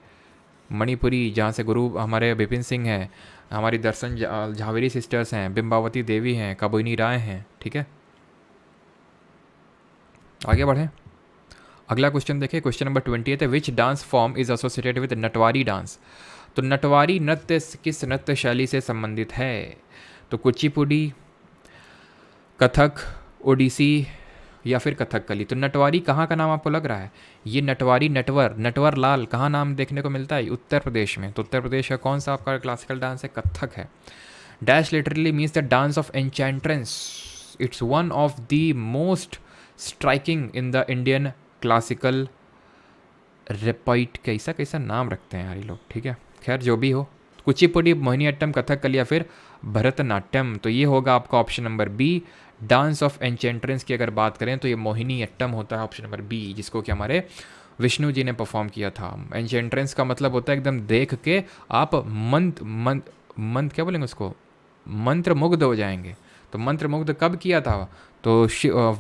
मणिपुरी, जहाँ से गुरु हमारे विपिन सिंह हैं, हमारी दर्शन झावेरी सिस्टर्स हैं, बिंबावती देवी हैं, काबोइनी राय हैं, ठीक है। आगे बढ़ें, अगला क्वेश्चन देखिए, क्वेश्चन नंबर 20 है, which dance form is associated with Natwari dance? तो नटवारी नृत्य किस नृत्य शैली से संबंधित है? तो कुचिपुडी, कथक, ओडिसी, या फिर कथकली? तो नटवारी कहाँ का नाम आपको लग रहा है? ये नटवारी, नटवर लाल कहाँ नाम देखने को मिलता है? उत्तर प्रदेश में। तो उत्तर प्रदेश का कौन सा आपका क्लासिकल डांस है? कथक है। Dash literally means the dance of enchantress, it's one of the most striking in the Indian classical repertoire. कैसा कैसा नाम रखते हैं यार ये लोग, ठीक है, खैर जो भी हो। कुचिपुड़ी, मोहिनीअट्टम, कथकली या फिर भरतनाट्यम? तो ये होगा आपका option number B. Dance of enchantress की अगर बात करें तो ये मोहिनीअट्टम होता है, ऑप्शन नंबर बी, जिसको कि हमारे विष्णु जी ने परफॉर्म किया था। एन्चेंट्रेंस का मतलब होता है एकदम देख के आप मंत्र क्या बोलेंगे उसको, मंत्र मुग्ध हो जाएंगे। तो मंत्र मुग्ध कब किया था? तो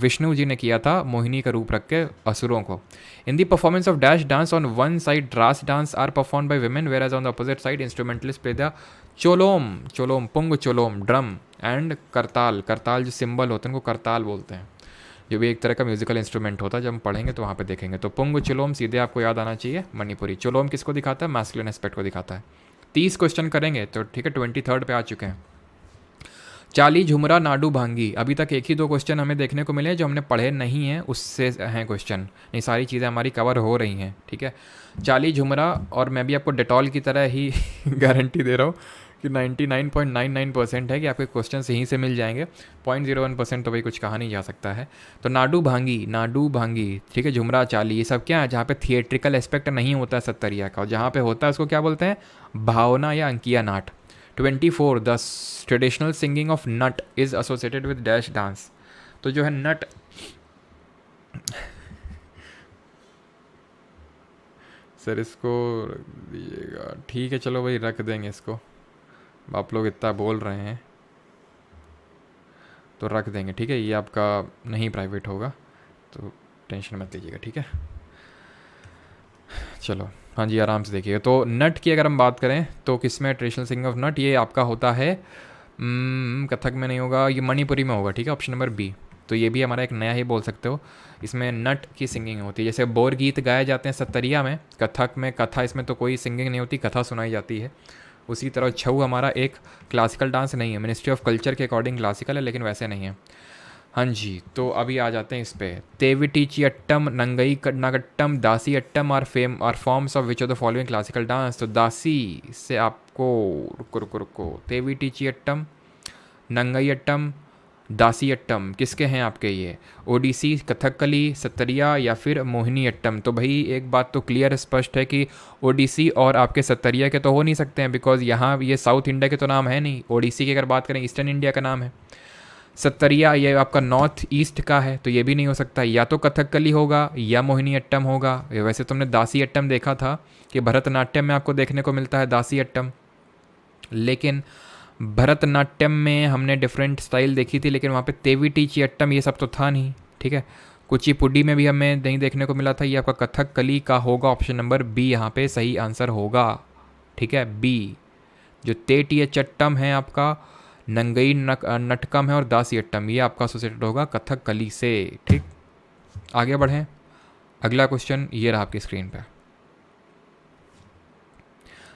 विष्णु जी ने किया था मोहिनी का रूप रख के असुरों को। In the performance of dash dance on one side Raas dance are perform by women, whereas on the opposite side instrumentalist play the cholom, cholom, pung cholom, drum and kartal. करताल जो सिंबल होते हैं उनको करताल बोलते हैं, जो भी एक तरह का म्यूजिकल इंस्ट्रूमेंट होता है। जब हम पढ़ेंगे तो वहाँ पे देखेंगे। तो पुंग चोलोम सीधे आपको याद आना चाहिए मणिपुरी। चोलोम किसको दिखाता है? मैस्कुलिन एस्पेक्ट को दिखाता है। 30 क्वेश्चन करेंगे, तो ठीक है, 23rd पे आ चुके हैं। चाली, झुमरा, नाडू, भांगी। अभी तक एक ही 2 क्वेश्चन हमें देखने को मिले जो हमने पढ़े नहीं हैं, उससे हैं क्वेश्चन। नहीं, सारी चीज़ें हमारी कवर हो रही हैं, ठीक है। चाली, झुमरा, और मैं भी आपको डेटॉल की तरह ही गारंटी दे रहा हूँ कि 99.99% है कि आपके क्वेश्चन यहीं से मिल जाएंगे। 0.01% तो भाई कुछ कहा नहीं जा सकता है। तो नाडू भांगी, नाडू भांगी, ठीक है, झुमरा, चाली, ये सब क्या है? जहाँ पे थिएट्रिकल एस्पेक्ट नहीं होता है सत्तरिया का, और जहाँ पे होता है उसको क्या बोलते हैं? भावना या Ankiya Nat. 24 the traditional singing of Nat is associated with dash dance. तो जो है नट सर इसको रख दीजिएगा, ठीक है चलो भाई रख देंगे इसको, आप लोग इतना बोल रहे हैं तो रख देंगे, ठीक है। ये आपका नहीं प्राइवेट होगा तो टेंशन मत लीजिएगा, ठीक है। चलो हाँ जी आराम से देखिएगा। तो नट की अगर हम बात करें तो किस में ट्रेडिशनल सिंगिंग ऑफ नट, ये आपका होता है कथक में नहीं होगा, ये मणिपुरी में होगा, ठीक है, ऑप्शन नंबर बी। तो ये भी हमारा एक नया ही बोल सकते हो, इसमें नट की सिंगिंग होती है। जैसे बोर गीत गाए जाते हैं सत्तरिया में, कथक में कथा, इसमें तो कोई सिंगिंग नहीं होती, कथा सुनाई जाती है। उसी तरह छऊ हमारा एक क्लासिकल डांस नहीं है, मिनिस्ट्री ऑफ कल्चर के अकॉर्डिंग क्लासिकल है लेकिन वैसे नहीं है। हाँ जी, तो अभी आ जाते हैं इस पे। तेविटीची Attam, Nangai Nagattam, Dasi Attam are forms of which of the following classical dance. तो दासी से आपको, रुको रुको रुको, तेविटीची अट्टम, नंगई अट्टम, दासी अट्टम किसके हैं आपके ये? ओडिसी, कथकली, सत्तरिया या फिर मोहिनी अट्टम। तो भाई एक बात तो क्लियर स्पष्ट है कि ओडिसी और आपके सत्तरिया के तो हो नहीं सकते हैं, बिकॉज यहाँ ये साउथ इंडिया के तो नाम है नहीं। ओडिसी की अगर बात करें ईस्टर्न इंडिया का नाम है, सत्तरिया ये आपका नॉर्थ ईस्ट का है, तो ये भी नहीं हो सकता। या तो कथकली होगा या मोहिनी अट्टम होगा। वैसे तुमने दासी अट्टम देखा था कि भरतनाट्यम में आपको देखने को मिलता है दासी अट्टम, लेकिन भरतनाट्यम में हमने डिफरेंट स्टाइल देखी थी, लेकिन वहाँ पे तेविटीची अट्टम ये सब तो था नहीं, ठीक है। कुचिपुडी में भी हमें नहीं देखने को मिला था। ये आपका कथकली का होगा, ऑप्शन नंबर बी यहाँ पे सही आंसर होगा, ठीक है, बी। जो तेटीय चट्टम है आपका, नंगई नटकम है और दासी अट्टम, ये आपका एसोसिएटेड होगा कथकली से, ठीक। आगे बढ़ें, अगला क्वेश्चन ये रहा आपकी स्क्रीन पे।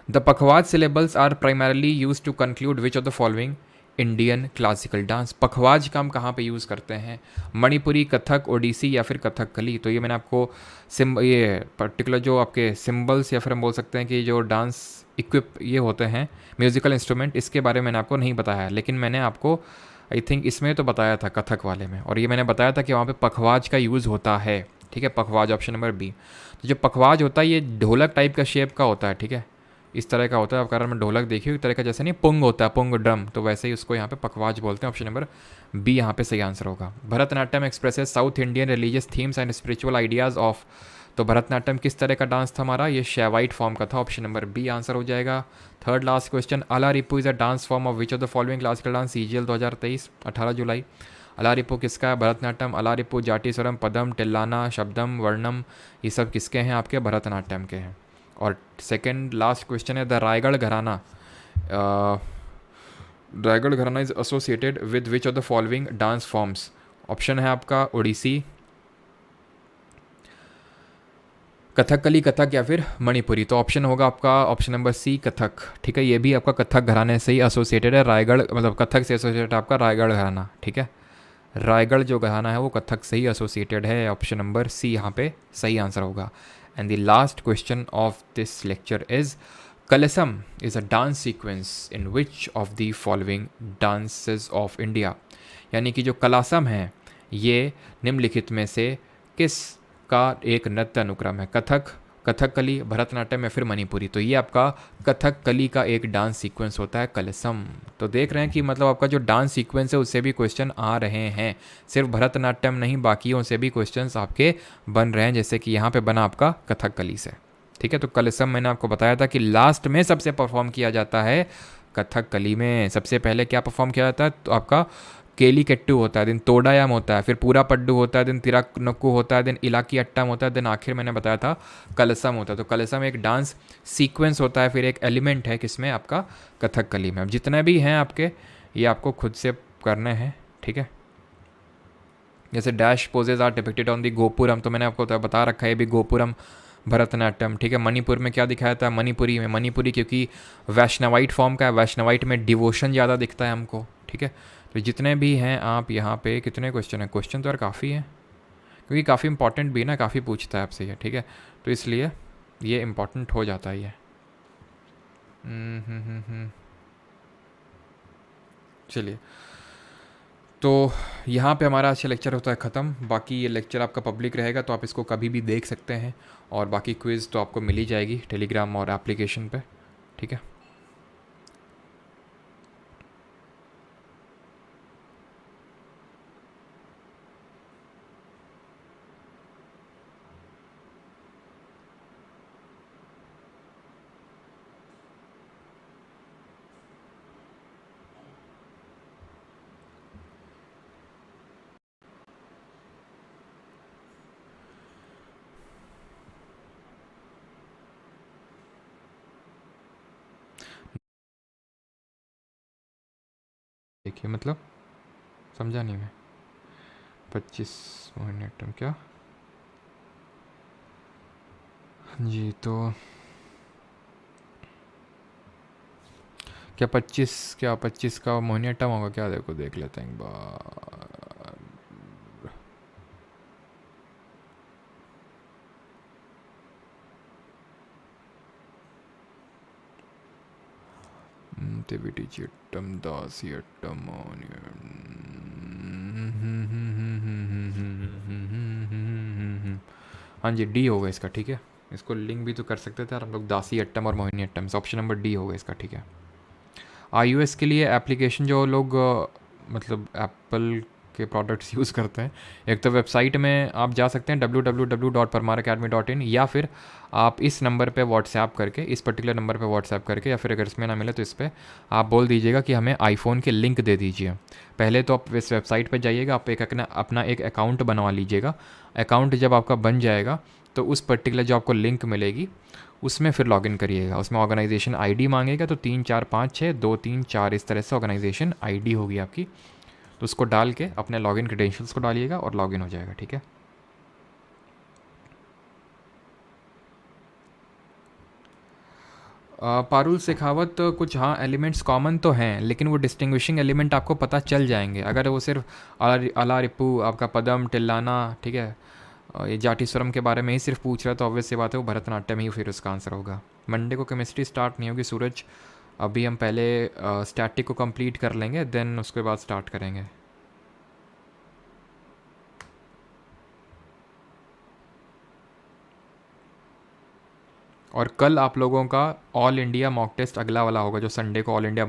The pakhawaj syllables are primarily use to conclude which of the following Indian classical dance. Pakhawaj का हम कहाँ पे यूज़ करते हैं? मणिपुरी, कथक, ओडिसी या फिर कथकली। तो ये मैंने आपको ये पर्टिकुलर जो आपके सिम्बल्स या फिर हम बोल सकते हैं कि जो डांस इक्विप ये होते हैं म्यूज़िकल इंस्ट्रूमेंट, इसके बारे में मैंने आपको नहीं बताया, लेकिन मैंने आपको आई थिंक इसमें तो बताया था कथक वाले में, और ये मैंने बताया था कि वहाँ पे पखवाज का यूज़ होता है, ठीक है, पखवाज ऑप्शन नंबर बी। तो जो पखवाज होता है ये ढोलक टाइप का शेप का होता है, ठीक है, इस तरह का होता है। आप कारण में ढोलक देखिए, एक तरह का जैसे नहीं पुंग होता है, पुंग ड्रम, तो वैसे ही उसको यहाँ पे पखवाज बोलते हैं। ऑप्शन नंबर बी यहाँ पे सही आंसर होगा। Bharatanatyam expresses south Indian religious themes and spiritual ideas of. तो भरतनाट्यम किस तरह का डांस था हमारा? ये शैवाइट फॉर्म का था, ऑप्शन नंबर बी आंसर हो जाएगा। Third last question, Alarippu is a dance form of which of the following classical dance? CGL 2023 18 जुलाई। अलारिपू किसका है? भरतनाट्यम। अलारिपू जाटीस्वरम, पदम, टिल्लाना, शब्दम, वर्णम, ये सब किसके हैं? आपके भरतनाट्यम के हैं। और सेकंड लास्ट क्वेश्चन है, द रायगढ़ घराना, रायगढ़ घराना is associated with which of the following dance forms? Option है आपका ओडिसी, कथकली, कथक या फिर मणिपुरी। तो ऑप्शन होगा आपका ऑप्शन नंबर सी, कथक, ठीक है। ये भी आपका कथक घराने से ही एसोसिएटेड है, रायगढ़ मतलब कथक से एसोसिएटेड है आपका रायगढ़ घराना, ठीक है। रायगढ़ जो घराना है वो कथक से ही एसोसिएटेड है, ऑप्शन नंबर सी यहाँ पे सही आंसर होगा। And the last question of this lecture is, Kalasam is a dance sequence in which of the following dances of India. यानी कि जो कलासम है ये निम्नलिखित में से किस का एक नृत्य अनुक्रम है? कथक, कथकली, भरतनाट्यम या फिर मणिपुरी। तो ये आपका कथकली का एक डांस सीक्वेंस होता है कलसम। तो देख रहे हैं कि मतलब आपका जो डांस सीक्वेंस है उससे भी क्वेश्चन आ रहे हैं, सिर्फ भरतनाट्यम नहीं बाकियों से भी क्वेश्चंस आपके बन रहे हैं, जैसे कि यहाँ पे बना आपका कथकली से, ठीक है। तो कलसम मैंने आपको बताया था कि लास्ट में सबसे परफॉर्म किया जाता है कथकली में। सबसे पहले क्या परफॉर्म किया जाता है? तो आपका केली केट्टू होता है, दिन तोडायाम होता है, फिर पूरा पड्डू होता है, दिन तिरानक्कू होता है, दिन इलाकी अट्टम होता है, दिन आखिर मैंने बताया था कलसम होता है। तो कलसम एक डांस सीक्वेंस होता है, फिर एक एलिमेंट है किसमें? आपका कथकली में। अब जितने भी हैं आपके ये आपको खुद से करने हैं, ठीक है। जैसे dash poses are depicted on the gopuram, तो मैंने आपको बता रखा है भी गोपुरम भरतनाट्यम, ठीक है। मणिपुर में क्या दिखाया था? मणिपुरी में, मणिपुरी क्योंकि वैष्णवाइट फॉर्म का है, वैष्णवाइट में डिवोशन ज़्यादा दिखता है हमको, ठीक है। तो जितने भी हैं आप यहाँ पे, कितने क्वेश्चन हैं? क्वेश्चन तो यार काफ़ी हैं, क्योंकि काफ़ी इंपॉर्टेंट भी ना, काफ़ी पूछता है आपसे ये, ठीक है। तो इसलिए ये इम्पॉर्टेंट हो जाता है ये। चलिए, तो यहाँ पे हमारा अच्छा लेक्चर होता है ख़त्म। बाकी ये लेक्चर आपका पब्लिक रहेगा तो आप इसको कभी भी देख सकते हैं, और बाकी क्विज़ तो आपको मिल ही जाएगी टेलीग्राम और एप्लीकेशन पे, ठीक है। देखिए मतलब समझा नहीं मैं। 25 मोहिनीअट्टम क्या जी, तो क्या 25 का मोहिनीअट्टम होगा क्या? देखो देख लेते हैं एक बार। तिविटी चिट्टम दासी अट्टम हाँ जी, डी होगा इसका, ठीक है। इसको लिंक भी तो कर सकते थे यार हम लोग, दासी अट्टम और मोहिनी अट्टम से। ऑप्शन नंबर डी होगा इसका, ठीक है। iOS के लिए एप्लीकेशन जो लोग मतलब एप्पल के प्रोडक्ट्स यूज़ करते हैं, एक तो वेबसाइट में आप जा सकते हैं www.parmaracademy.in, या फिर आप इस नंबर पे व्हाट्सएप करके, इस पर्टिकुलर नंबर पे व्हाट्सएप करके, या फिर अगर इसमें ना मिले तो इस पर आप बोल दीजिएगा कि हमें आईफोन के लिंक दे दीजिए। पहले तो आप इस वेबसाइट पर जाइएगा, आप एक अपना एक अकाउंट बनवा लीजिएगा। अकाउंट जब आपका बन जाएगा तो उस पर्टिकुलर जो आपको लिंक मिलेगी उसमें फिर लॉगिन करिएगा। उसमें ऑर्गेनाइजेशन आईडी मांगेगा, तो 3 4 5 6 2 3 4 इस तरह से ऑर्गेनाइजेशन आईडी होगी आपकी, तो उसको डाल के अपने लॉगिन क्रेडेंशियल्स को डालिएगा और लॉगिन हो जाएगा, ठीक है। पारुल शेखावत, कुछ हाँ एलिमेंट्स कॉमन तो हैं, लेकिन वो डिस्टिंग्विशिंग एलिमेंट आपको पता चल जाएंगे अगर वो सिर्फ अला रिपू, आपका पदम टिल्लाना, ठीक है, ये जाटीस्वरम के बारे में ही सिर्फ पूछ रहा है, तो ऑब्वियस सी बात है वो भरतनाट्यम ही फिर उसका आंसर होगा। मंडे को केमिस्ट्री स्टार्ट नहीं होगी सूरज, अभी हम पहले स्टैटिक को कंप्लीट कर लेंगे, देन उसके बाद स्टार्ट करेंगे। और कल आप लोगों का ऑल इंडिया मॉक टेस्ट अगला वाला होगा, जो संडे को ऑल इंडिया